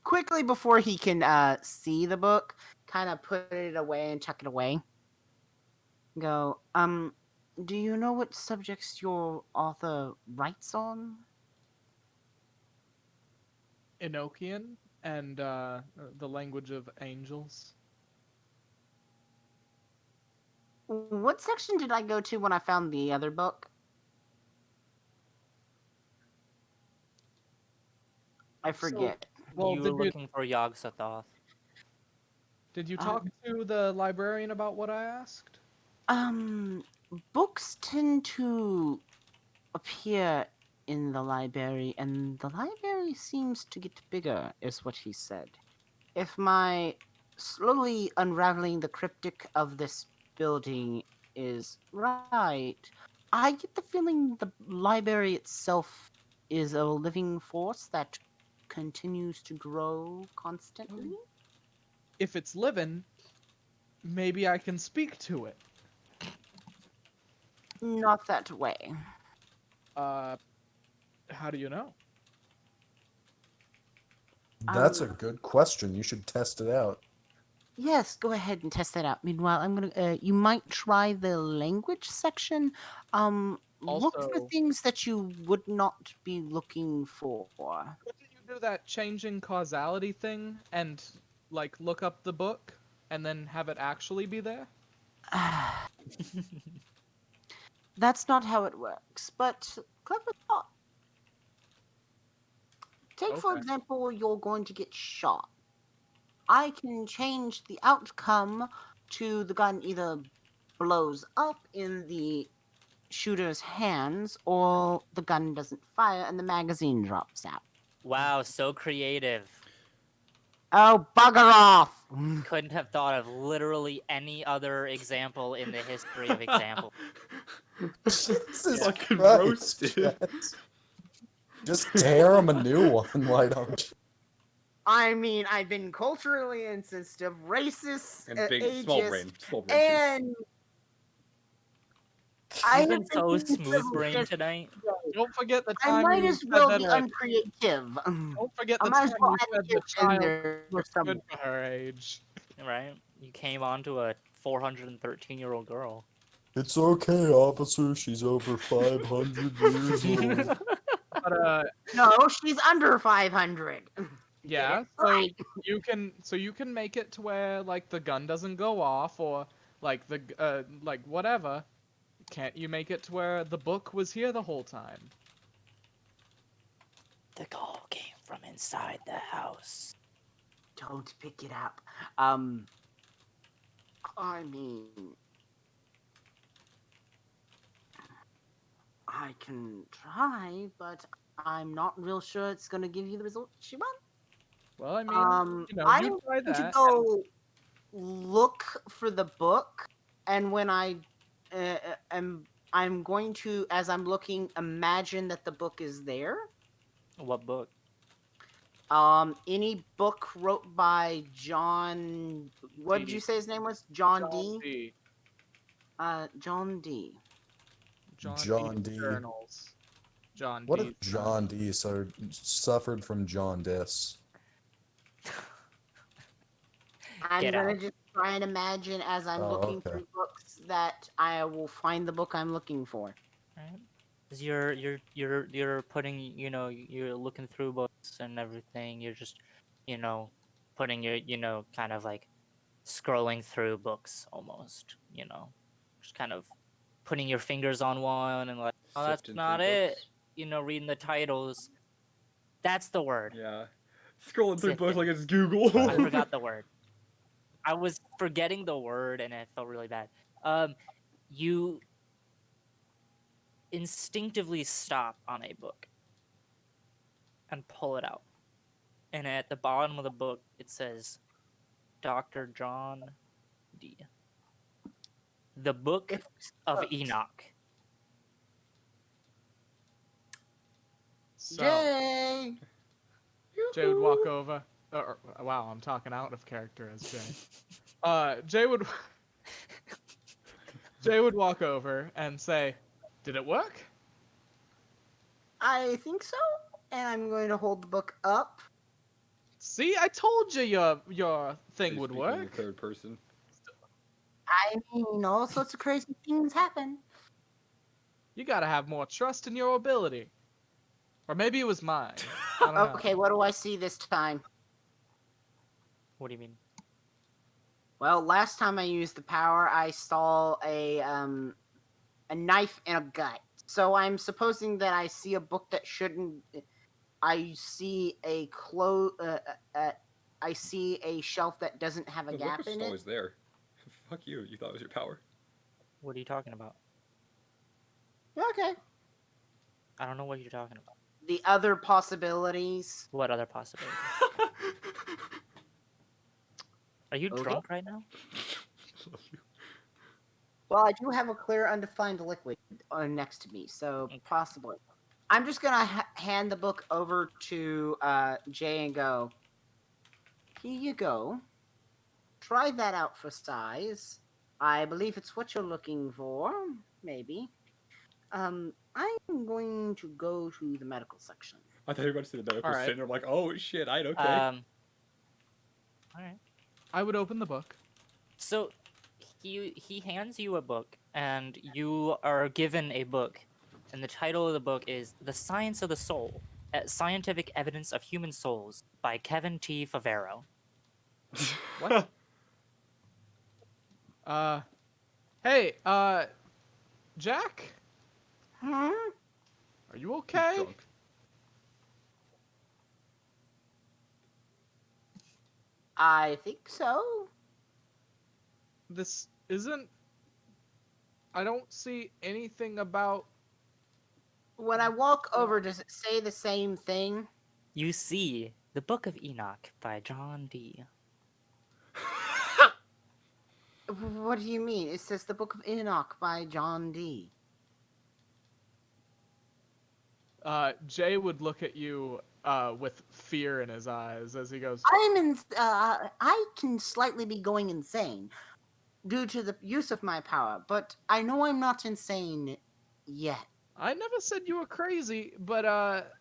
E: quickly before he can see the book, kind of put it away and tuck it away. Go, do you know what subjects your author writes on?
C: Enochian and the language of angels.
E: What section did I go to when I found the other book? I forget.
C: Well,
B: You were looking for Yog-Sothoth.
C: did you talk to the librarian about what I asked?
E: Books tend to appear in the library, and the library seems to get bigger, is what he said. If my slowly unraveling the cryptic of this building is right, I get the feeling the library itself is a living force that continues to grow constantly.
C: If it's living, maybe I can speak to it.
E: Not that way.
C: How do you know?
G: That's a good question. You should test it out.
E: Yes, go ahead and test that out. Meanwhile, I'm gonna. You might try the language section. Look for
C: Also-
E: things that you would not be looking for.
C: Couldn't you do that changing causality thing and like look up the book and then have it actually be there?
E: That's not how it works, but clever thought. Take, for
C: Okay.
E: example, you're going to get shot. I can change the outcome to the gun either blows up in the shooter's hands or the gun doesn't fire and the magazine drops out.
B: Wow, so creative.
E: Oh, bugger off!
B: Couldn't have thought of literally any other example in the history of examples.
G: Jesus
A: Fucking
G: Christ,
A: roasted.
G: Jess. Just tear him a new one, why don't you?
E: I mean, I've been culturally insensitive, racist,
A: And big,
E: ageist,
A: small brain too.
E: and I
B: You've
E: have
B: been so
E: been
B: smooth brain
E: privileged.
B: tonight.
C: Don't forget the
E: I
C: time
E: might
C: you
E: as
C: said
E: well
C: that
E: be
C: a-
E: uncreative.
C: Don't forget
E: I
C: the
E: might
C: time
E: as well
C: you
E: add a
C: said the
E: gift in
C: child
E: there for
C: was
E: someone.
C: good for her age.
B: Right? You came onto a 413-year-old girl.
G: It's okay, officer. She's over 500 years old.
C: But
E: No, she's under 500.
C: yeah, so you can make it to where like the gun doesn't go off or like the like whatever. Can't you make it to where the book was here the whole time?
B: The call came from inside the house.
E: Don't pick it up. I mean, I can try, but I'm not real sure it's gonna give you the result you want.
C: Well, I mean, you
E: I'm
C: try
E: going to
C: that.
E: go look for the book, and when I I'm going to, as I'm looking, imagine that the book is there.
B: What book?
E: Any book wrote by John. What did you say his name was? John D.
C: D.
E: John D.
C: John D.
D: John D.
C: Journals. John
D: What
C: D.
D: if John D. Suffered from jaundice?
E: I'm
B: Get
E: gonna
B: out.
E: just try and imagine as I'm
D: Oh,
E: looking
D: okay.
E: through books that I will find the book I'm looking for.
B: Right? 'Cause you're putting, you're looking through books and everything. You're just, putting your, kind of like scrolling through books almost, just kind of putting your fingers on one and like, oh, that's
A: Sifting
B: not
A: through
B: it.
A: books.
B: Reading the titles. That's the word.
A: Yeah. Scrolling through books
B: Sifting.
A: like it's Google.
B: I forgot the word. I was forgetting the word and it felt really bad. You instinctively stop on a book and pull it out. And at the bottom of the book, it says Dr. John D. The Book
E: If
B: of
E: books.
B: Enoch.
C: So,
E: Jay.
C: Jay would walk over. Wow, I'm talking out of character as Jay. Jay would Jay would walk over and say, "Did it work?"
E: I think so. And I'm going to hold the book up.
C: See, I told you your thing
A: You're
C: would
A: speaking in the
C: work.
A: third person.
E: I mean, all sorts of crazy things happen.
C: You gotta have more trust in your ability. Or maybe it was mine. I don't know.
E: Okay, what do I see this time?
B: What do you mean?
E: Well, last time I used the power, I saw a knife and a gut. So I'm supposing that I see a book that shouldn't. I see a I see a shelf that doesn't have a
A: The book
E: gap
A: was
E: in
A: just
E: it.
A: always there. Fuck you. You thought it was your power.
B: What are you talking about?
E: Okay.
B: I don't know what you're talking about.
E: The other possibilities.
B: What other possibilities? Are you
E: Okay.
B: drunk right now?
A: Love you.
E: Well, I do have a clear, undefined liquid next to me, so possibly. I'm just gonna hand the book over to Jay and go. Here you go. Try that out for size. I believe it's what you're looking for. Maybe. I'm going to go to the medical section.
A: I thought you were about to say the medical
C: Alright.
A: center. I'm like, oh shit, I'd okay.
B: All right.
C: I would open the book.
B: So he hands you a book, and you are given a book, and the title of the book is "The Science of the Soul: Scientific Evidence of Human Souls" by Kevin T. Favero.
C: What? Hey, Jack?
E: Hmm?
C: Are you
A: He's
C: okay?
A: drunk.
E: I think so.
C: This isn't. I don't see anything about.
E: When I walk over, does it say the same thing?
B: You see the Book of Enoch by John D.
E: What do you mean? It says the Book of Enoch by John D.
C: Jay would look at you with fear in his eyes as he goes,
E: I can slightly be going insane due to the use of my power, but I know I'm not insane yet.
C: I never said you were crazy, but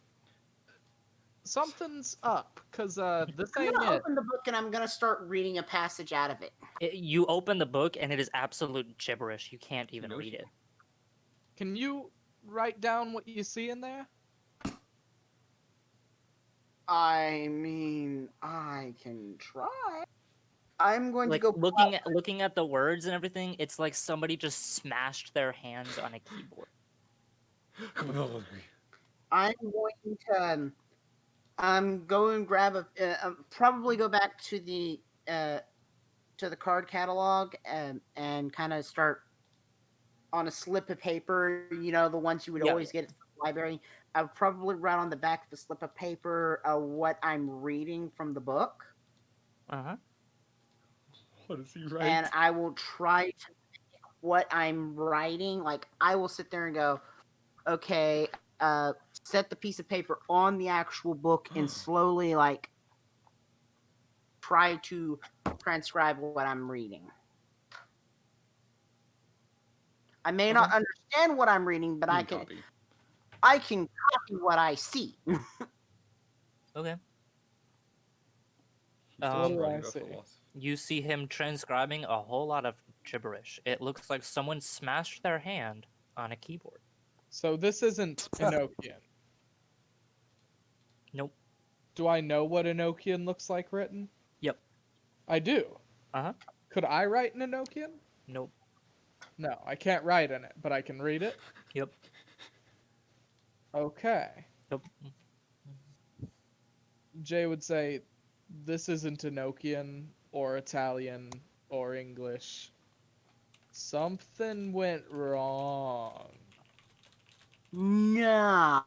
C: something's up, cause this
E: I'm
C: ain't
E: gonna
C: it.
E: open the book and I'm gonna start reading a passage out of it.
B: You open the book, and it is absolute gibberish. You can't even
A: knows
B: read
A: you.
B: it.
C: Can you write down what you see in there?
E: I mean, I can try. I'm going
B: Like
E: to go
B: looking at the words and everything, it's like somebody just smashed their hands on a keyboard.
E: I'm going to go and grab probably go back to the card catalog and kind of start on a slip of paper, the ones you would
B: Yeah.
E: always get at the library. I would probably write on the back of a slip of paper what I'm reading from the book,
B: Uh-huh.
A: What is he right?
E: and I will try to what I'm writing. Like I will sit there and go, okay, set the piece of paper on the actual book and slowly like try to transcribe what I'm reading. I may not
C: Okay.
E: understand what I'm reading, but
A: You
E: I
A: can
E: can
A: copy.
E: I can copy what I see.
B: Okay.
A: He's
C: What
A: just
C: do
A: writing
C: I
A: about
C: see?
A: philosophy.
B: You see him transcribing a whole lot of gibberish. It looks like someone smashed their hand on a keyboard.
C: So this isn't Enochian.
B: Nope.
C: Do I know what Enochian looks like written?
B: Yep.
C: I do.
B: Uh-huh.
C: Could I write an Enochian?
B: Nope.
C: No, I can't write in it, but I can read it.
B: Yep.
C: Okay.
B: Yep.
C: Jay would say, this isn't Enochian or Italian or English. Something went wrong.
E: Nah.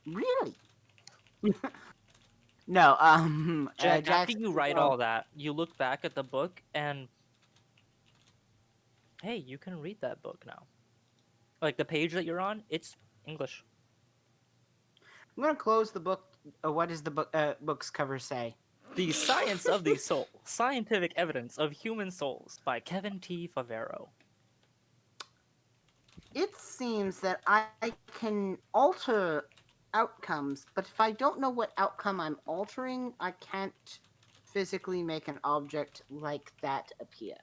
E: Really? No,
B: Jack, after
E: Jackson,
B: you write all that, you look back at the book and hey, you can read that book now. Like the page that you're on, it's English.
E: I'm gonna close the book. What does the book's cover say?
B: The Science of the Soul: Scientific Evidence of Human Souls by Kevin T. Favero.
E: It seems that I can alter outcomes, but if I don't know what outcome I'm altering, I can't physically make an object like that appear.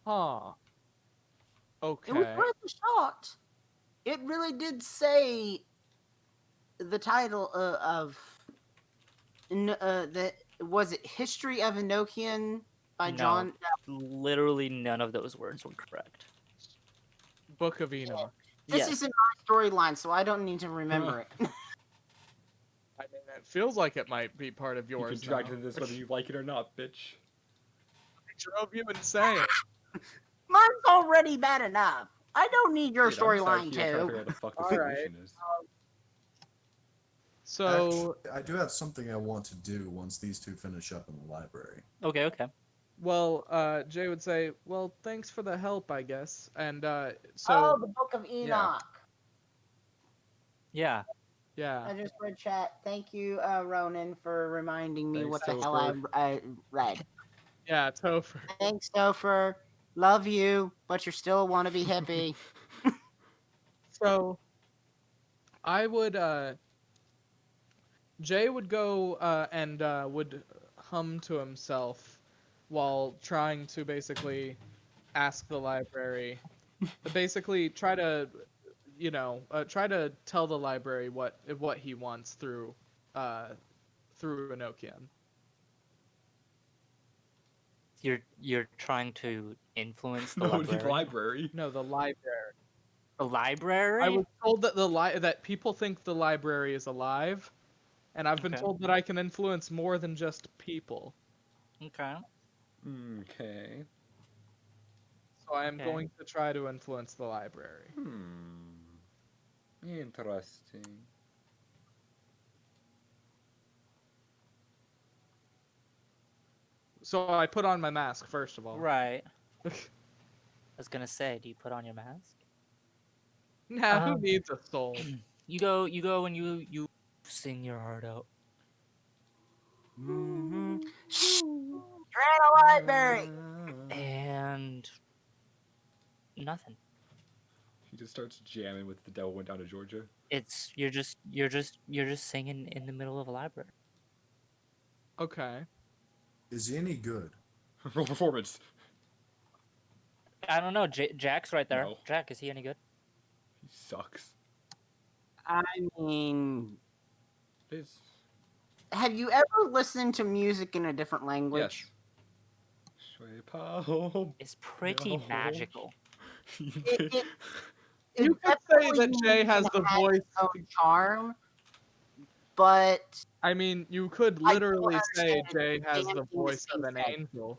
C: Huh.
E: It was
C: Okay.
E: worth a shot. It really did say the title of the was it History of Enochian by
B: No.
E: John.
B: Literally none of those words were correct.
C: Book of Enoch.
E: This
B: Yes.
E: isn't my storyline, so I don't need to remember it.
C: I mean, it feels like it might be part of
A: You
C: yours
A: can drag
C: now.
A: into this whether you like it or not, bitch.
C: It drove you insane.
E: Mine's already bad enough. I don't need your
A: Dude, I'm just out
E: storyline
A: here trying to
E: too.
A: figure out what the fuck the
C: Alright.
A: solution is.
C: So,
D: Actually, I do have something I want to do once these two finish up in the library.
B: Okay, okay.
C: well, Jay would say, well, thanks for the help, I guess. And
E: Oh,
C: so,
E: the Book of Enoch.
B: Yeah.
C: yeah.
E: I just read chat. Thank you, Ronan, for reminding me
A: Thanks,
E: what the hell I read.
C: Yeah, Topher.
E: Thanks, Topher. Love you, but you're still a wannabe hippie.
C: So, I would, Jay would go and would hum to himself while trying to basically ask the library, basically try to, try to tell the library what he wants through Enochian.
B: You're trying to influence the
A: No,
B: library.
A: the library.
C: No, the library.
B: The library?
C: I was told that that people think the library is alive, and I've been
B: Okay.
C: told that I can influence more than just people.
B: Okay.
A: Okay.
C: So I am
B: Okay.
C: going to try to influence the library.
A: Interesting.
C: So I put on my mask first of all.
B: Right. I was gonna say, do you put on your mask?
C: Nah, who
B: Um,
C: needs a soul?
B: You go and you sing your heart out.
E: Mm-hmm. Shh! You're in a library.
B: And nothing.
A: He just starts jamming with The Devil Went Down to Georgia.
B: It's you're just singing in the middle of a library.
C: Okay.
D: Is he any good?
A: Roll performance.
B: I don't know. Jack's right there.
A: No.
B: Jack, is he any good?
A: He sucks.
E: I mean,
A: It's
E: have you ever listened to music in a different language?
A: yes. Shui Pao.
B: It's pretty
A: No.
B: magical.
E: It
C: You could say that
E: definitely
C: Jay has the voice.
E: its own charm, but
C: I mean, you could
E: I don't
C: literally say
E: understand
C: Jay has
E: damn
C: the
E: thing
C: voice
E: that's
C: of
E: being
C: an
E: said.
C: angel.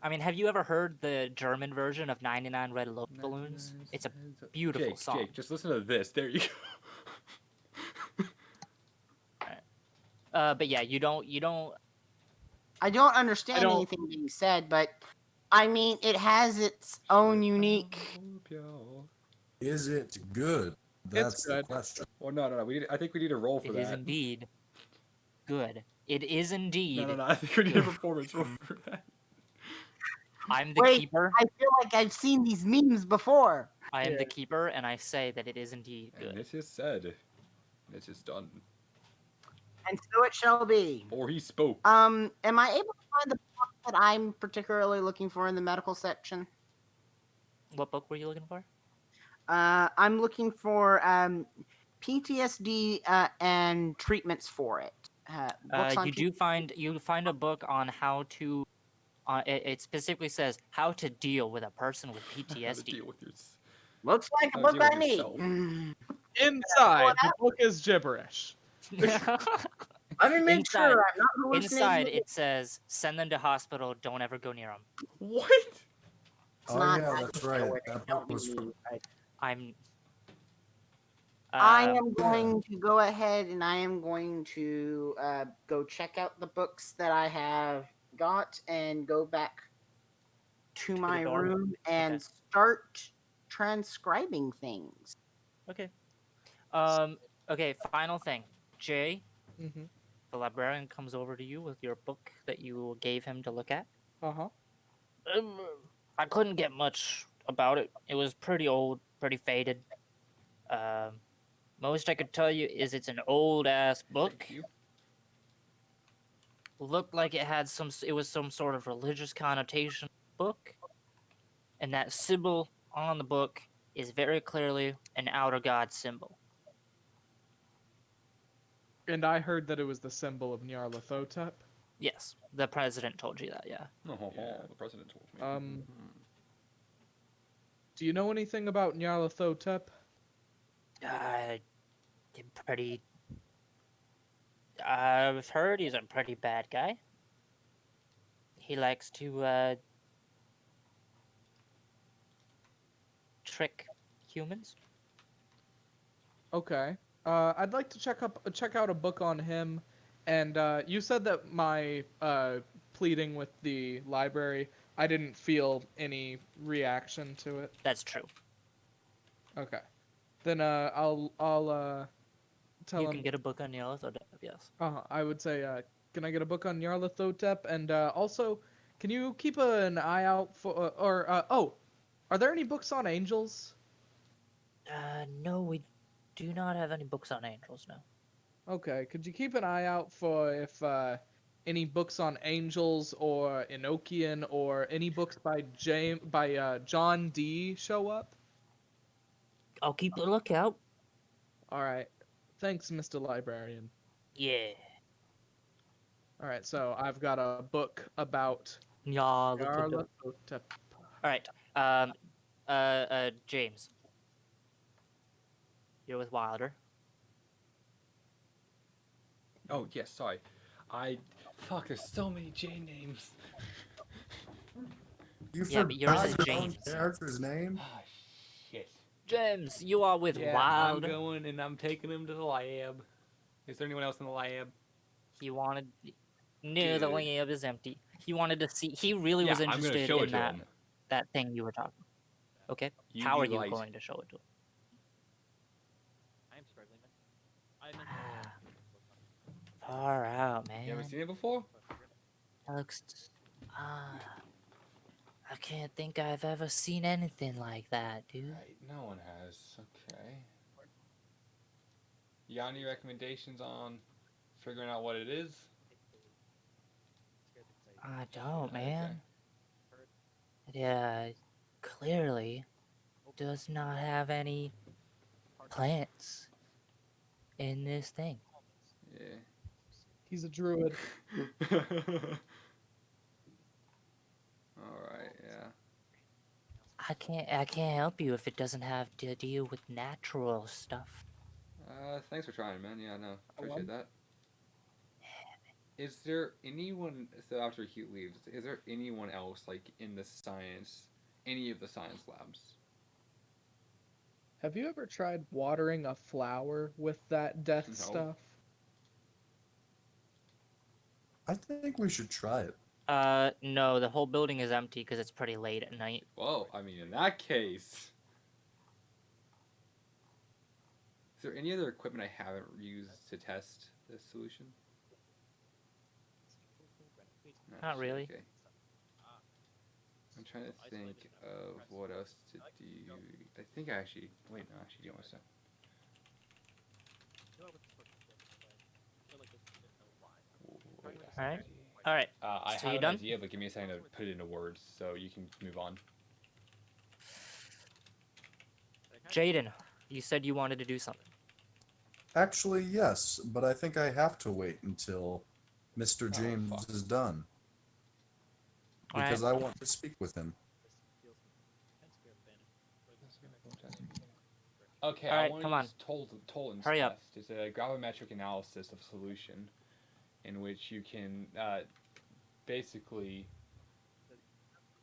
B: I mean, have you ever heard the German version of 99 Red Balloons? It's a beautiful
A: Jake,
B: song.
A: Jake, just listen to this. There you go.
B: But yeah, you don't.
E: I don't understand
C: I don't-
E: anything being said. But I mean, it has its own unique.
A: Scorpio.
D: Is it good?
C: It's
D: That's the
C: good.
D: question.
A: Well, no. I think we need a roll for
B: It
A: that.
B: is indeed good. It is indeed.
A: No. I think we need a performance roll for that.
B: I'm the
E: Wait,
B: keeper.
E: I feel like I've seen these memes before.
B: I am
C: Yeah.
B: the keeper, and I say that it is indeed
A: And
B: good.
A: this is said. This is done.
E: And so it shall be.
A: For he spoke.
E: Am I able to find the book that I'm particularly looking for in the medical section?
B: What book were you looking for?
E: I'm looking for PTSD and treatments for it. Books on
B: You find a book on how to. It specifically says how to deal with a person with
A: How to
B: PTSD.
A: deal with
E: Looks like a
A: how to
E: book
A: deal with
E: I need.
A: yourself.
C: Inside, the book is gibberish.
E: Let me make
B: Inside-
E: sure I'm not hallucinating.
B: Inside it says send them to hospital. Don't ever go near them.
A: What?
E: It's
D: Oh
E: not
D: yeah,
E: that
D: that's
E: you
D: right.
E: know it,
D: That
E: don't
D: book was
E: be
D: from.
E: mean, right?
B: I'm.
E: I
B: Um,
E: am going to go ahead and I am going to go check out the books that I have got and go back to
B: the
E: my
B: dorm?
E: room and
B: Okay.
E: start transcribing things.
B: Okay. Okay. Final thing, Jay.
C: Mm-hmm.
B: The librarian comes over to you with your book that you gave him to look at.
C: Uh-huh.
B: Um, I couldn't get much about it. It was pretty old, pretty faded. Most I could tell you is it's an old ass book.
A: Thank you.
B: Looked like it was some sort of religious connotation book, and that symbol on the book is very clearly an outer god symbol.
C: And I heard that it was the symbol of Nyarlathotep.
B: Yes, the president told you that. Yeah.
A: Oh,
C: Yeah.
A: the president told me.
C: Do you know anything about Nyarlathotep?
B: Uh, pretty. I've heard he's a pretty bad guy. He likes to trick humans.
C: Okay. I'd like to check out a book on him. And you said that my pleading with the library, I didn't feel any reaction to it.
B: That's true.
C: Okay. Then I'll tell
B: You
C: him.
B: can get a book on Nyarlathotep. Yes.
C: I would say, can I get a book on Nyarlathotep? And also, can you keep an eye out for, are there any books on angels?
B: No, we do not have any books on angels now.
C: Okay, could you keep an eye out for if any books on angels or Enochian or any books by John Dee show up?
B: I'll keep a lookout.
C: All right. Thanks, Mr. Librarian.
B: Yeah.
C: All right, so I've got a book about
B: Nyarlathotep.
C: Nyarlathotep.
B: All right. James. You're with Wilder.
A: Oh yes, sorry. Fuck. There's so many J names.
D: You
B: Yeah, but yours
D: forgot
B: is
D: your own
B: James.
D: character's name?
A: Ah, shit.
B: James, you are with Wilder.
A: I'm going and I'm taking him to the lab. Is there anyone else in the lab?
B: He wanted. No, the
A: Good.
B: lab is empty. He wanted to see. He really was
A: I'm gonna
B: interested
A: show it
B: in
A: to
B: that
A: him.
B: that thing you were talking about. Okay.
A: You
B: How are
A: be
B: you
A: light.
B: going to show it to him?
H: I am struggling.
B: Far out, man.
A: You ever seen it before?
B: That looks. I can't think I've ever seen anything like that, dude.
A: Right, no one has. Okay. You got any recommendations on figuring out what it is?
B: I don't,
A: Okay.
B: man. Yeah, clearly does not have any plants in this thing.
A: Yeah.
C: He's a druid.
A: Alright, yeah.
B: I can't help you if it doesn't have to deal with natural stuff.
A: Thanks for trying, man. Yeah, no, appreciate that. Is there anyone, so after Hugh leaves, is there anyone else, like, in the science, any of the science labs?
C: Have you ever tried watering a flower with that death
A: No.
C: stuff?
D: I think we should try it.
B: No, the whole building is empty because it's pretty late at night.
A: Well, I mean, in that case, is there any other equipment I haven't used to test this solution? No,
B: Not
A: shit,
B: really.
A: Okay. I'm trying to think of what else to do. I think I actually. Wait, no, actually, do want to. Wait a
B: Alright.
A: second.
B: Alright.
A: I
B: So
A: have
B: you
A: an
B: done?
A: idea, but give me a second to put it into words so you can move on.
B: Jaden, you said you wanted to do something.
D: Actually, yes, but I think I have to wait until Mr. James
A: fuck.
D: is done. Because I want to speak with him.
A: Okay,
B: All
A: I
B: right,
A: want
B: come
A: to
B: on.
A: use Tolan's
B: Hurry up.
A: test. It's a gravimetric analysis of solution, in which you can basically.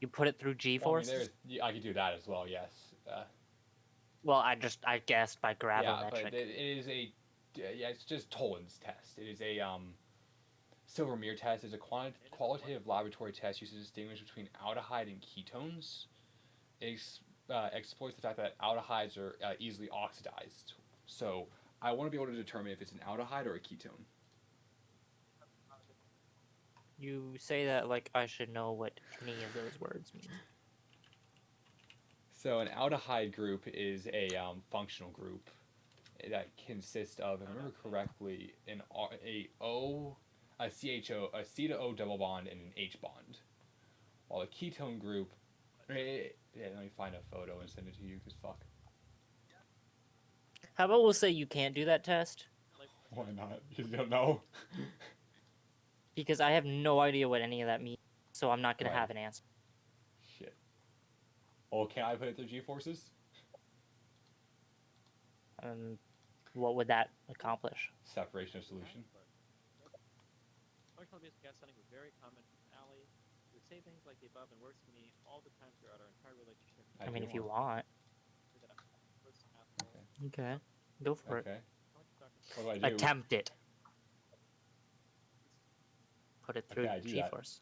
B: You put it through
A: Well, I mean,
B: G-forces?
A: I could do that as well. Yes.
B: Well, I guessed by
A: Yeah, but
B: gravimetric.
A: it is a. Yeah, it's just Tolan's test. It is a Silvermeer test. It's a qualitative laboratory test used to distinguish between aldehyde and ketones. It exploits the fact that aldehydes are easily oxidized. So I want to be able to determine if it's an aldehyde or a ketone.
B: You say that like I should know what any of those words mean.
A: So an aldehyde group is a functional group that consists of, if I remember correctly, a CHO, a C to O double bond, and an H bond. While a ketone group, yeah, let me find a photo and send it to you, cause fuck.
B: How about we'll say you can't do that test?
A: Why not? You don't know.
B: Because I have no idea what any of that means, so I'm not gonna
A: Right.
B: have an answer.
A: Shit. Oh, can I put it through G-forces?
B: What would that accomplish?
A: Separation of solution.
H: Functional basic gas setting was very common in Alley. You would say things like the above and words to me all the time throughout our entire relationship.
B: I mean, if you want. Okay. Go for it.
A: Okay. What do I do?
B: Attempt it. Put it through
A: Okay, I do that.
B: G-force.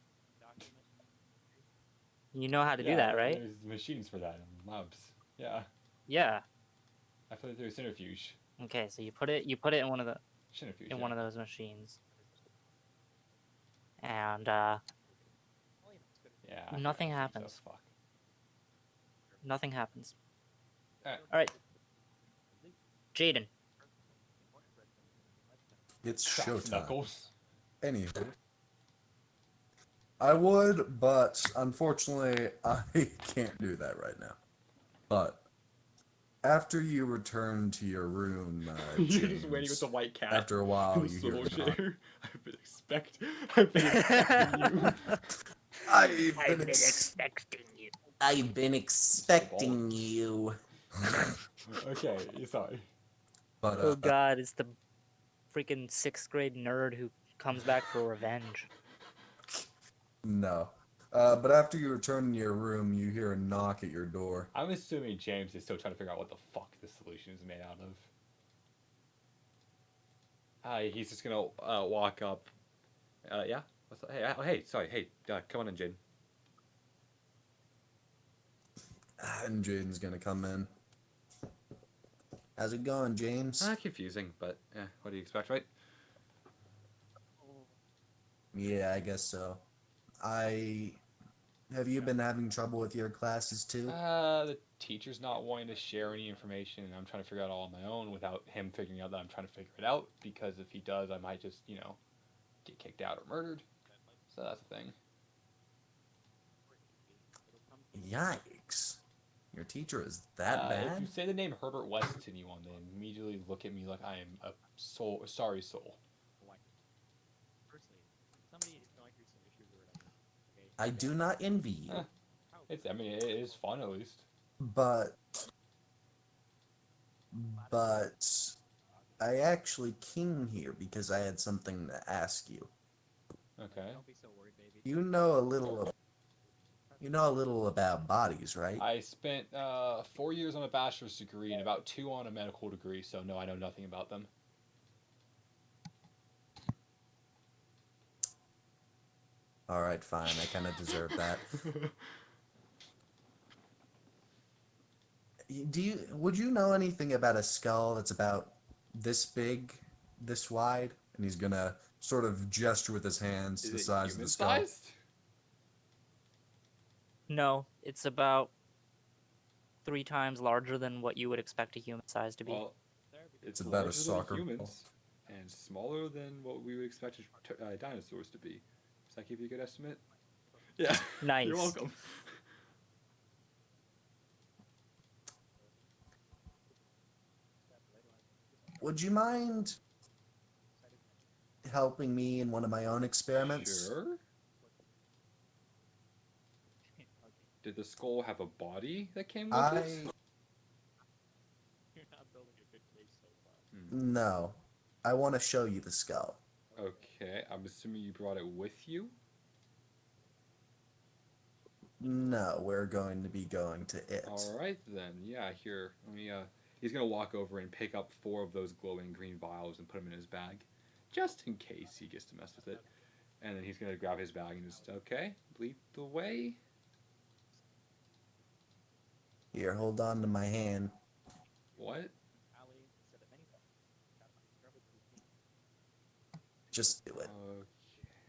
B: You know how to do that, right?
A: There's machines for that in labs. Yeah.
B: Yeah.
A: I put it through a centrifuge.
B: Okay, so you put it in one of the
A: Centrifuge.
B: one of those machines. And
A: Yeah.
B: Nothing
A: so
B: happens.
A: fuck.
B: nothing happens.
A: Alright.
B: All right. Jaden.
D: It's
A: Crack
D: showtime.
A: Knuckles.
D: Anywho. I would, but unfortunately, I can't do that right now. But after you return to your room,
A: You're
D: James,
A: just waiting with the white cat.
D: after a while,
A: The
D: you hear
A: solo
D: the knock.
A: chair. I've been expecting you.
D: I've been
B: expecting you.
G: I've been expecting you.
A: Okay, sorry.
D: But
B: Oh God, it's the freaking 6th grade nerd who comes back for revenge.
D: no. But after you return to your room, you hear a knock at your door.
A: I'm assuming James is still trying to figure out what the fuck this solution is made out of. He's just gonna walk up. Yeah. What's up? Hey, sorry. Hey, come on in, Jaden.
D: And Jaden's gonna come in.
G: How's it going, James?
A: Confusing, but what do you expect, right?
G: Yeah, I guess so. Have you been having trouble with your classes too?
A: The teacher's not wanting to share any information, and I'm trying to figure it out all on my own without him figuring out that I'm trying to figure it out, because if he does, I might just, get kicked out or murdered. So that's the thing.
G: Yikes. Your teacher is that
A: If
G: bad?
A: you say the name Herbert West to anyone, they immediately look at me like I am a sorry soul.
G: I do not envy you.
A: It is fun at least.
D: But
G: I actually came here because I had something to ask you.
A: Okay.
G: You know a little about bodies, right?
A: I spent 4 years on a bachelor's degree and about 2 on a medical degree, so no, I know nothing about them.
G: All right, fine. I kind of deserve that. Would you know anything about a skull that's about this big, this wide? And he's gonna sort of gesture with his hands to
A: Is
G: the
A: it
G: size of
A: human
G: the skull.
A: sized?
B: No, it's about 3 times larger than what you would expect a human size to be.
A: Well,
G: It's
A: it's
G: about a
A: larger than
G: soccer ball.
A: humans and smaller than what we would expect dinosaurs to be. Does that give you a good estimate? Yeah.
B: Nice.
A: You're welcome.
G: Would you mind helping me in one of my own experiments?
A: Sure. Did the skull have a body that came with it?
H: You're not building a good case so far.
G: No. I want to show you the skull.
A: Okay, I'm assuming you brought it with you.
G: No, we're going to be going to it.
A: All right then. Yeah, here. Let me. He's gonna walk over and pick up 4 of those glowing green vials and put them in his bag, just in case he gets to mess with it. And then he's gonna grab his bag and just lead the way.
G: Here, hold on to my hand.
A: What?
H: Ali said that many got discovered through me.
G: Just do it.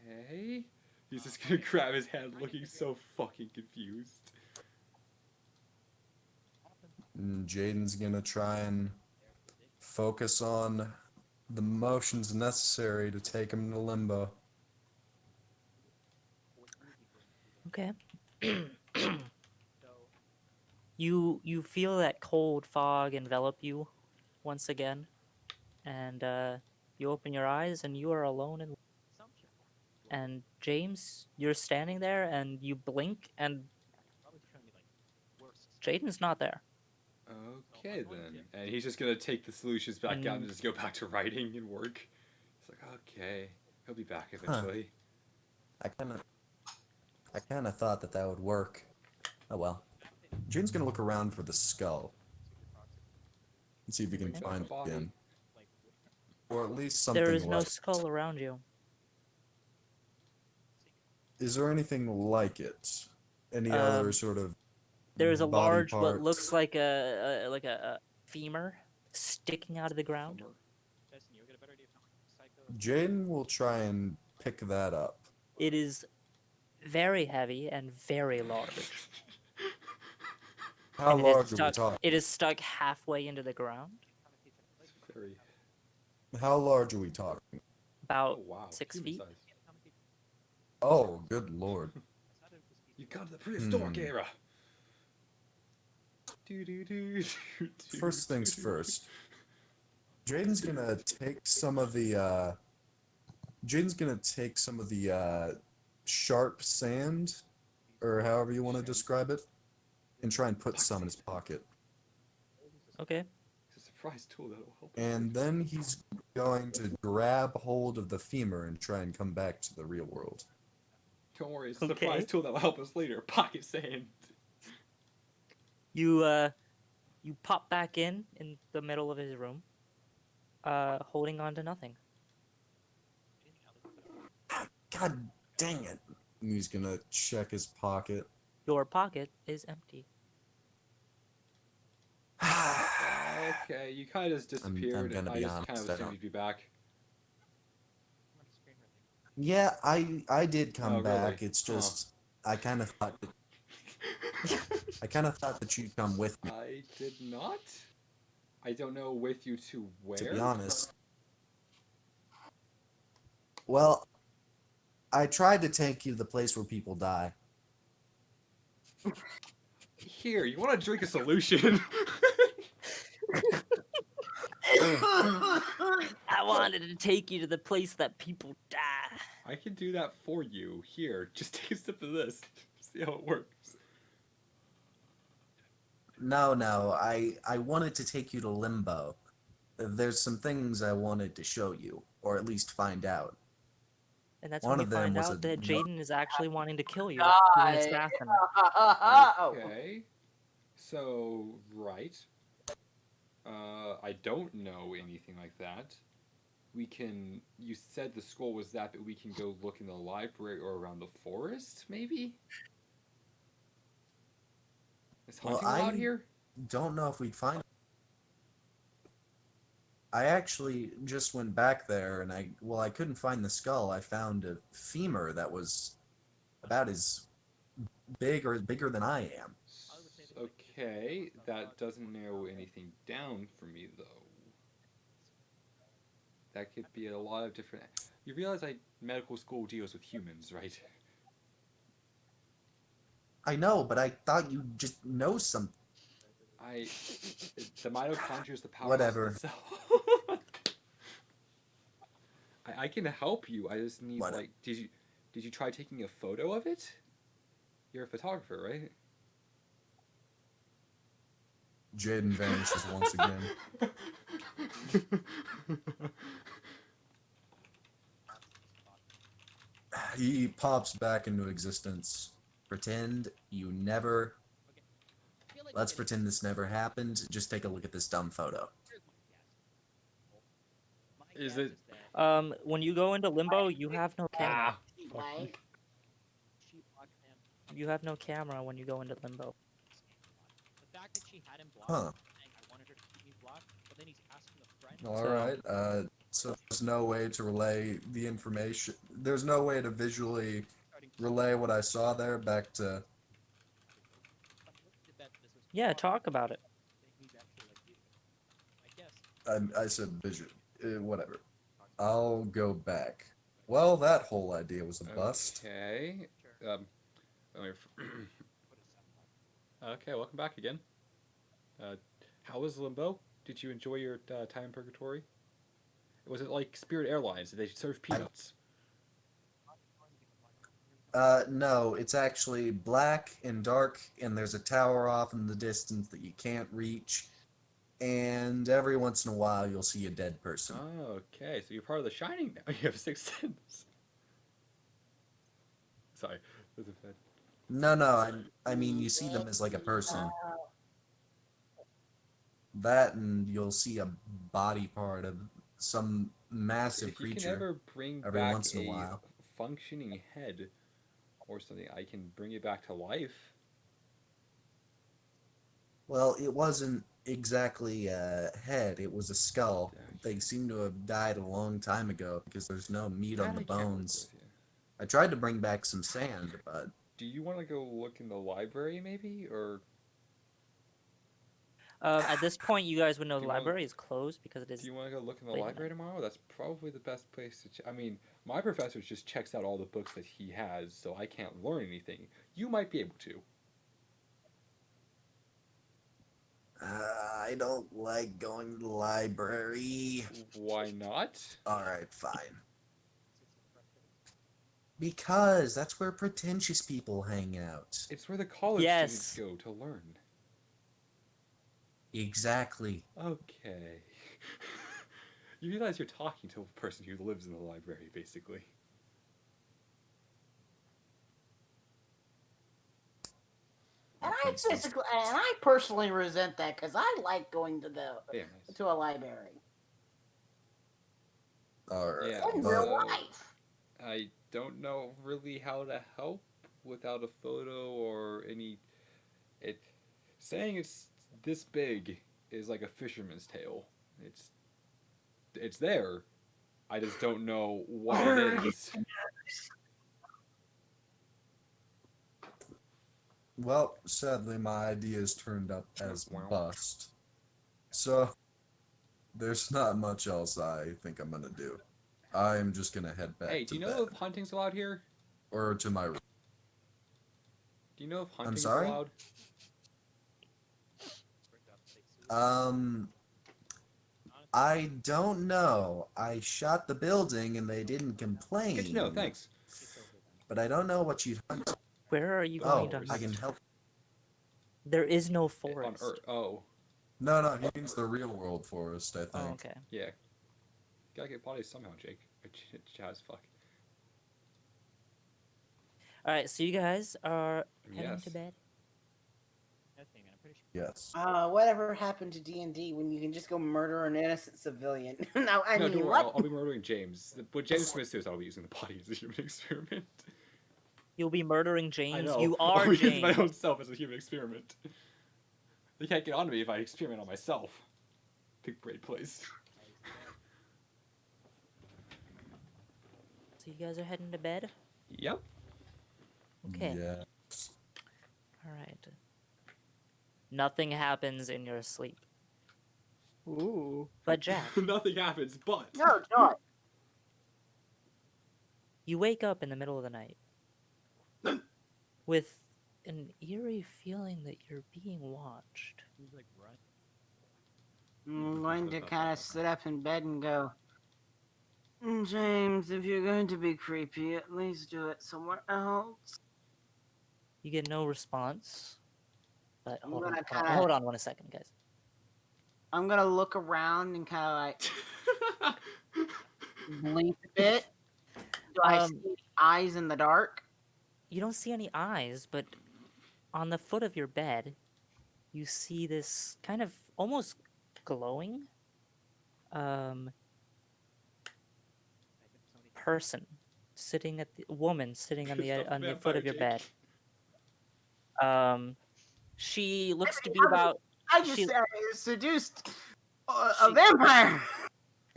A: Okay. He's just gonna grab his hand, looking so fucking confused.
G: And Jaden's gonna try and focus on the motions necessary to take him to limbo.
B: Okay.
H: So
B: You feel that cold fog envelop you once again, and you open your eyes and you are alone in.
H: assumption.
B: And James, you're standing there and you blink and
H: Probably showing me like worse.
B: Jaden's not there.
A: Okay then. And he's just gonna take the solutions back out and
B: And-
A: just go back to writing and work. It's like, okay, he'll be back eventually.
G: I kind of thought that would work. Oh well. Jaden's gonna look around for the skull and see if he can
A: Wait,
G: find
A: the
G: it
A: body.
G: again, or at least something
B: There is no
G: like.
B: skull around you.
G: Is there anything like it? Any
B: Um,
G: other sort of
B: There is a
G: body
B: large, what
G: parts?
B: looks like a femur sticking out of the ground.
A: Bummer.
H: Justin, you'll get a better idea of psycho.
G: Jaden will try and pick that up.
B: It is very heavy and very large.
G: How
B: And
G: large are we talking?
B: It is stuck halfway into the ground,
A: It's very.
G: How large are we talking?
B: about
A: Oh wow.
B: 6
A: human
B: feet.
A: size.
G: Oh, good lord.
A: You got to the prehistoric
G: Hmm.
A: era.
G: First things first. Jaden's gonna take some of the sharp sand, or however you want to describe it, and try and put some in his pocket.
B: Okay.
A: It's a surprise tool that'll help.
G: And then he's going to grab hold of the femur and try and come back to the real world.
A: Don't worry, it's a
B: Okay.
A: surprise tool that will help us later. Pocket sand.
B: You pop back in the middle of his room, holding on to nothing.
G: God dang it. And he's gonna check his pocket.
B: Your pocket is empty.
A: Okay, you kind of just disappeared.
G: gonna
A: I
G: be
A: just
G: honest,
A: kind of
G: I
A: assumed
G: don't-
A: you'd be back.
G: Yeah, I did come
A: Oh,
G: back.
A: really?
G: It's just I kind of thought that you'd come with me.
A: I did not. I don't know with you to where.
G: To be honest. Well, I tried to take you to the place where people die.
A: Here, you want to drink a solution?
B: I wanted to take you to the place that people die.
A: I can do that for you. Here, just take a sip of this. See how it works.
G: No, I wanted to take you to Limbo. There's some things I wanted to show you, or at least find out.
B: And that's
G: One
B: when
G: of
B: you
G: them
B: find
G: was
B: out
G: a-
B: that Jaden is actually wanting to kill you.
E: Die.
B: He's an assassin.
A: Okay. So, right. I don't know anything like that. we can. You said the school was that, but we can go look in the library or around the forest, maybe. Is
G: Well,
A: hunting allowed
G: I
A: here?
G: don't know if we'd find. I actually just went back there, and I couldn't find the skull. I found a femur that was about as big or bigger than I am.
A: Okay, that doesn't narrow anything down for me though. That could be a lot of different. You realize medical school deals with humans, right?
G: I know, but I thought you just know some.
A: I the mitochondria is the powerhouse of the
G: Whatever.
A: cell. I can help you. I just need
G: What?
A: like did you try taking a photo of it? You're a photographer, right?
D: Jaden vanishes once again. He pops back into existence. Pretend you never. Let's pretend this never happened. Just take a look at this dumb photo.
A: Is it?
B: When you go into limbo, you have no camera.
A: Ah, fuck.
E: Right?
H: She blocked him.
B: You have no camera when you go into limbo.
H: The fact that she had him blocked,
D: Huh.
H: saying I wanted her to keep me blocked, but then he's asking a friend.
D: All
B: So-
D: right. So there's no way to relay the information. There's no way to visually relay what I saw there back to.
B: Yeah, talk about it.
D: I said vision. Whatever. I'll go back. Well, that whole idea was a bust.
A: Okay. Um. let me- Okay, welcome back again. How was Limbo? Did you enjoy your time in Purgatory? Was it like Spirit Airlines? Did they serve peanuts?
G: No, it's actually black and dark, and there's a tower off in the distance that you can't reach, and every once in a while you'll see a dead person.
A: Oh, okay, so you're part of the Shining now. You have sixth sense. Sorry, that's a bad.
G: No, I mean you see them as like a person. That, and you'll see a body part of some massive
A: If you can
G: creature
A: ever bring
G: every
A: back
G: once in a
A: a
G: while.
A: functioning head or something, I can bring it back to life.
G: Well, it wasn't exactly a head, it was a skull. They seem to have died a long time ago because there's no meat on the
A: I can't work
G: bones.
A: with you.
G: I tried to bring back some sand, but
A: Do you want to go look in the library, maybe, or
B: At this point, you guys would know
A: Do
B: the
A: you want-
B: library is closed because it is.
A: do you want to go look in the
B: late at
A: library tomorrow? That's probably the best place to. I mean, my professor just checks out all the books that he has, so I can't learn anything. You might be able to.
G: I don't like going to the library.
A: Why not?
G: Alright, fine. Because that's where pretentious people hang out.
A: It's where the college
B: Yes.
A: students go to learn.
G: Exactly.
A: Okay. You realize you're talking to a person who lives in the library, basically.
E: And I personally resent that because I like going to
A: Yeah, nice.
E: a library
D: Alright.
A: Yeah,
E: in
D: but-
E: real life.
A: I don't know really how to help without a photo or any. It saying it's this big is like a fisherman's tale. It's there. I just don't know what it is.
D: Well, sadly, my ideas turned up as bust. So, there's not much else I think I'm gonna do. I'm just gonna head back
A: Hey,
D: to
A: do you
D: bed.
A: know if hunting's allowed here?
D: Or to my room.
A: Do you know if hunting is
G: sorry?
A: allowed?
G: I don't know. I shot the building and they didn't complain.
A: Good to know. Thanks.
G: But I don't know what you'd hunt.
B: Where are you
A: Oh,
B: going to
A: I
G: I
B: hunt?
G: can help.
B: There is no
A: On
B: forest.
A: Earth. Oh,
D: No, he means the real world forest, I think.
B: Oh, okay.
A: yeah. Gotta get bodies somehow, Jake. Jazz fuck.
B: All right, so you guys are heading
A: Yes.
B: to bed.
H: That thing, and I'm pretty
G: Yes.
E: Whatever happened to D&D when you can just go murder an innocent civilian? No, I
A: no,
E: mean,
A: don't worry.
E: what?
A: I'll be murdering James. What James is going to do is I'll be using the body as a human experiment.
B: You'll be murdering
A: I
B: James.
A: know.
B: You
A: I'll
B: are
A: be using my
B: James.
A: own self as a human experiment. They can't get onto me if I experiment on myself. Big brain place.
B: So you guys are heading to bed?
A: Yep.
B: Okay.
D: Yeah.
B: All right. Nothing happens in your sleep.
C: Ooh.
B: But Jack,
A: Nothing happens, but.
E: No, Joy.
B: you wake up in the middle of the night with an eerie feeling that you're being watched.
H: He's like right.
E: I'm going to kind of sit up in bed and go, James, if you're going to be creepy, at least do it somewhere else.
B: You get no response. But
E: I'm
B: hold on,
E: gonna
B: hold on,
E: kinda-
B: hold on 1 second, guys.
E: I'm going to look around and kind of like blink a bit. Do I see eyes in the dark?
B: You don't see any eyes, but on the foot of your bed, you see this kind of almost glowing person sitting at the woman sitting on the
A: It's a
B: on the foot
A: vampire,
B: of your
A: Jake.
B: bed. She looks to be about
E: I just
B: she,
E: seduced a
B: She-
E: vampire.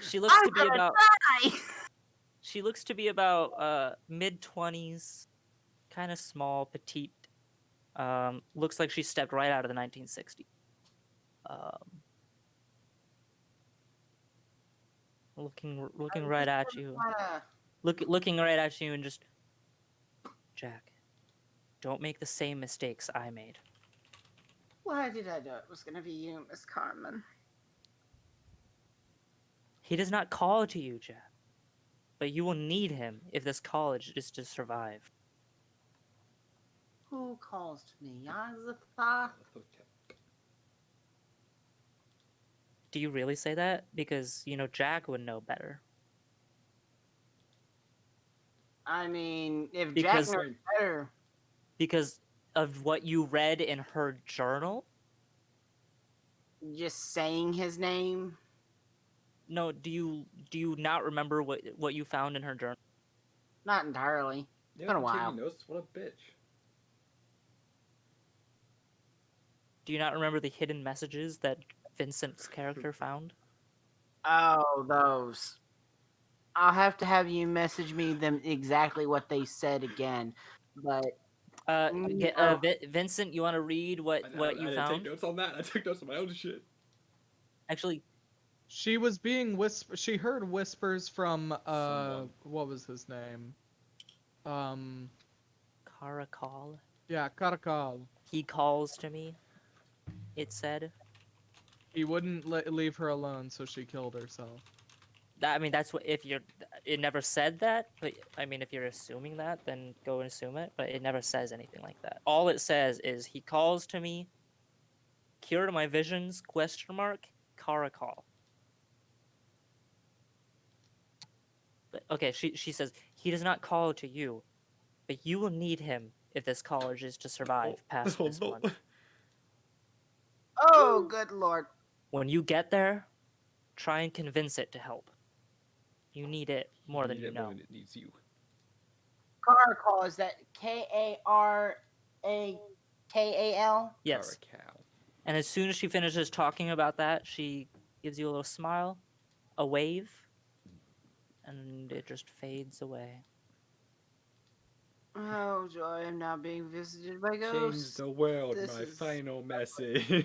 B: she looks
E: I'm
B: to be
E: gonna
B: about
E: die.
B: she looks to be about mid-20s, kind of small, petite. Looks like she stepped right out of the 1960s. Looking right at you. Looking right at you and just, Jack, don't make the same mistakes I made.
E: Why did I know it was gonna be you, Miss Carmen?
B: He does not call to you, Jack, but you will need him if this college is to survive.
E: Who calls to me? Yazatha?
B: Do you really say that? Because, Jack would know better.
E: I mean, if
B: Because-
E: Jack knows better,
B: Because of what you read in her journal?
E: just saying his name.
B: No, do you not remember what you found in her journal?
E: Not entirely.
A: Yeah,
E: Been a
A: I'm
E: while.
A: taking notes. What a bitch.
B: Do you not remember the hidden messages that Vincent's character found?
E: Oh, those. I'll have to have you message me them exactly what they said again. But No.
B: Vincent, you want to read what you
A: I didn't take
B: found?
A: notes on that. I took notes on my own shit.
B: Actually,
C: She was being she heard whispers from
A: Someone.
C: what was his name?
B: Caracol.
C: Yeah, Karakal.
B: He calls to me. It said.
C: He wouldn't leave her alone, so she killed herself.
B: That's what if you're. It never said that, but I mean, if you're assuming that, then go and assume it. But it never says anything like that. All it says is he calls to me. Cure to my visions? ? Caracol. But okay, she says he does not call to you, but you will need him if this college is to survive past
A: Oh,
B: this
A: no.
B: month.
E: Oh, good lord.
B: When you get there, try and convince it to help. You need it more than you know.
A: More than it needs you.
E: Karakal, is that Karakal?
B: Yes.
A: Caracal.
B: And as soon as she finishes talking about that, she gives you a little smile, a wave, and it just fades away.
E: Oh, joy, I'm now being visited by
A: Change
E: ghosts.
A: the world,
E: This
A: my
E: is-
A: final message.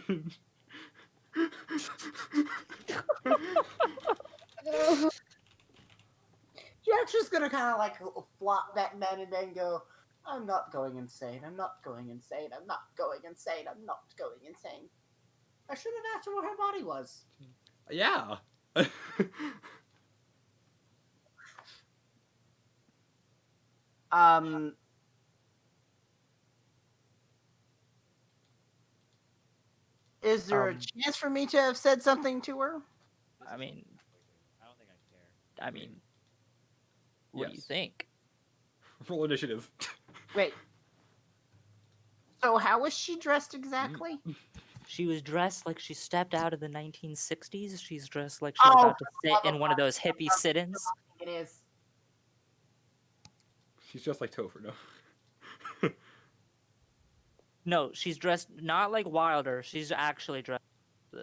E: Jack's just gonna kind of like flop back down and then go, I'm not going insane. I'm not going insane. I'm not going insane. I'm not going insane. I should have asked her what her body was.
A: Yeah.
E: Is there a chance for me to have said something to her?
B: I mean,
H: I don't think I care.
B: I mean, what do you
A: Yes.
B: think?
A: Roll initiative.
E: Wait. So how was she dressed exactly?
B: She was dressed like she stepped out of the 1960s. She's dressed like she's
E: Oh,
B: about to sit in one of those hippie sit-ins.
E: It is.
A: She's just like Topher, no?
B: No, she's dressed not like Wilder. She's actually dressed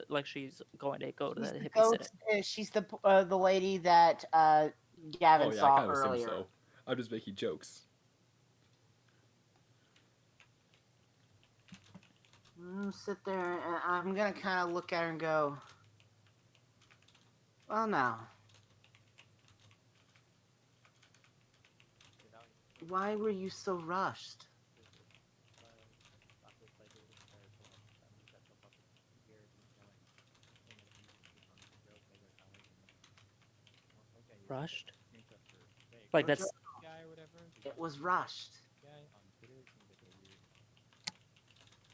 B: like she's going to go to
E: She's
B: the
E: the
B: hippie sit-in.
E: ghost. She's the lady that Gavin
A: Oh yeah, I
E: saw
A: kind of assume
E: earlier.
A: so. I'm just making jokes.
E: Sit there, and I'm gonna kind of look at her and go, well, now, why were you so rushed?
B: Rushed? Like that's
H: guy or whatever.
E: It was rushed.
H: Guy on Twitter seems like a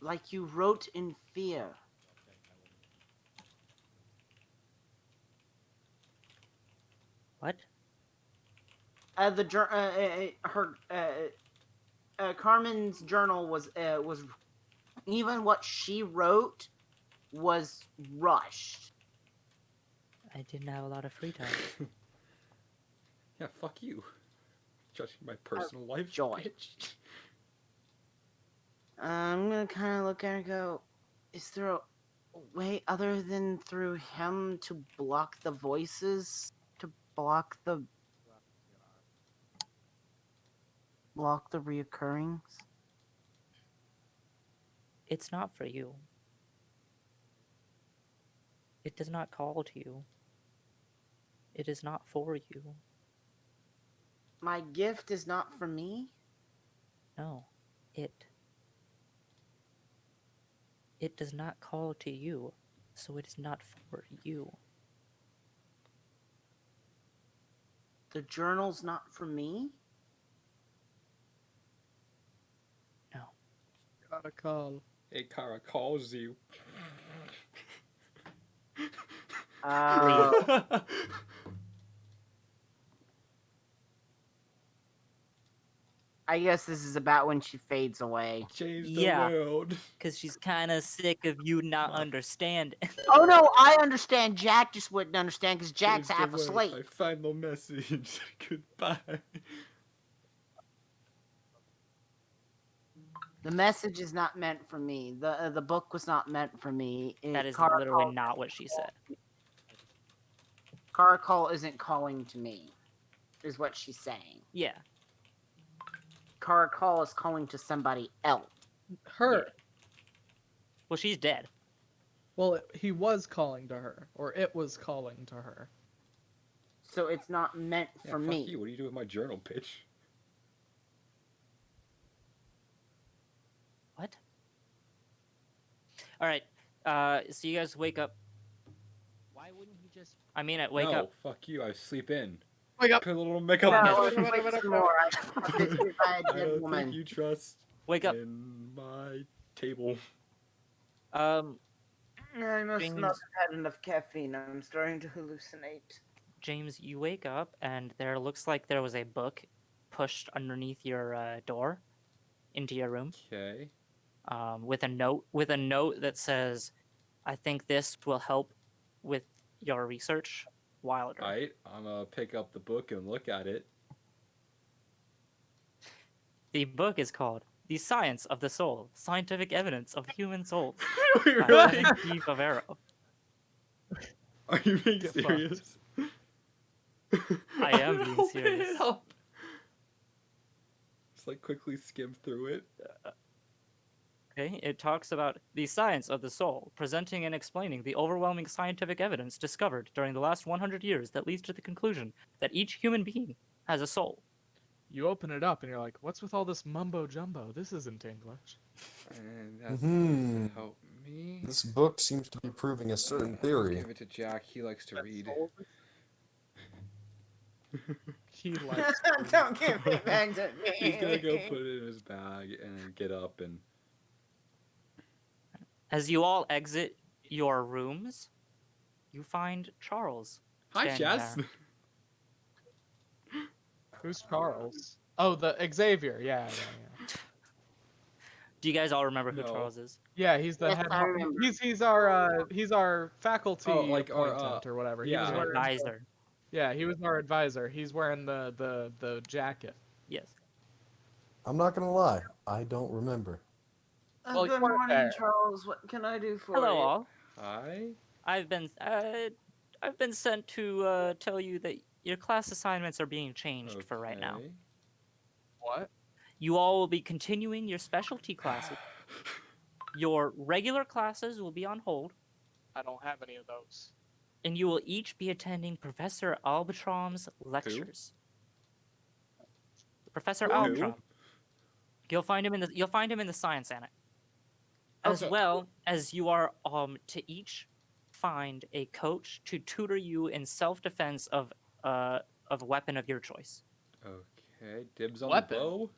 H: weird
E: Like you wrote in fear.
H: guy.
B: what?
E: Carmen's journal was even what she wrote was rushed.
B: I didn't have a lot of free time.
A: Yeah, fuck you. Judging my personal life,
E: joy.
A: bitch.
E: I'm gonna kind of look at her and go, is there a way other than through him to block the voices? To block the reoccurrings?
B: It's not for you. It does not call to you. It is not for you.
E: My gift is not for me?
B: No, it. It does not call to you, so it is not for you.
E: The journal's not for me?
B: No.
C: Got a call.
A: Hey, Kara calls you.
E: I guess this is about when she fades away.
A: Change the
B: Yeah.
A: world.
B: Because she's kind of sick of you not
A: Wow.
B: understanding.
E: Oh no, I understand. Jack just wouldn't understand because Jack's
A: Change the
E: half
A: world.
E: asleep.
A: My final message. Goodbye.
E: The message is not meant for me. The book was not meant for me.
B: That is
E: Caracol-
B: literally not what she said.
E: Caracol isn't calling to me, is what she's saying.
B: Yeah.
E: Caracol is calling to somebody else.
C: Her.
B: Well, she's dead.
C: Well, he was calling to her, or it was calling to her.
E: So it's not meant
A: Yeah,
E: for
A: fuck
E: me.
A: you. What do you do with my journal, bitch?
B: What? All right. So you guys wake up.
H: Why wouldn't he just?
B: I mean, wake
A: no,
B: up.
A: fuck you. I sleep in.
C: Wake up.
A: Put a little makeup
E: No,
A: on.
E: wait some more. This is by a
A: I
E: dead
A: don't
E: woman.
A: think you trust
B: Wake up.
A: in my table.
E: I must
B: James-
E: not have had enough caffeine. I'm starting to hallucinate.
B: James, you wake up and there looks like there was a book pushed underneath your door into your room.
A: Okay.
B: With a note that says, "I think this will help with your research, Wilder."
A: Alright, I'm gonna pick up the book and look at it.
B: The book is called "The Science of the Soul: Scientific Evidence of Human Souls"
A: Wait,
B: by
A: really?
B: Kevin G. Favero.
A: Are you being
C: Get
A: serious?
B: I am
A: I'm
B: being
A: opening
B: serious.
A: it up. Just like quickly skim through it.
B: Okay, it talks about the science of the soul, presenting and explaining the overwhelming scientific evidence discovered during the last 100 years that leads to the conclusion that each human being has a soul.
C: You open it up and you're like, what's with all this mumbo jumbo? This isn't English.
A: And that's
G: Mhm.
A: gonna help me.
G: This book seems to be proving a certain
A: I'll
G: theory.
A: give it to Jack. He likes to read.
C: He likes.
E: Don't give it back to me.
A: He's gonna go put it in his bag and then get up and.
B: As you all exit your rooms, you find Charles.
A: Hi,
B: standing
A: Chess.
B: there.
C: Who's Charles? Oh, the Xavier. Yeah.
B: Do you guys all remember who
A: No.
B: Charles is?
C: Yeah, he's the
E: Yes,
C: head.
E: I remember.
C: He's our faculty
A: like our,
C: appointant or whatever. He
A: yeah.
C: was
B: Our
C: wearing
B: advisor.
C: yeah, he was our advisor. He's wearing the jacket.
B: Yes.
G: I'm not gonna lie, I don't remember.
C: Well, you
E: Good
C: weren't
E: morning,
C: there.
E: Charles. What can I do for
B: Hello,
E: you?
B: all.
A: Hi.
B: I've been sent to tell you that your class assignments are being changed for right now.
A: Okay.
C: What?
B: You all will be continuing your specialty classes. Your regular classes will be on hold,
C: I don't have any of those.
B: and you will each be attending Professor Albatrom's lectures. Professor
E: Who?
B: Albtrom. You'll find him in the science annex. As
E: Okay.
B: well as you are to each find a coach to tutor you in self-defense of a weapon of your choice.
A: Okay. Dibs on
C: Weapon.
A: the bow.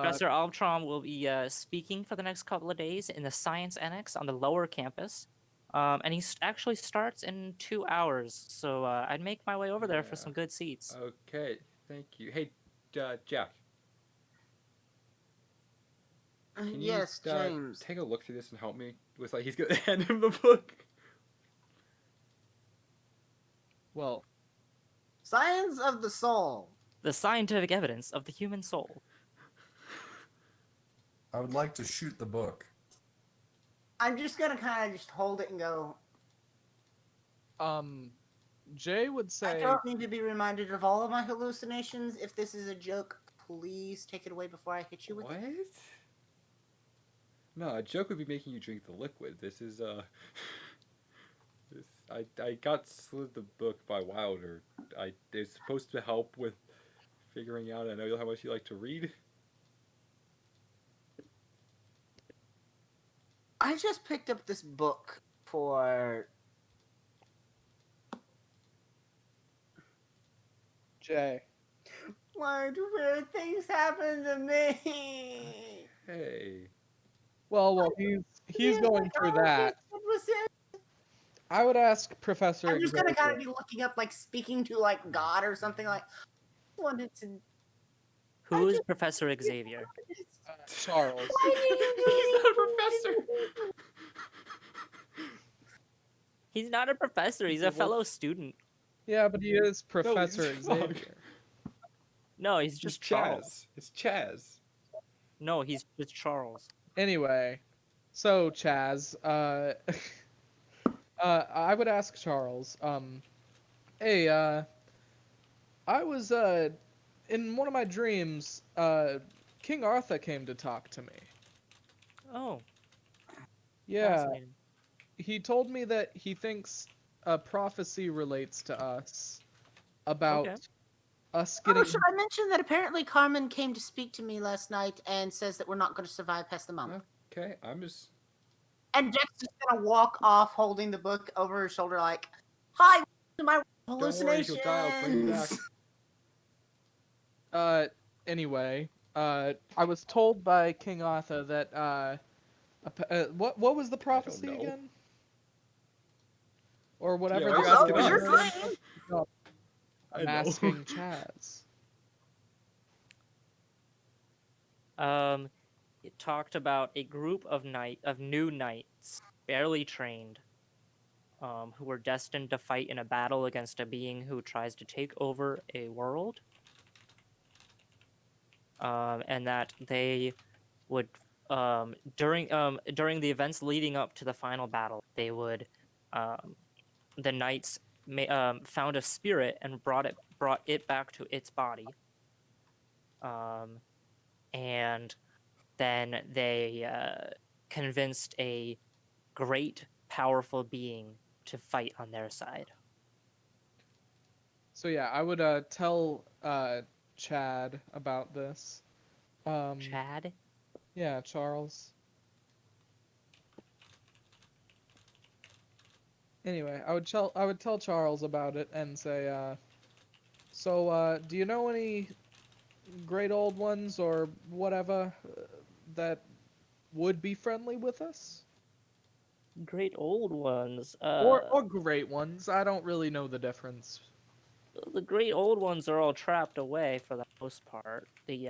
B: Professor Albtrom will be speaking for the next couple of days in the science annex on the lower campus. And he actually starts in 2 hours, so I'd make my way over there for
A: Yeah.
B: some good seats.
A: Okay. Thank you. Hey, Jack. Can you
E: Yes, James.
A: take a look through this and help me? With like he's gonna hand him the book.
C: Well,
E: Science of the soul.
B: The scientific evidence of the human soul.
D: I would like to shoot the book.
E: I'm just gonna kind of just hold it and go.
C: Jay would
E: I
C: say
E: don't need to be reminded of all of my hallucinations. If this is a joke, please take it away before I hit you with
A: What?
E: it.
A: No, a joke would be making you drink the liquid. This is this, I got slid the book by Wilder. It's supposed to help with figuring out. I know how much you like to read.
E: I just picked up this book for.
C: Jay.
E: Why do weird things happen to me?
A: Hey.
C: Well, he's going through that. I would ask Professor
E: I'm just gonna kind of
C: Xavier.
E: be looking up, like speaking to like God or something. Like, I wanted to.
B: Who is Professor Xavier?
C: Charles.
A: He's not a professor.
B: He's not a professor, he's a fellow student.
C: Yeah, but he is Professor
A: he's wrong.
C: Xavier.
B: No, he's
A: It's
B: just
A: Chaz.
B: Charles.
A: It's Chaz.
B: No, he's just Charles.
C: Anyway, so Chaz, I would ask Charles, hey, I was, in one of my dreams, King Arthur came to talk to me.
B: Oh,
C: Yeah,
B: fascinating.
C: he told me that he thinks a prophecy relates to us about
B: Okay.
C: us
E: Oh,
C: getting.
E: should I mention that apparently Carmen came to speak to me last night and says that we're not going to survive past the month.
A: Okay, I'm just.
E: And Jack's just gonna walk off holding the book over her shoulder, like, "Hi, to my
A: Don't worry,
E: hallucinations."
A: he'll die. I'll bring you back.
C: Anyway, I was told by King Arthur that what was the prophecy
A: know.
C: again? Or whatever.
A: Yeah, why are you
C: the
A: asking
C: story
E: you're
A: us?
E: fine.
C: No,
A: I
C: I'm
A: know.
C: asking Chaz.
B: It talked about a group of new knights, barely trained, who were destined to fight in a battle against a being who tries to take over a world. And that they would, during the events leading up to the final battle, they would, the knights found a spirit and brought it back to its body. And then they convinced a great, powerful being to fight on their side.
C: So yeah, I would tell Chad about this.
B: Chad?
C: Yeah, Charles. Anyway, I would tell Charles about it and say, so do you know any great old ones or whatever that would be friendly with us?
B: Great old ones.
C: Or great ones. I don't really know the difference.
B: The great old ones are all trapped away for the most part. The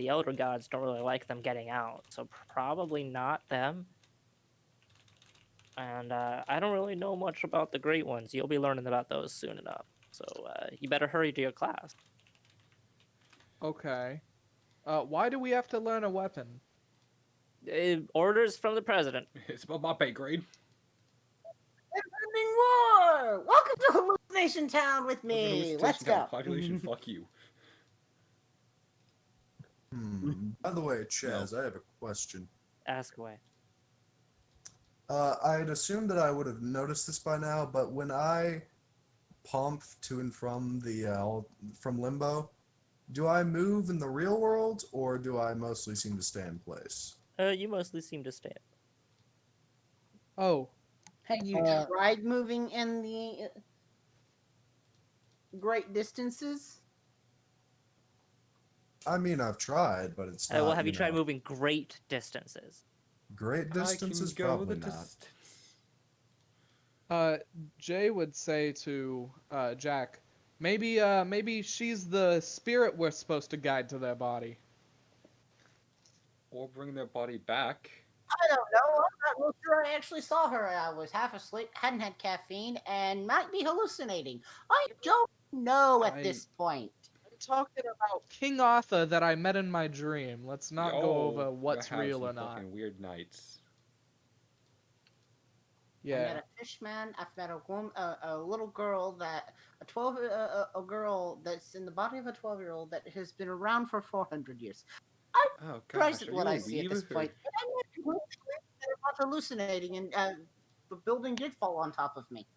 B: elder gods don't really like them getting out, so probably not them. And I don't really know much about the great ones. You'll be learning about those soon enough. So you better hurry to your class.
C: Okay. Why do we have to learn a weapon?
B: Orders from the president.
A: It's above my pay grade.
E: Ending war! Welcome to Hallucination Town with
A: Look at
E: me.
A: hallucination
E: Let's
A: town
E: go.
A: population. Fuck you.
D: By the way, Chaz, I have a question.
B: Ask away.
D: I'd assumed that I would have noticed this by now, but when I pump to and from from Limbo, do I move in the real world, or do I mostly seem to stay in place?
B: You mostly seem to stay.
C: Oh,
E: Have you tried moving in the great distances?
D: I mean, I've tried, but it's not.
B: Well, have you tried
D: know,
B: moving great distances?
D: great distances?
A: I can go
D: Probably
A: the
D: not.
C: uh, Jay would say to Jack, maybe she's the spirit we're supposed to guide to their body.
A: Or bring their body back.
E: I don't know. I'm not real sure I actually saw her. I was half asleep, hadn't had caffeine, and might be hallucinating. I don't know at this point.
C: I'm talking about King Arthur that I met in my dream. Let's not go over
A: Yo,
C: what's
A: I have
C: real
A: some
C: or not.
A: fucking weird nights.
E: I met
C: Yeah.
E: a fish man. I've met a little girl a girl that's in the body of a 12-year-old that has been around for 400 years.
A: Oh
E: Surprised
A: gosh,
E: at
A: are
E: what
A: you
E: I
A: a
E: see at this
A: weeb or-
E: point. And I'm not hallucinating, and the building did fall on top of me.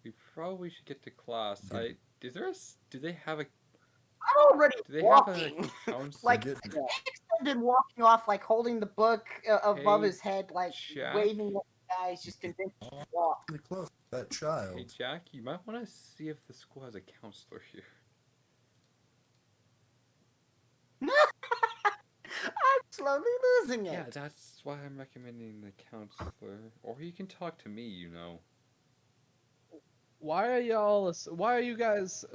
A: We probably should get to class.
D: Yeah.
A: Do they have a
E: I'm already
A: do they
E: walking.
A: have a counselor?
E: Like,
D: They did.
E: I've been walking off, like holding the book above
A: Hey,
E: his head, like
A: Jack.
E: waving at the guys, just convinced to walk.
D: Really close. That child.
A: Hey Jack, you might want to see if the school has a counselor here.
E: I'm slowly losing it.
A: Yeah, that's why I'm recommending the counselor. Or you can talk to me, you know.
C: Why are you guys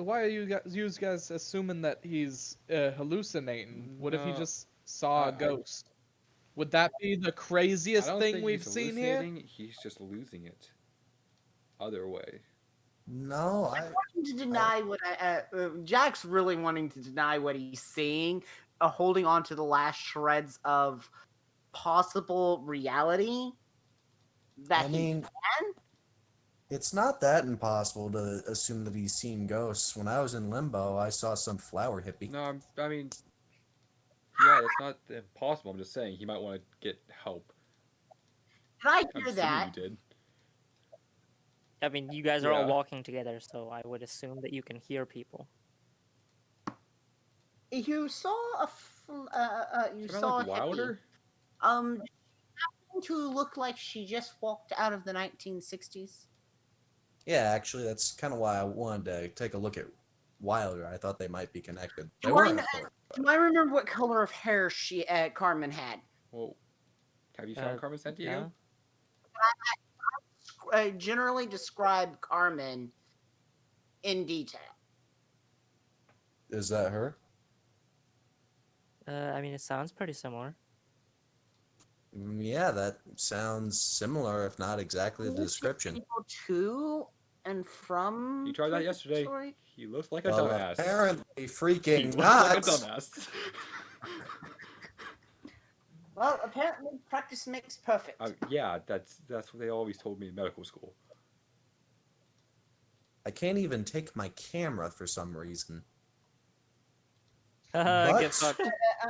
C: assuming that he's hallucinating? What if he
A: No,
C: just saw
A: I-
C: a ghost? Would that be the craziest
A: I don't
C: thing
A: think
C: we've
A: he's
C: seen here?
A: hallucinating. He's just losing it. Other way.
D: No,
E: Wanting to deny what Jack's really wanting to deny what he's seeing, holding on to the last shreds of possible reality that
G: I
E: he
G: mean,
E: can.
G: it's not that impossible to assume that he's seen ghosts. When I was in Limbo, I saw some flower hippie.
A: No, I mean, yeah, that's not impossible. I'm just saying he might want to get help.
E: Did I
A: I'm
E: hear
A: assuming
E: that?
A: you did.
B: I mean, you guys are all
A: Yeah.
B: walking together, so I would assume that you can hear people.
E: You saw you
A: Should I
E: saw
A: like
E: a hippie.
A: louder?
E: To look like she just walked out of the 1960s.
G: Yeah, actually, that's kind of why I wanted to take a look at Wilder. I thought they might be connected. They
E: Do
G: weren't,
E: I-
G: of course.
E: Do I remember what color of hair Carmen had?
A: Well, have you found Carmen Sandiego?
B: Yeah.
E: Generally describe Carmen in detail.
G: Is that her?
B: I mean, it sounds pretty similar.
G: Yeah, that sounds similar, if not exactly the description.
E: People to and from.
A: He tried that yesterday.
E: Purgatory?
A: He looks like a
G: Well,
A: dumbass.
G: apparently
A: He
G: freaking
A: looks
G: not.
A: like a dumbass.
E: Well, apparently practice makes perfect.
A: Yeah, that's what they always told me in medical school.
G: I can't even take my camera for some reason.
B: Get
G: But-
B: fucked.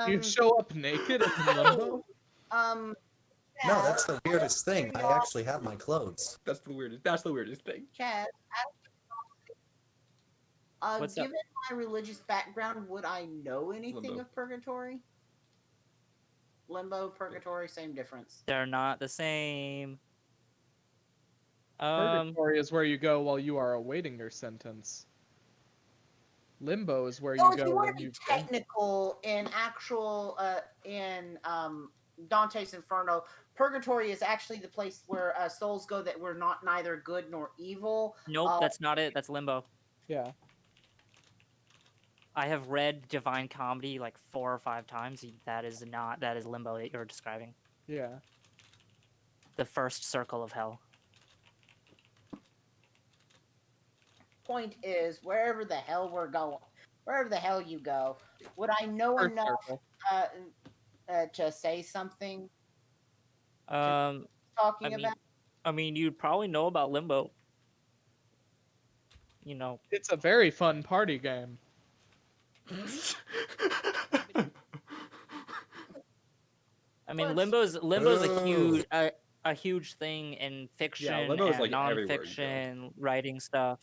C: You show up naked in Limbo?
E: Um.
G: No, that's the weirdest thing. I actually have my clothes.
A: That's the weirdest thing.
E: Chad,
B: What's up?
E: given my religious background, would I know anything
A: Limbo.
E: of purgatory? Limbo, purgatory, same difference.
B: They're not the same.
C: Purgatory is where you go while you are awaiting your sentence. Limbo is where
E: So
C: you
E: if
C: go
E: you want
C: when
E: to be
C: you've been.
E: technical in Dante's Inferno, purgatory is actually the place where souls go that were not neither good nor evil.
B: Nope, that's not it. That's limbo.
C: Yeah.
B: I have read Divine Comedy like 4 or 5 times. That is limbo that you're describing.
C: Yeah.
B: The first circle of hell.
E: Point is, wherever the hell we're going, wherever the hell you go, would I know
C: First
E: enough
C: circle.
E: to say something
B: I
E: talking
B: mean,
E: about?
B: you'd probably know about limbo. You know,
C: It's a very fun party game.
B: I mean,
E: But-
B: limbo's a huge thing in fiction
A: limbo is,
B: and
A: like, everywhere you go.
B: nonfiction writing stuff.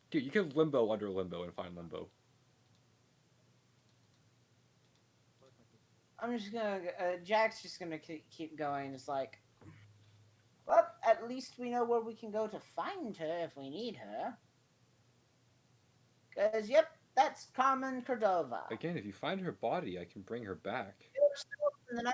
A: Dude, you can limbo under limbo and find limbo.
E: I'm just gonna. Jack's just gonna keep going. It's like, well, at least we know where we can go to find her if we need her. Cause yep, that's Carmen Cordova.
A: Again, if you find her body, I can bring her back.
E: In the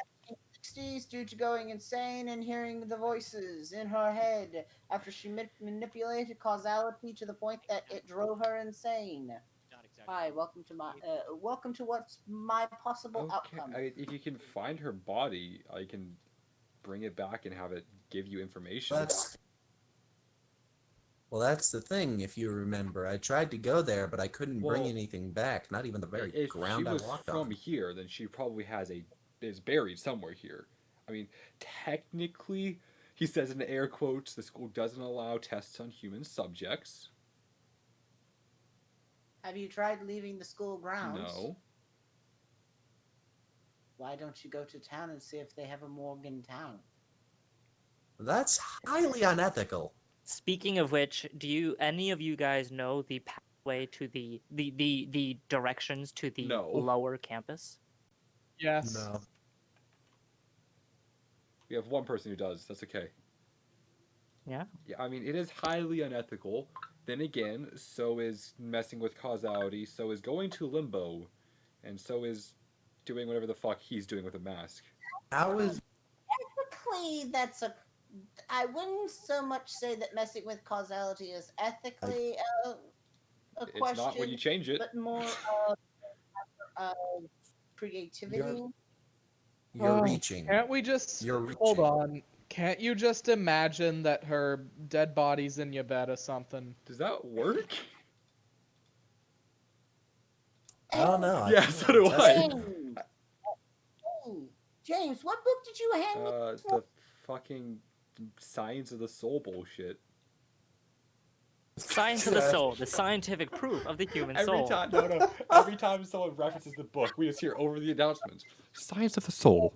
E: 1960s, due to going insane and hearing the voices in her head after she manipulated causality to the point that it drove her insane.
H: Not exactly.
E: Hi, welcome to what's my possible
A: Okay,
E: outcome.
A: if you can find her body, I can bring it back and have it give you information.
G: That's the thing. If you remember, I tried to go there, but I couldn't bring
A: Well,
G: anything back. Not even the very
A: if
G: ground
A: she
G: I
A: was
G: walked
A: from
G: on.
A: here, then she probably is buried somewhere here. I mean, technically, he says in air quotes, the school doesn't allow tests on human subjects.
E: Have you tried leaving the school grounds?
A: No.
E: Why don't you go to town and see if they have a morgue in town?
G: That's highly unethical.
B: Speaking of which, do any of you guys know the pathway to the directions to the
A: No.
B: lower campus?
C: Yes.
G: No.
A: We have one person who does. That's okay.
B: Yeah.
A: Yeah, I mean, it is highly unethical. Then again, so is messing with causality, so is going to limbo, and so is doing whatever the fuck he's doing with a mask.
G: How is
E: Technically, I wouldn't so much say that messing with causality is ethically a question.
A: It's not when you change it.
E: But more creativity.
G: you're reaching?
C: Can't we just
G: You're
C: hold
G: reaching.
C: on? Can't you just imagine that her dead body's in your bed or something?
A: Does that work?
G: I don't know.
A: Yeah, so do I.
E: James, James, what book did you hand me?
A: The fucking science of the soul bullshit.
B: Science of the soul, the scientific proof of the human soul.
A: Every time someone references the book, we just hear over the announcements. Science of the soul.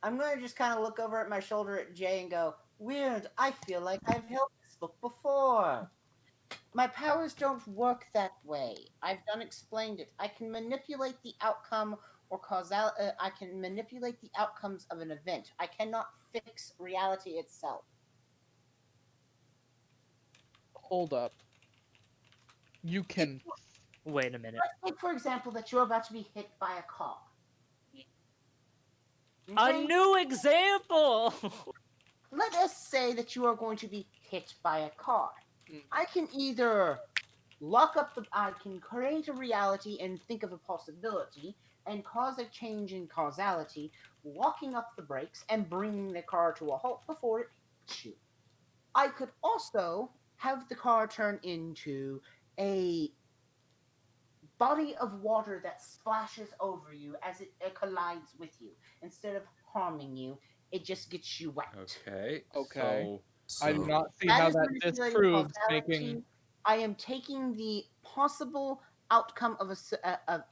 E: I'm going to just kind of look over at my shoulder at Jay and go, weird, I feel like I've held this book before. My powers don't work that way. I've done explained it. I can manipulate the outcome or I can manipulate the outcomes of an event. I cannot fix reality itself.
C: Hold up. You can.
B: Wait a minute.
E: Let's take, for example, that you're about to be hit by a car.
B: A
E: Okay?
B: new example!
E: Let us say that you are going to be hit by a car. I can either I can create a reality and think of a possibility and cause a change in causality, locking up the brakes and bringing the car to a halt before it hits you. I could also have the car turn into a body of water that splashes over you as it collides with you. Instead of harming you, it just gets you wet.
A: Okay.
C: Okay.
A: So
C: I do not see
E: That
C: how
E: is
C: that
E: manipulating
C: disproves
E: causality.
C: making.
E: I am taking the possible outcome of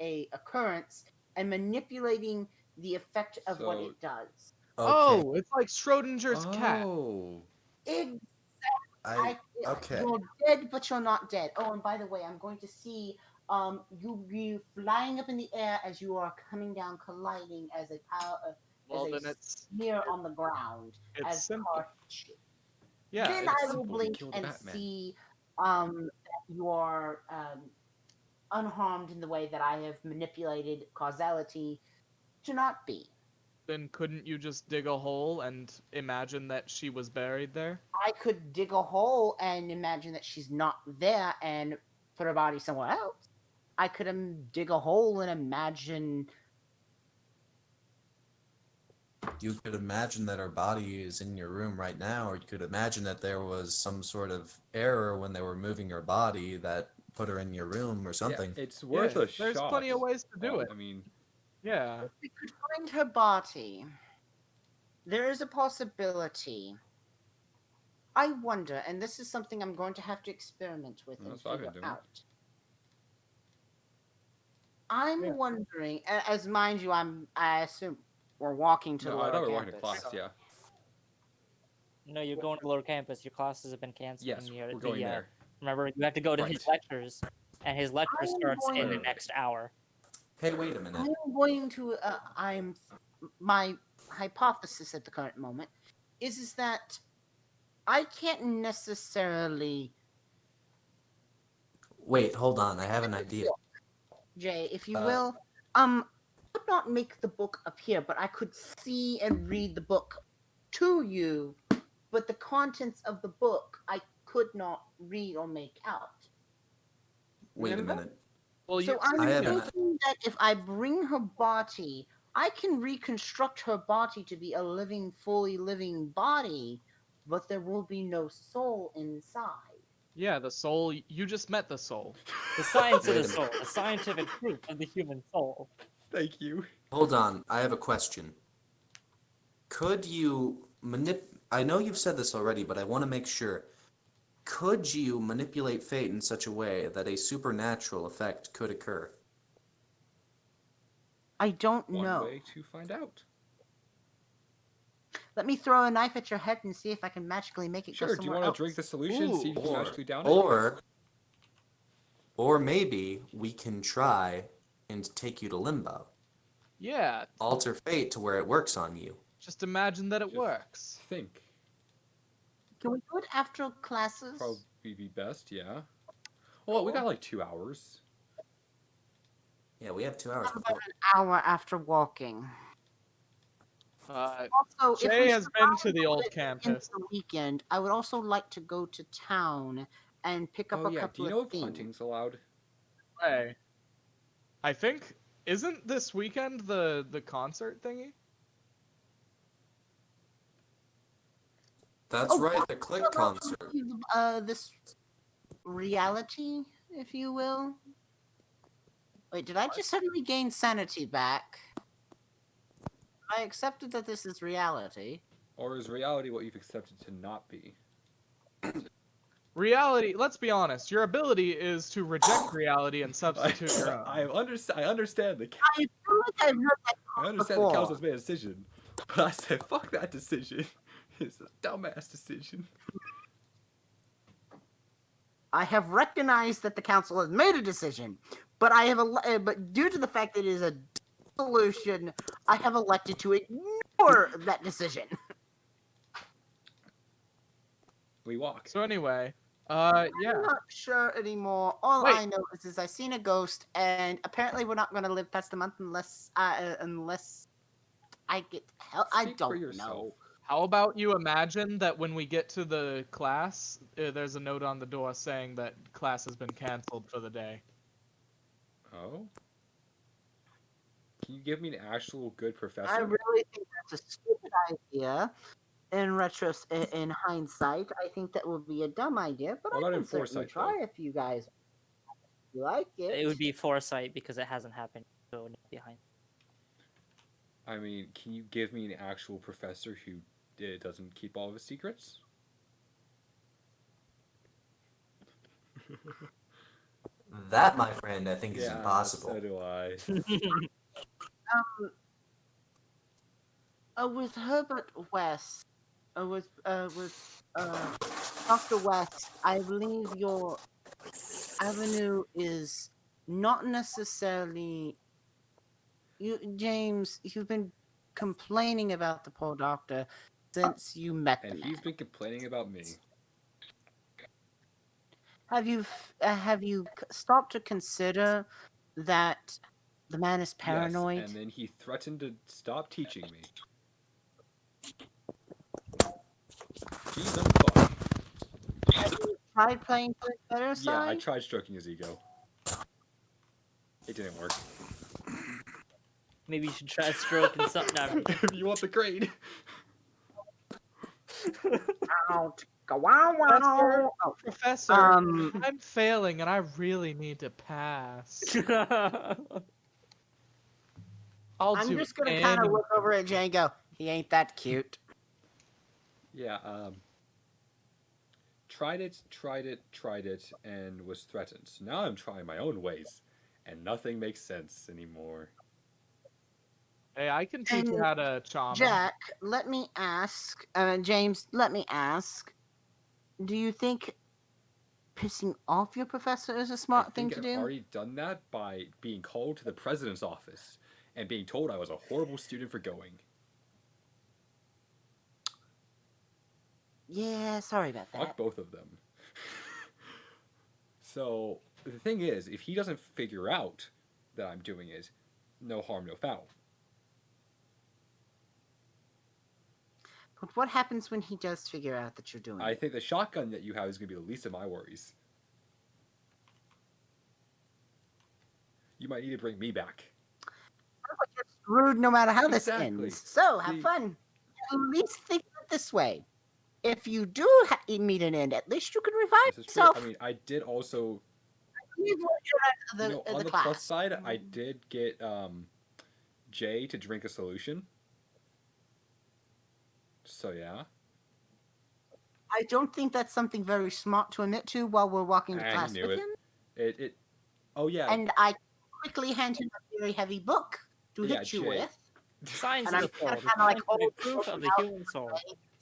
E: a occurrence and manipulating the effect of what
A: So-
E: it does.
G: Okay.
C: Oh, it's like Schrodinger's cat.
A: Oh.
G: I okay.
E: You're dead, but you're not dead. Oh, and by the way, I'm going to see you flying up in the air as you are coming down, colliding as a
C: Well,
E: as
C: then
E: a smear on the ground
C: it's
E: as the
C: simple.
E: car hits you.
C: Yeah,
E: Then
C: it's
E: I will
A: simple. He
E: blink
A: killed
E: and
A: Batman.
E: see that you are unharmed in the way that I have manipulated causality to not be.
C: Then couldn't you just dig a hole and imagine that she was buried there?
E: I could dig a hole and imagine that she's not there and put her body somewhere else. I could dig a hole and imagine.
G: You could imagine that her body is in your room right now, or you could imagine that there was some sort of error when they were moving her body that put her in your room or something.
A: Yeah, it's worth a
C: There's
A: shot.
C: plenty of ways to do it.
A: I mean,
C: Yeah.
E: We could find her body. There is a possibility. I wonder, and this is something I'm going to have to experiment with and
A: That's what I've been
E: figure
A: doing.
E: out. I'm
C: Yeah.
E: wondering, as mind you, I assume we're walking to the
A: no, I
E: lower
A: thought we were walking to
E: campus.
A: class. Yeah.
B: No, you're going to the lower campus. Your classes have been canceled.
A: Yes,
B: and you're,
A: we're going there.
B: Remember, you have to go to his
A: Right.
B: lectures, and his lecture
E: I'm
B: starts in the
E: going-
B: next hour.
G: Hey, wait a minute.
E: I'm going to. My hypothesis at the current moment is that I can't necessarily.
G: Wait, hold on. I have an idea.
E: Jay, if you
G: Uh,
E: will, could not make the book appear, but I could see and read the book to you, but the contents of the book I could not read or make out.
G: Wait a
E: Remember?
G: minute.
C: Well,
E: So
C: you
E: I'm
G: I have an-
E: thinking that if I bring her body, I can reconstruct her body to be a living, fully living body, but there will be no soul inside.
C: yeah, the soul. You just met the soul.
B: The science of
G: Wait
B: the
G: a
B: soul, the scientific proof of the human soul.
A: Thank you.
G: Hold on. I have a question. Could you I know you've said this already, but I want to make sure. Could you manipulate fate in such a way that a supernatural effect could occur?
E: I don't
A: One
E: know.
A: way to find out.
E: Let me throw a knife at your head and see if I can magically make it
A: Sure.
E: go
A: Do you
E: somewhere
A: want
E: else.
A: to drink the solution? See if you can magically down it.
G: Or maybe we can try and take you to limbo.
C: Yeah.
G: Alter fate to where it works on you.
C: Just imagine that it
A: Just
C: works.
A: Think.
E: Can we do it after classes?
A: Probably be best. Yeah. Well, we got like 2 hours.
G: Yeah, we have 2 hours
E: How about
G: before.
E: an hour after walking?
C: Uh,
E: Also, if
C: Jay
E: we
C: has been to the
E: survive
C: old
E: into
C: campus.
E: the weekend, I would also like to go to town and pick up
A: Oh
E: a
A: yeah. Do
E: couple
A: you know
E: of
A: if
E: things.
A: hunting's allowed?
C: Hey. I think isn't this weekend the concert thingy?
G: That's
E: Oh,
G: right, the Click concert.
E: This reality, if you will. Wait, did I just suddenly gain sanity back? I accepted that this is reality.
A: Or is reality what you've accepted to not be?
C: Reality, let's be honest, your ability is to reject reality and substitute your own.
A: I understand the.
E: I feel like I've heard that
A: I understand
E: before.
A: the council's made a decision, but I said fuck that decision. It's a dumbass decision.
E: I have recognized that the council has made a decision, but but due to the fact that it is a solution, I have elected to ignore that decision.
A: We walk.
C: So anyway,
E: I'm
C: yeah.
E: not sure anymore. All
C: Wait.
E: I know is I seen a ghost, and apparently we're not going to live past a month unless I get help. I
A: Speak for
E: don't
A: yourself.
E: know.
C: How about you imagine that when we get to the class, there's a note on the door saying that class has been canceled for the day.
A: Oh. Can you give me an actual good professor?
E: I really think that's a stupid idea. In hindsight, I think that would be a dumb idea, but
A: What
E: I
A: about in
E: can certainly
A: foresight,
E: try if you guys like it.
B: It would be foresight because it hasn't happened. So behind.
A: I mean, can you give me an actual professor who doesn't keep all of his secrets?
G: That, my friend, I think is impossible.
A: So do I.
E: With Herbert West, with Dr. West, I believe your avenue is not necessarily you, James. You've been complaining about the poor doctor since you met the
A: And
E: man.
A: he's been complaining about me.
E: have you stopped to consider that the man is paranoid?
A: Yes, and then he threatened to stop teaching me. Jeez, I'm fucked.
E: Have you tried playing to his better
A: Yeah, I
E: side?
A: tried stroking his ego. It didn't work.
B: Maybe you should try stroking something out.
A: If you want the grade.
E: Out. Go wow
C: Professor,
E: wow. Oh,
C: Professor, I'm failing and I really need to pass. I'll
E: I'm
C: do
E: just gonna kind of
C: anything.
E: look over at Jay and go, he ain't that cute.
A: Yeah, tried it, and was threatened. So now I'm trying my own ways, and nothing makes sense anymore.
C: Hey, I can teach you
E: And
C: how to charm him.
E: Jack, let me ask, James, let me ask, do you think pissing off your professor is a
A: I
E: smart thing
A: think
E: to
A: I've
E: do?
A: already done that by being called to the president's office and being told I was a horrible student for going.
E: Yeah, sorry about
A: Fuck
E: that.
A: both of them. So the thing is, if he doesn't figure out that I'm doing it, no harm, no foul.
E: But what happens when he does figure out that you're doing
A: I
E: it?
A: think the shotgun that you have is going to be the least of my worries. You might need to bring me back.
E: You're screwed no matter how this
A: Exactly.
E: ends. So have
A: See-
E: fun. At least think of it this way. If you do meet an end, at least you can revive
A: This is true.
E: yourself.
A: I mean, I did also,
E: You've learned
A: you know,
E: the
A: on the
E: class.
A: plus side, I did get Jay to drink a solution. So yeah.
E: I don't think that's something very smart to admit to while we're walking to
A: He
E: class
A: knew
E: with
A: it.
E: him.
A: It. Oh yeah.
E: And I quickly hand him a very heavy book to
A: Yeah,
E: hit you
A: Jay.
E: with.
B: Science
E: And
B: of
E: I'm
B: the soul.
E: kind
B: The
E: of like,
B: scientific
E: oh,
B: proof of the
E: out
B: human soul.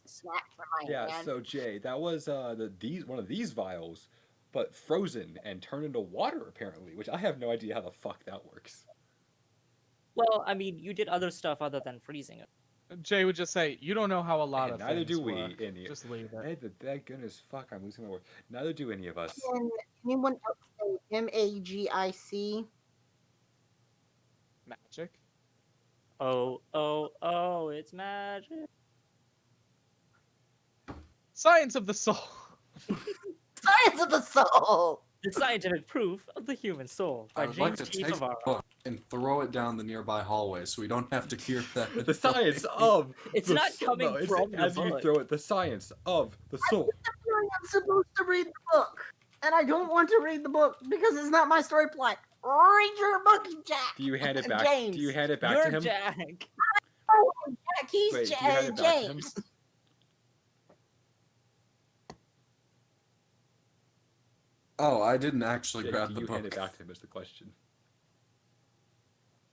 E: snack from my
A: Yeah.
E: hand.
A: So Jay, that was one of these vials, but frozen and turned into water apparently, which I have no idea how the fuck that works.
B: Well, I mean, you did other stuff other than freezing it.
C: Jay would just say, "You don't know how a lot
A: And
C: of
A: neither
C: things
A: do we.
C: work.
A: Any.
C: Just leave it."
A: Hey, thank goodness, fuck, I'm losing my words. Neither do any of us.
E: Can anyone else say MAGIC?
C: Magic.
B: Oh, it's magic.
C: Science of the soul.
E: Science of the soul!
B: The scientific proof of the human soul by
D: I would
B: James
D: like to
B: T.
D: take the
B: Favara.
D: book and throw it down the nearby hallway so we don't have to hear that.
A: The science of
B: It's
A: the
B: not
A: soul-
B: coming
A: no, it's
B: from the
A: as you
B: book.
A: throw it. The science of the soul.
E: I'm supposed to read the book. And I don't want to read the book because it's not my story plot. Read your book, Jack.
A: Do you hand it back?
E: James.
A: Do you hand it back
B: You're
A: to him?
B: Jack.
E: Oh, Jack, he's
A: Wait, do you hand it back to him?
E: James.
D: Oh, I didn't actually
A: Jake,
D: grab
A: do
D: the
A: you hand it
D: book.
A: back to him? Is the question.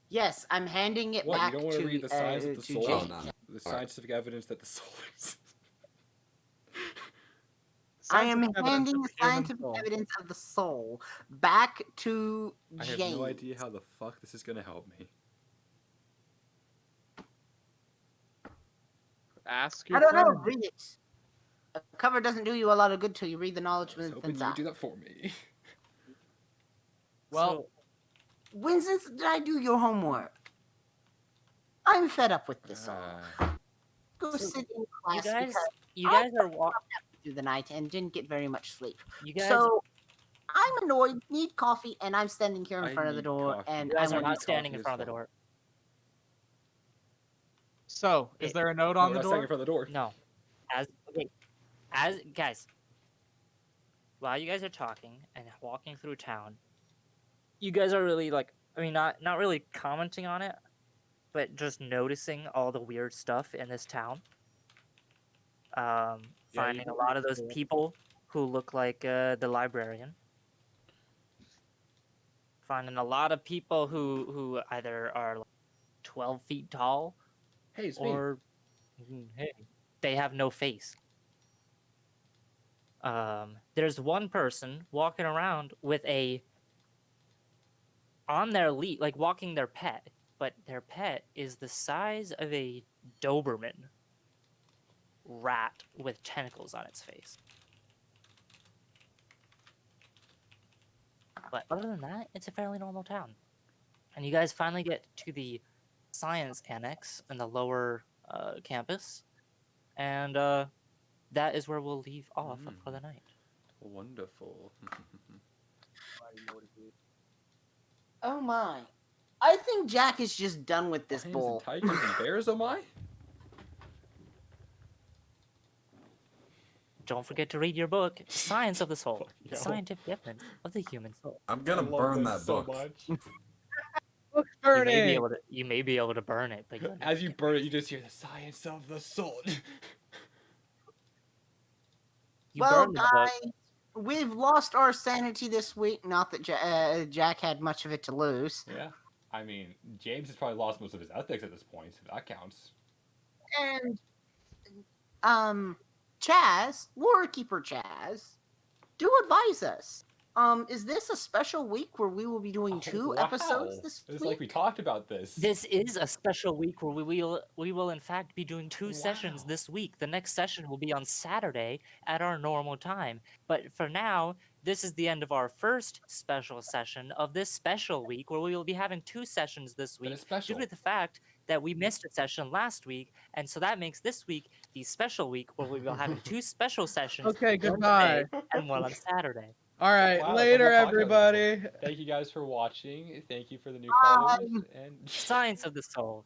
E: Yes, I'm handing it
A: What?
E: back
A: You don't want to read the science of the
E: to
A: soul?
E: James.
D: Oh, no.
A: The scientific evidence that the soul is.
E: I am
C: Scientific evidence
E: handing
C: of
E: the
C: human
E: scientific
C: soul.
E: evidence of the soul back to
A: I
E: James.
A: have no idea how the fuck this is gonna help me.
C: Ask your
E: I don't know.
C: friend.
E: Read it. A cover doesn't do you a lot of good till you read the knowledge
A: I was
E: within
A: hoping you would
E: inside.
A: do that for me.
C: Well,
E: When since did I do your homework? I'm fed up with this all. Go
B: So,
E: sit in
B: you
E: class
B: guys,
E: because
B: you guys are
E: through the night and didn't get very much sleep.
B: you guys.
E: So I'm annoyed, need coffee, and I'm standing here in
A: I
E: front of the
A: need
E: door,
A: coffee.
E: and
B: you guys
E: I
B: are
E: want
B: not
E: to
B: standing in
A: coffee
B: front
A: as
B: of the
A: well.
B: door.
C: so is
B: It-
C: there a note
A: No,
C: on
A: we're
C: the
A: not standing in
C: door?
A: front of the door.
B: No, as guys, while you guys are talking and walking through town, you guys are really like, I mean, not really commenting on it, but just noticing all the weird stuff in this town. Finding a lot of those people who look like the librarian. Finding a lot of people who either are like 12 feet tall
A: Hey, it's me.
B: or hey, they have no face. There's one person walking around with on their lead, like walking their pet, but their pet is the size of a Doberman rat with tentacles on its face. But other than that, it's a fairly normal town. And you guys finally get to the science annex in the lower campus, and that is where we'll leave off for the night.
A: Wonderful.
E: Oh my. I think Jack is just done with this
A: Lions
E: bull.
A: and tigers and bears, oh my?
B: Don't forget to read your book, Science of the Soul,
A: Fucking
B: the
A: hell.
B: scientific difference of the human soul.
D: I'm gonna burn that book.
C: Book
B: You may be
C: burning.
B: able to burn it, but you'll
A: As
B: never
A: you
B: get
A: burn it, you just hear the science of the soul.
B: You
E: Well,
B: burn the book.
E: guys, we've lost our sanity this week. Not that Jack had much of it to lose.
A: Yeah. I mean, James has probably lost most of his ethics at this point, if that counts.
E: And Chaz, Lore Keeper Chaz, do advise us. Is this a special week where we will be doing two episodes this
A: It's
E: week?
A: like we talked about this.
B: This is a special week where we will in fact be doing two sessions
A: Wow.
B: this week. The next session will be on Saturday at our normal time. But for now, this is the end of our first special session of this special week where we will be having two sessions this
A: But
B: week
A: it's special.
B: due to the fact that we missed a session last week, and so that makes this week the special week where we will be having two special sessions.
C: Okay,
B: one
C: goodbye.
B: today and one on Saturday.
C: All right,
A: Wow,
C: later,
A: it's like a podcast.
C: everybody.
A: Thank you guys for watching. Thank you for the new
E: Bye.
A: followers. And
B: Science of the Soul.